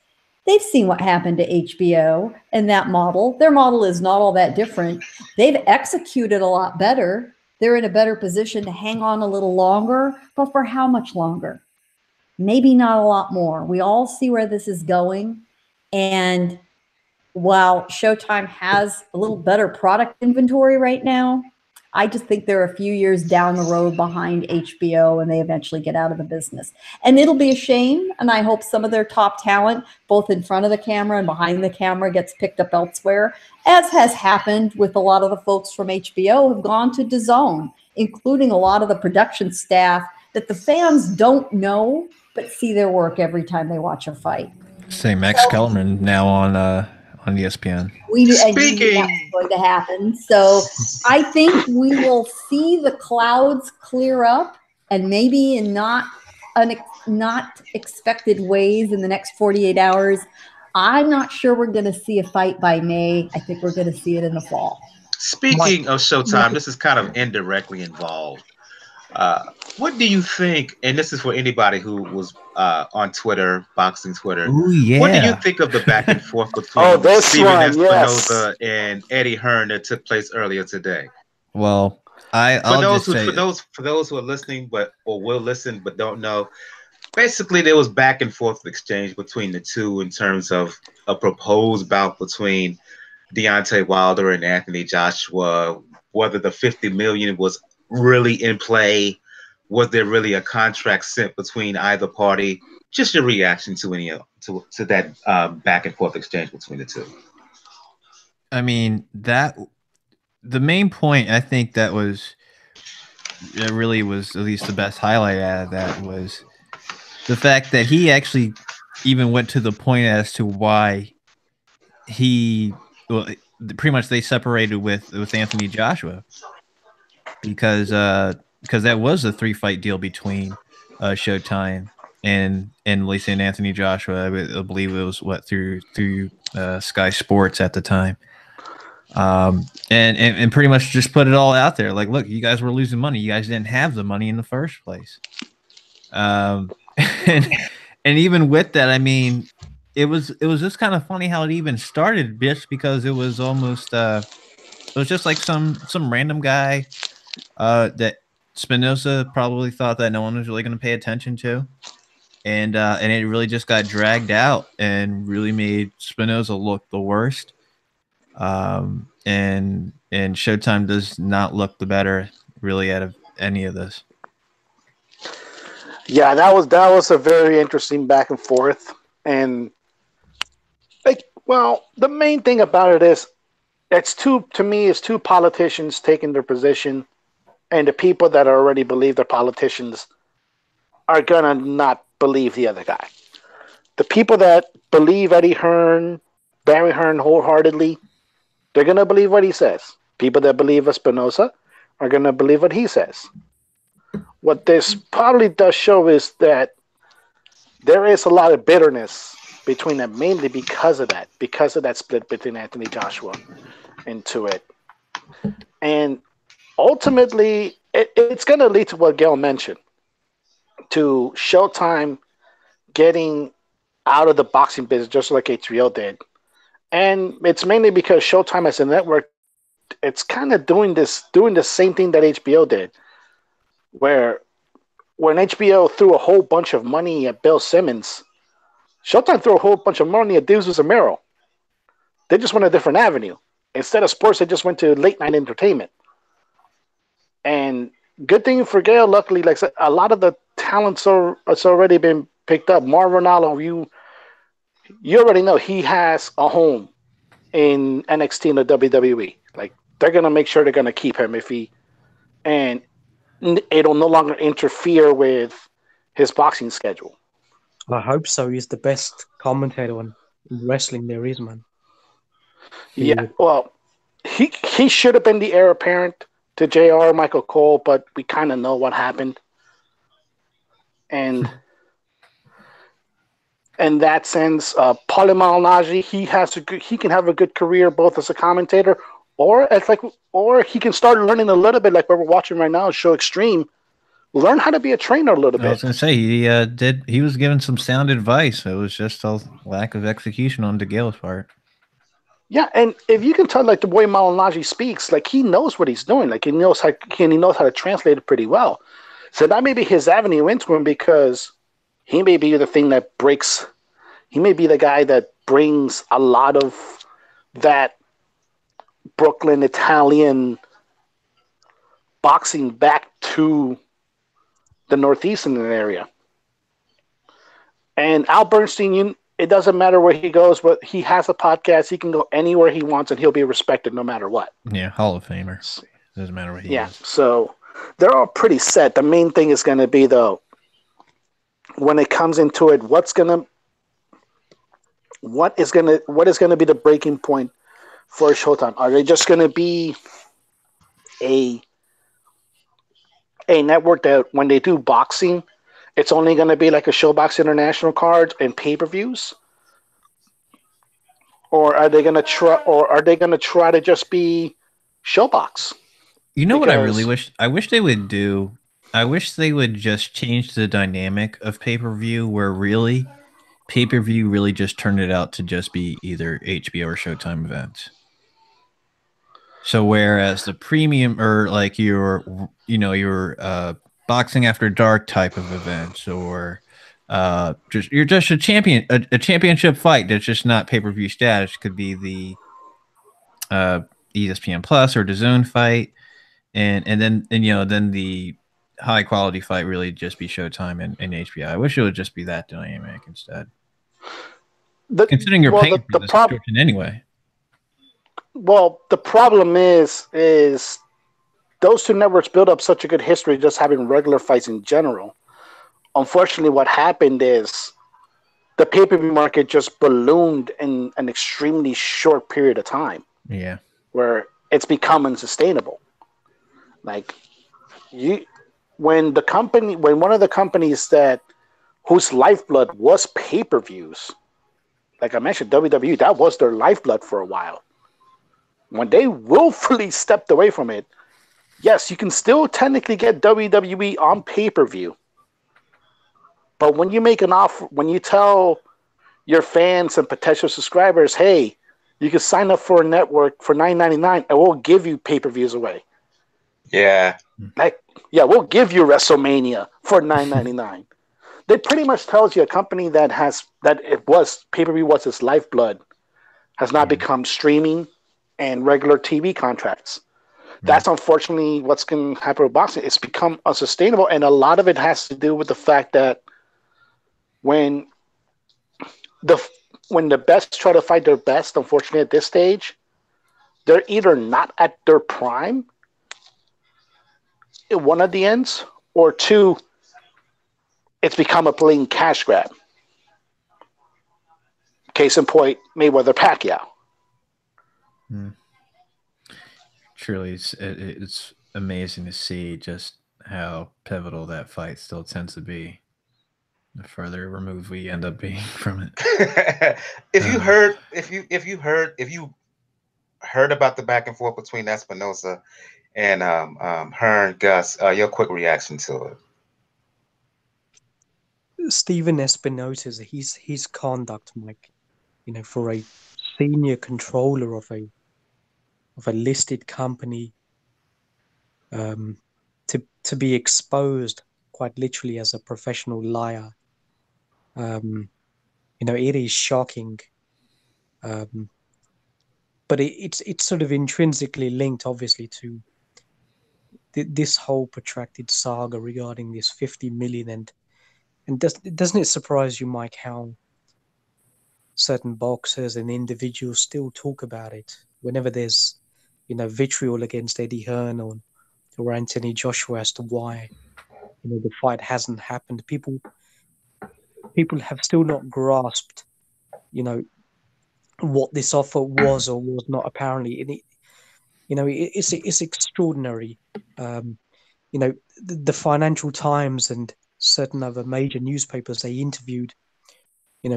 They've seen what happened to HBO and that model. Their model is not all that different. They've executed a lot better. They're in a better position to hang on a little longer, but for how much longer? Maybe not a lot more. We all see where this is going. And while Showtime has a little better product inventory right now, I just think they're a few years down the road behind HBO and they eventually get out of the business. And it'll be a shame. And I hope some of their top talent, both in front of the camera and behind the camera, gets picked up elsewhere, as has happened with a lot of the folks from HBO have gone to DAZN, including a lot of the production staff that the fans don't know, but see their work every time they watch a fight. Say Max Kellerman now on ESPN. We knew that Speaking, was going to happen. So I think we will see the clouds clear up, and maybe in not expected ways in the next 48 hours. I'm not sure we're going to see a fight by May. I think we're going to see it in the fall. speaking of Showtime, this is kind of indirectly involved. What do you think? And this is for anybody who was on Twitter, boxing Twitter. Ooh, yeah. What do you think of the back and forth between Steven Espinosa and Eddie Hearn that took place earlier today? Well, for those who are listening or will listen but don't know, basically there was back and forth exchange between the two in terms of a proposed bout between Deontay Wilder and Anthony Joshua. Whether the $50 million was really in play, was there really a contract sent between either party? Just your reaction to to that back and forth exchange between the two. I mean, the main point I think that really was at least the best highlight out of that was the fact that he actually even went to the point as to why pretty much they separated with Anthony Joshua because that was a 3-fight deal between Showtime and Lacey and Anthony Joshua. I believe it was through Sky Sports at the time. And pretty much just put it all out there. Like, look, you guys were losing money. You guys didn't have the money in the first place. And even with that, I mean, it was just kind of funny how it even started, just because it was almost it was just like some random guy that Spinoza probably thought that no one was really going to pay attention to, and it really just got dragged out and really made Spinoza look the worst. And Showtime does not look the better really out of any of this. Yeah, that was a very interesting back and forth. And the main thing about it is it's two politicians taking their position, and the people that already believe they're politicians are gonna not believe the other guy. The people that believe Barry Hearn wholeheartedly, they're going to believe what he says. People that believe Espinosa are going to believe what he says. What this probably does show is that there is a lot of bitterness between them, mainly because of that split between Anthony Joshua into it. And ultimately, it's going to lead to what Gail mentioned, to Showtime getting out of the boxing business just like HBO did. And it's mainly because Showtime as a network, it's kind of doing the same thing that HBO did, where when HBO threw a whole bunch of money at Bill Simmons, Showtime threw a whole bunch of money at Deuces Zamero. They just went a different avenue. Instead of sports, they just went to late night entertainment. And good thing for Gail, luckily, like I said, a lot of the talents has already been picked up. Marvin Ronaldo, you already know he has a home in NXT and the WWE. Like, they're gonna make sure they're gonna keep him and it'll no longer interfere with his boxing schedule. I hope so. He's the best commentator in wrestling there is, man. Yeah, well, he should have been the heir apparent to JR Michael Cole, but we kind of know what happened. And in that sense, Paulie Malignaggi, he can have a good career both as a commentator or he can start learning a little bit like what we're watching right now, Show Extreme. Learn how to be a trainer a little bit. I was going to say he was given some sound advice. It was just a lack of execution on DeGale's part. Yeah, and if you can tell, like, the way Malignaggi speaks, like, he knows what he's doing. Like, he knows how to translate it pretty well. So that may be his avenue into him, because he may be the thing that breaks. He may be the guy that brings a lot of that Brooklyn Italian boxing back to the Northeastern area. And Al Bernstein, it doesn't matter where he goes, but he has a podcast. He can go anywhere he wants, and he'll be respected no matter what. Yeah, Hall of Famer. Doesn't matter what he is. So they're all pretty set. The main thing is going to be, though, when it comes into it, what's going to what is gonna be the breaking point for Showtime? Are they just gonna be a network that when they do boxing, it's only gonna be like a Showbox International card and pay-per-views? Or are they gonna try to just be Showbox? You know what I really wish? I wish they would do. I wish they would just change the dynamic of pay-per-view, where really pay-per-view really just turned it out to just be either HBO or Showtime events. So whereas the premium or like your boxing after dark type of events, or you're just a championship fight that's just not pay-per-view status, could be the ESPN Plus or DAZN fight, and then the high quality fight really just be Showtime and HBO. I wish it would just be that dynamic instead. Considering you're paying for the subscription anyway. Well, the problem is those two networks build up such a good history just having regular fights in general. Unfortunately, what happened is the pay-per-view market just ballooned in an extremely short period of time. Yeah. Where it's become unsustainable. Like when one of the companies whose lifeblood was pay-per-views, like I mentioned, WWE, that was their lifeblood for a while. When they willfully stepped away from it, yes, you can still technically get WWE on pay-per-view. But when you make an offer, when you tell your fans and potential subscribers, hey, you can sign up for a network for $9.99 and we'll give you pay-per-views away. Yeah. We'll give you WrestleMania for $9.99. That pretty much tells you a company that pay-per-view was its lifeblood has now become streaming and regular TV contracts. That's unfortunately what's going to happen with boxing. It's become unsustainable, and a lot of it has to do with the fact that when the best try to fight their best, unfortunately at this stage, they're either not at their prime at one of the ends, or two, it's become a plain cash grab. Case in point, Mayweather-Pacquiao. Truly, it's amazing to see just how pivotal that fight still tends to be. The further removed we end up being from it. If you heard about the back and forth between Espinosa and Hearn, Gus, your quick reaction to it. Stephen Espinosa, his conduct, Mike, for a senior controller of a listed company, to be exposed quite literally as a professional liar, it is shocking. But it's sort of intrinsically linked, obviously, to this whole protracted saga regarding this 50 million. And doesn't it surprise you, Mike, how certain boxers and individuals still talk about it whenever there's, vitriol against Eddie Hearn or Anthony Joshua as to why, the fight hasn't happened. People have still not grasped, what this offer was or was not. Apparently, and it's extraordinary. The Financial Times and certain other major newspapers, they interviewed,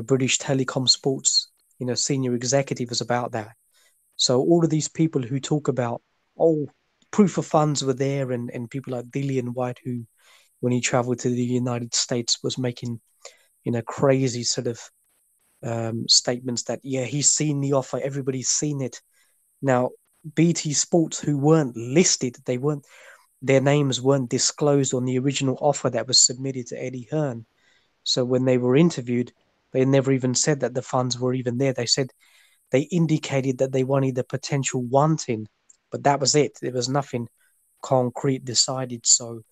British Telecom Sports, senior executives about that. So all of these people who talk about, proof of funds were there, and people like Dillian White, who, when he traveled to the United States, was making, crazy sort of statements that, he's seen the offer, everybody's seen it. Now, BT Sports, who weren't listed, their names weren't disclosed on the original offer that was submitted to Eddie Hearn. So when they were interviewed, they never even said that the funds were even there. They indicated that they wanted the potential wanting, but that was it. There was nothing concrete decided. So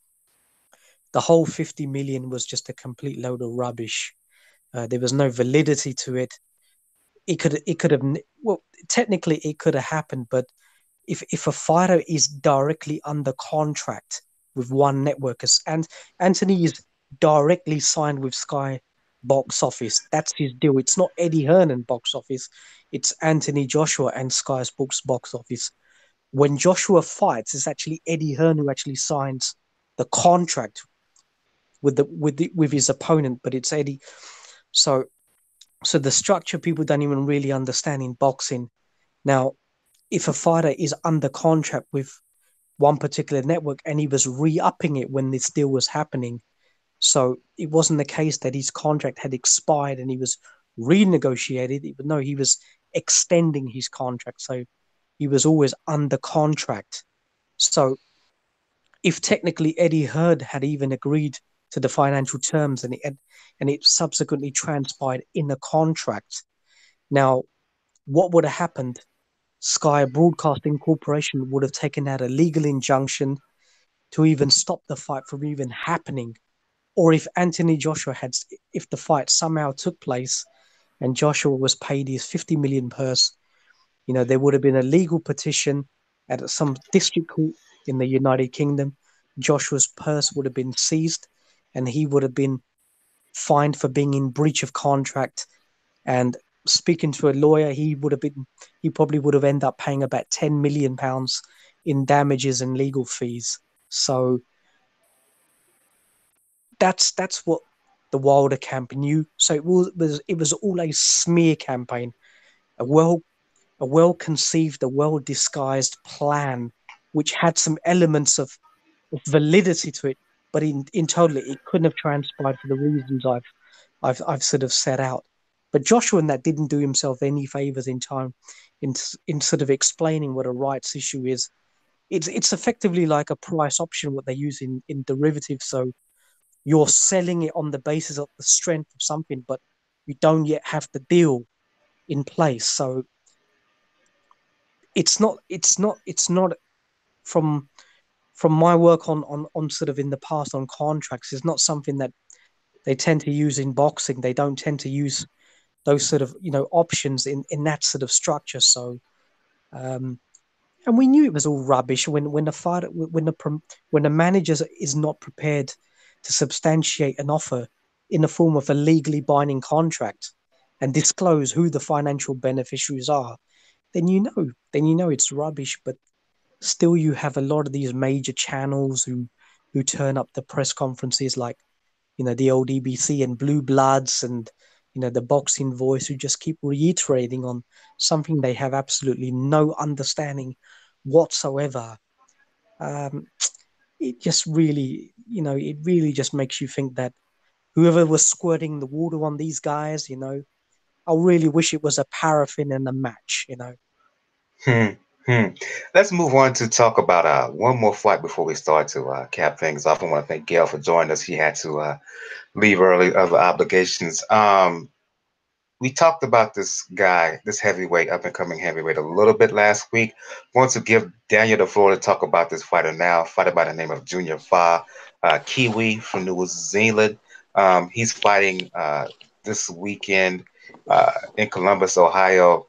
the whole 50 million was just a complete load of rubbish. There was no validity to it. It could have, well, technically it could have happened, but if a fighter is directly under contract with one network, and Anthony is directly signed with Sky box office. That's his deal. It's not Eddie Hearn and box office. It's Anthony Joshua and Sky Sports box office. When Joshua fights, it's actually Eddie Hearn who actually signs the contract with his opponent, but it's Eddie. So the structure people don't even really understand in boxing. Now, if a fighter is under contract with one particular network and he was re-upping it when this deal was happening, so it wasn't the case that his contract had expired and he was renegotiated. No, he was extending his contract. So he was always under contract. So if technically Eddie Hearn had even agreed to the financial terms and it subsequently transpired in the contract, now what would have happened? Sky Broadcasting Corporation would have taken out a legal injunction to even stop the fight from even happening. Or if Anthony Joshua if the fight somehow took place and Joshua was paid his 50 million purse, there would have been a legal petition at some district court in the United Kingdom. Joshua's purse would have been seized and he would have been fined for being in breach of contract. And speaking to a lawyer, he probably would have ended up paying about £10 million in damages and legal fees. So that's what the Wilder camp knew. So it was all a smear campaign, a well conceived, a well disguised plan, which had some elements of validity to it, but in total it couldn't have transpired for the reasons I've sort of set out. But Joshua in that didn't do himself any favors in time in sort of explaining what a rights issue is. It's effectively like a price option, what they use in derivatives. So you're selling it on the basis of the strength of something, but you don't yet have the deal in place. So it's not from my work on sort of in the past on contracts, it's not something that they tend to use in boxing. They don't tend to use those sort of options in that sort of structure. So and we knew it was all rubbish when the manager is not prepared to substantiate an offer in the form of a legally binding contract and disclose who the financial beneficiaries are, then you know it's rubbish. But still, you have a lot of these major channels who turn up the press conferences, like the old EBC and Blue Bloods and the Boxing Voice, who just keep reiterating on something they have absolutely no understanding whatsoever. It just really, it really just makes you think that whoever was squirting the water on these guys, I really wish it was a paraffin and a match, Let's move on to talk about one more fight before we start to cap things off. I want to thank Gail for joining us. He had to leave early, other obligations. We talked about this guy, this heavyweight, up-and-coming heavyweight, a little bit last week. I want to give Daniel the floor to talk about this fighter now, fighter by the name of Junior Fa, Kiwi from New Zealand. He's fighting this weekend in Columbus, Ohio,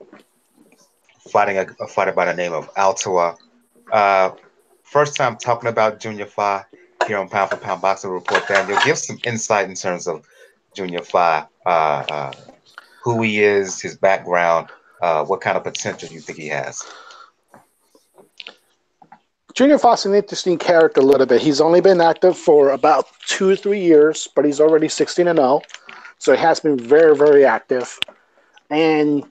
fighting a fighter by the name of Outah. First time talking about Junior Fa here on Pound for Pound Boxing Report. Daniel, give some insight in terms of Junior Fa, who he is, his background, what kind of potential you think he has. Junior Fa's an interesting character a little bit. He's only been active for about 2 or 3 years, but he's already 16-0. So he has been very, very active. And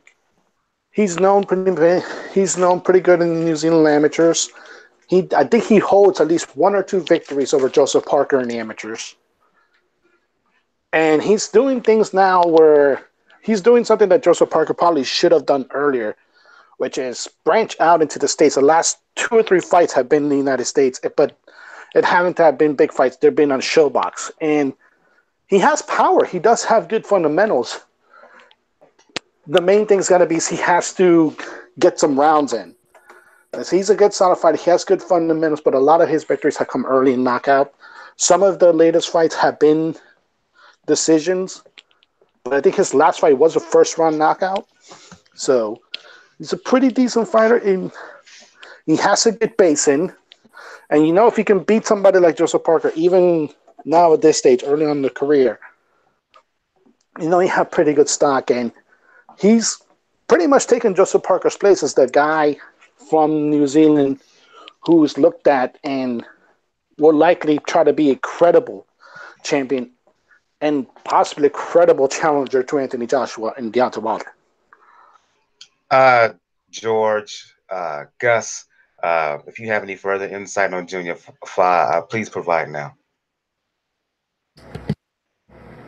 he's known pretty good in the New Zealand amateurs. I think he holds at least 1 or 2 victories over Joseph Parker in the amateurs. And he's doing things now where he's doing something that Joseph Parker probably should have done earlier, which is branch out into the States. The last 2 or 3 fights have been in the United States, but it haven't been big fights. They've been on Showbox. And he has power. He does have good fundamentals. The main thing's got to be he has to get some rounds in. As he's a good solid fighter. He has good fundamentals, but a lot of his victories have come early in knockout. Some of the latest fights have been decisions, but I think his last fight was a first-round knockout. So he's a pretty decent fighter. He has a good base in. And if he can beat somebody like Joseph Parker, even now at this stage, early on in the career, he had pretty good stock, and he's pretty much taken Joseph Parker's place as the guy from New Zealand who's looked at and will likely try to be a credible champion and possibly a credible challenger to Anthony Joshua and Deontay Wilder. George, Gus, if you have any further insight on Junior Fa, please provide now.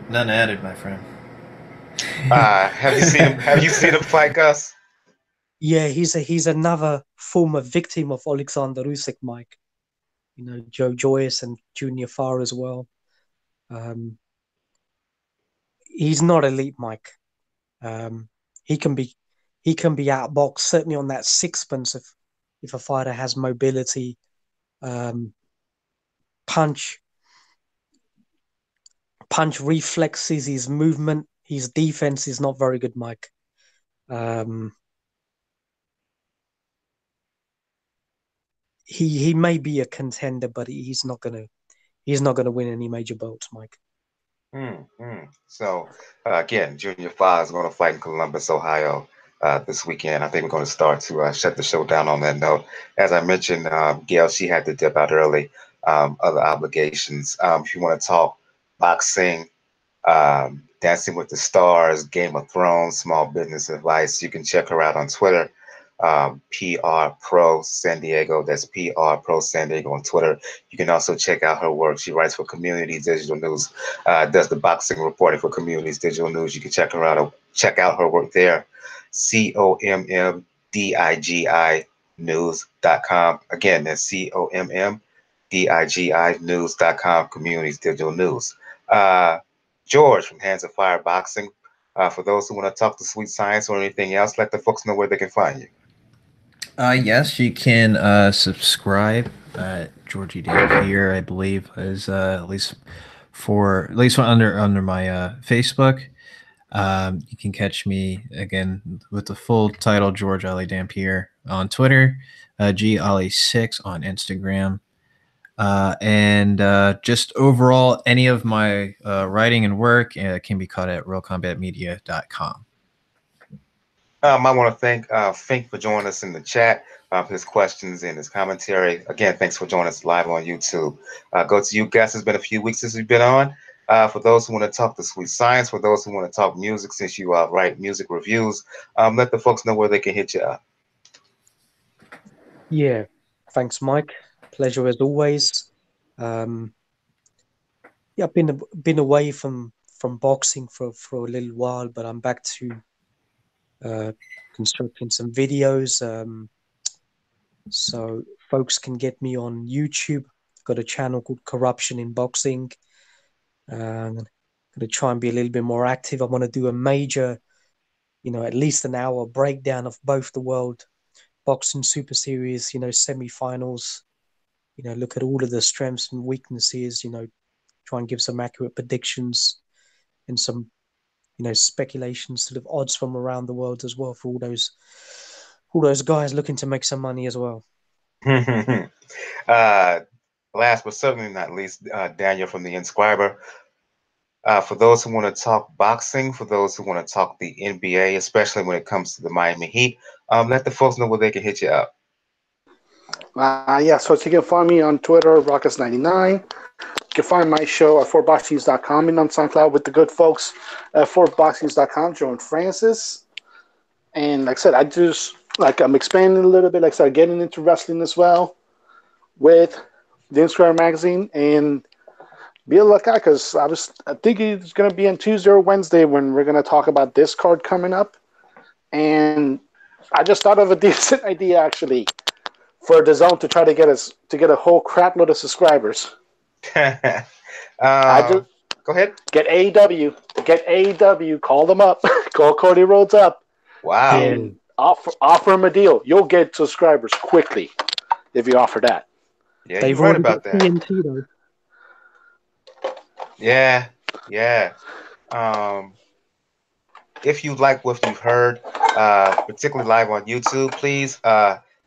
None added, my friend. Have you seen him fight, Gus? Yeah, he's another former victim of Alexander Usyk, Mike. Joyce and Junior Fa as well. He's not elite, Mike. He can be outboxed, certainly on that sixpence if a fighter has mobility, punch reflexes, his movement, his defense is not very good, Mike. He may be a contender, but he's not gonna win any major belts, Mike. So again, Junior Fa is going to fight in Columbus, Ohio this weekend. I think we're going to start to shut the show down on that note. As I mentioned, Gail, she had to dip out early, other obligations. If you want to talk boxing, Dancing with the Stars, Game of Thrones, small business advice, you can check her out on Twitter. PR Pro San Diego. That's PR Pro San Diego on Twitter. You can also check out her work. She writes for Communities Digital News, does the boxing reporting for Communities Digital News. You can check her out. Check out her work there. COMMDIGI news.com. Again, that's COMMDIGI news.com. Communities Digital News. George from Hands of Fire Boxing. For those who want to talk to Sweet Science or anything else, let the folks know where they can find you. Yes, you can subscribe. Georgie Dan here, I believe, is at least under my Facebook. You can catch me again with the full title, George Ali Dampier, on Twitter, GOllie6 on Instagram, and just overall, any of my writing and work can be caught at realcombatmedia.com. I want to thank Fink for joining us in the chat, his questions and his commentary. Again, thanks for joining us live on YouTube. Go to you, Gus. It's been a few weeks since we've been on. For those who want to talk the Sweet Science, for those who want to talk music, since you write music reviews, let the folks know where they can hit you up. Yeah, thanks, Mike. Pleasure as always. Yeah, I've been away from boxing for a little while, but I'm back to constructing some videos, so folks can get me on YouTube. I've got a channel called Corruption in Boxing. I'm going to try and be a little bit more active. I want to do a major, at least an hour breakdown of both the World Boxing Super Series, semi-finals, look at all of the strengths and weaknesses, try and give some accurate predictions and some speculations, sort of odds from around the world as well, for all those guys looking to make some money as well. Last but certainly not least, Daniel from the Inscriber. For those who want to talk boxing, for those who want to talk the NBA, especially when it comes to the Miami Heat, let the folks know where they can hit you up. So you can find me on Twitter, Rockets99. You can find my show at 4boxings.com and on SoundCloud with the good folks at 4boxings.com, Joe and Francis. And like I said, I'm expanding a little bit. Like I started getting into wrestling as well with the Instagram magazine, and be a lookout because I think it's going to be on Tuesday or Wednesday when we're going to talk about this card coming up. And I just thought of a decent idea actually for DAZN to try to get a whole crap load of subscribers. Go ahead. Get AEW. Call them up. Call Cody Rhodes up. Wow. And offer him a deal. You'll get subscribers quickly if you offer that. Yeah, they've heard about that. TNT, though. Yeah. If you like what you've heard, particularly live on YouTube, please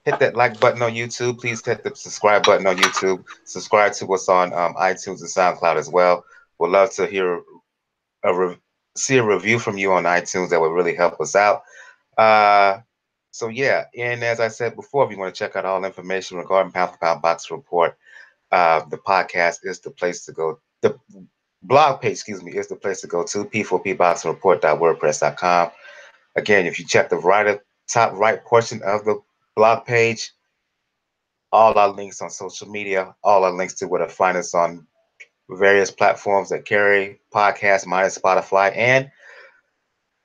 hit that like button on YouTube. Please hit the subscribe button on YouTube. Subscribe to us on iTunes and SoundCloud as well. We'd love to hear see a review from you on iTunes. That would really help us out. Uh, so yeah, and as I said before, if you want to check out all information regarding Pound for Pound Box Report, the podcast is the place to go. The blog page, excuse me, is the place to go to, p4pboxingreport.wordpress.com. Again, if you check the top right portion of the blog page, all our links on social media, all our links to where to find us on various platforms that carry podcasts, minus Spotify, and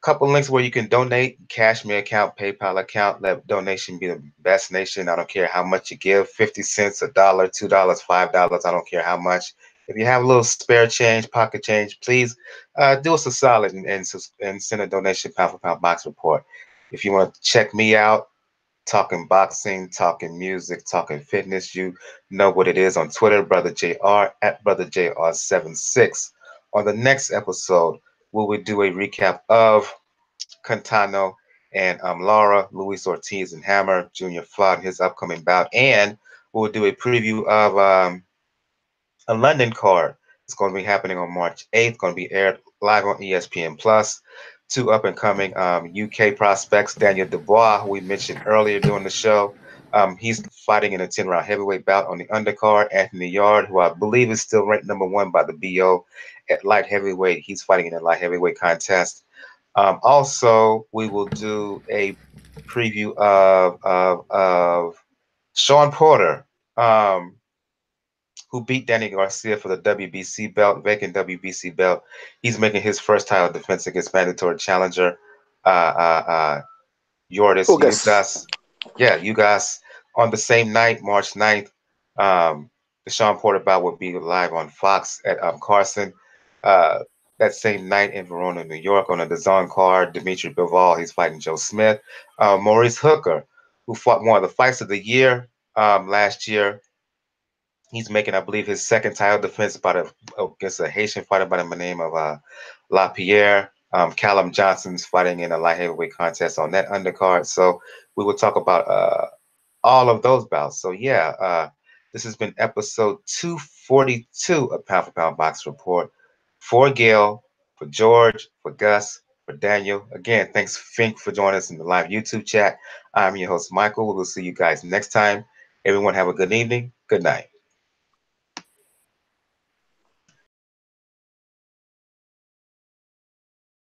couple links where you can donate, Cashmere account, PayPal account. Let donation be the best nation. I don't care how much you give, 50 cents, $1, $2, $5. I don't care how much. If you have a little spare change, pocket change, please do us a solid and send a donation, Pound for Pound Box Report. If you want to check me out, talking boxing, talking music, talking fitness, you know what it is on Twitter, Brother JR at Brother JR76. On the next episode, we will do a recap of Castano and Lara, Luis Ortiz and Hammer, Junior Flott, his upcoming bout, and we'll do a preview of a London card. It's going to be happening on March 8th, going to be aired live on ESPN Plus. Two up and coming UK prospects, Daniel Dubois, who we mentioned earlier during the show. He's fighting in a 10-round heavyweight bout on the undercard. Anthony Yard, who I believe is still ranked #1 by the BO at light heavyweight. He's fighting in a light heavyweight contest. Also, we will do a preview of Sean Porter, who beat Danny Garcia for the WBC belt, vacant WBC belt. He's making his first title defense against mandatory challenger Yordis Ugas. Yeah, Ugas on the same night, March 9th. The Sean Porter bout will be live on Fox at Carson. That same night in Verona, New York, on a DAZN card, Dimitri Bivol, he's fighting Joe Smith. Maurice Hooker, who fought one of the fights of the year last year. He's making, I believe, his second title defense against a Haitian fighter by the name of LaPierre. Callum Johnson's fighting in a light heavyweight contest on that undercard. So we will talk about all of those bouts. So yeah, this has been episode 242 of Pound for Pound Box Report. For Gail, for George, for Gus, for Daniel. Again, thanks Fink for joining us in the live YouTube chat. I'm your host, Michael. We will see you guys next time. Everyone have a good evening. Good night.